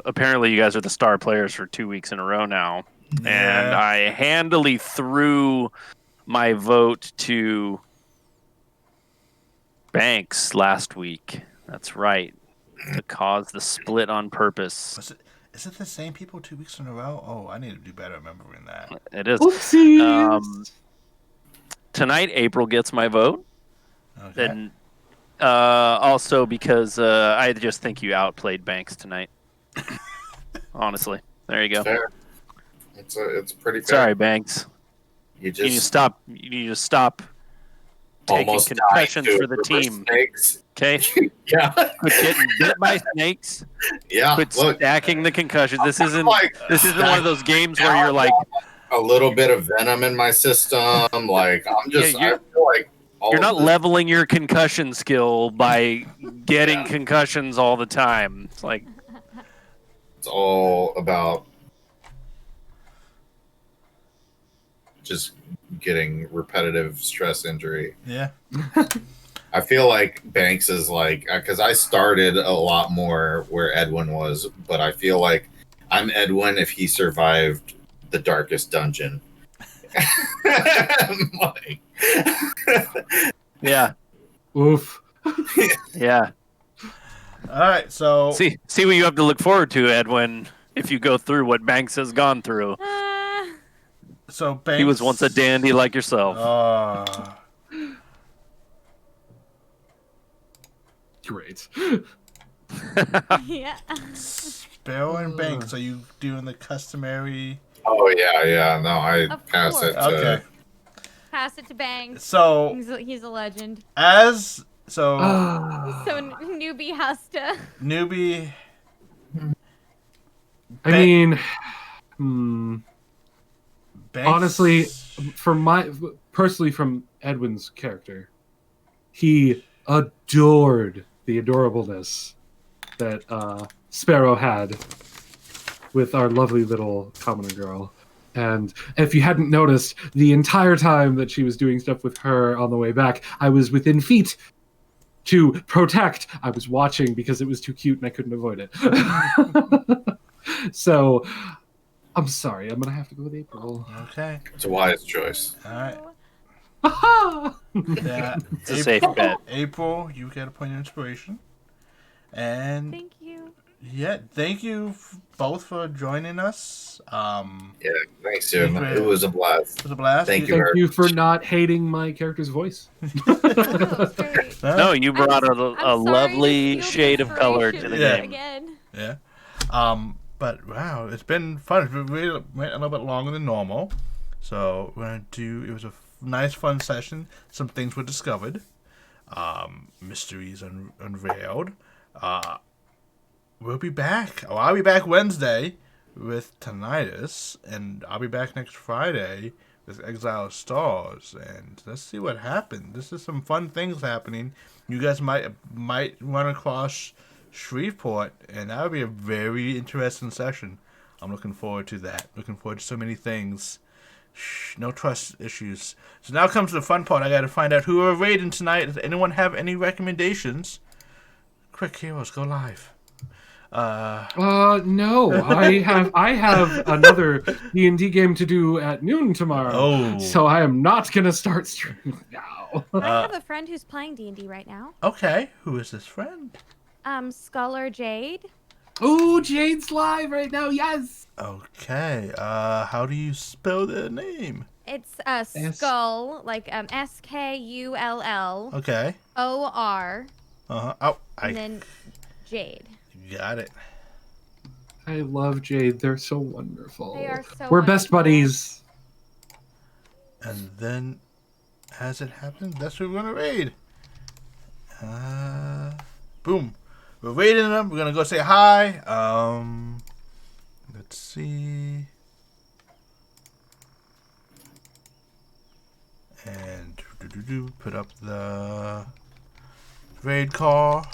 apparently you guys are the star players for 2 weeks in a row now, and I handily threw my vote to Banks last week. That's right, to cause the split on purpose. Is it the same people 2 weeks in a row? Oh, I need to do better remembering that. It is. Oopsies! Tonight, April gets my vote. Okay. And also because I just think you outplayed Banks tonight. Honestly, there you go. Fair. It's pretty fair. Sorry, Banks. You You just need to stop. You need to stop taking almost died concussions to for the reverse team. Snakes. Okay, Yeah. quit getting bit by snakes. Yeah. Quit Look, stacking the concussions. This isn't. like, This isn't one of those games where you're like a little bit of venom in my system. Like I'm just. Yeah, I feel like all you're of not this- leveling your concussion skill by getting concussions all the time. It's like It's all about just getting repetitive stress injury. Yeah. I feel like Banks is like, because I started a lot more where Edwin was, but I feel like I'm Edwin if he survived the darkest dungeon. Like, yeah, Oof. yeah. All right. So See what you have to look forward to, Edwin, if you go through what Banks has gone through. so Banks. He was once a dandy like yourself. Great. Yeah. Sparrow and Banks. Are you doing the customary Oh yeah. No, I Of pass course. it. To, Okay. Pass it to Bang. So He's a legend. as so So newbie has to. newbie. I mean, hmm, Banks, honestly, personally, from Edwin's character, he adored the adorableness that Sparrow had with our lovely little commoner girl. And if you hadn't noticed, the entire time that she was doing stuff with her on the way back, I was within feet to protect. I was watching because it was too cute and I couldn't avoid it. So, I'm sorry. I'm going to have to go with April. Okay. it's a wise choice. All right. Aha! Yeah. It's a safe bet. April, you get a point of inspiration. And Thank you. yeah, thank you both for joining us. Yeah, thanks, Jim. Thank you. It was a blast. It was a blast. Thank you. Thank you for not hating my character's voice. Oh, that was great. No, you brought I'm a sorry to lovely steal shade of color to the Yeah. game. Again. Yeah. But wow, it's been fun. It went a little bit longer than normal. So we're gonna do. It was a nice, fun session. Some things were discovered. Mysteries unveiled. We'll be back. Oh, I'll be back Wednesday with Tinnitus, and I'll be back next Friday with Exile Stars. And let's see what happens. This is some fun things happening. You guys might run across Shreveport, and that would be a very interesting session. I'm looking forward to that. Looking forward to so many things. No trust issues. So now comes the fun part. I got to find out who are raiding tonight. Does anyone have any recommendations? Quick, heroes, go live. No. I have another D&D game to do at noon tomorrow. Oh. So I am not going to start streaming now. I have a friend who's playing D&D right now. Okay, who is this friend? Scholar Jade. Oh, Jade's live right now. Yes. Okay, how do you spell their name? It's Skull, like SKULL Okay. OR, Oh, and then Jade. got it. I love Jade. They're so wonderful. They are so We're best wonderful. buddies. And then, as it happens, that's who we're gonna raid. Boom. We're raiding them. We're gonna go say hi. Let's see. And put up the raid call.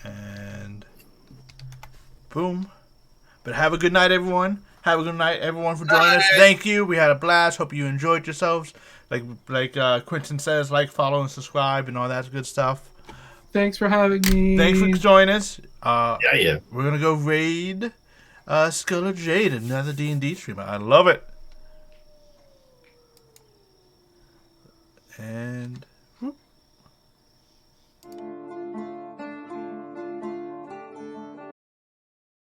And boom. But have a good night, everyone. Have a good night, everyone, for joining us. Thank you. We had a blast. Hope you enjoyed yourselves. Like Quentin says, like, follow, and subscribe, and all that good stuff. Thanks for having me. Thanks for joining us. Yeah. We're gonna go raid Skull of Jade, another D&D streamer. I love it.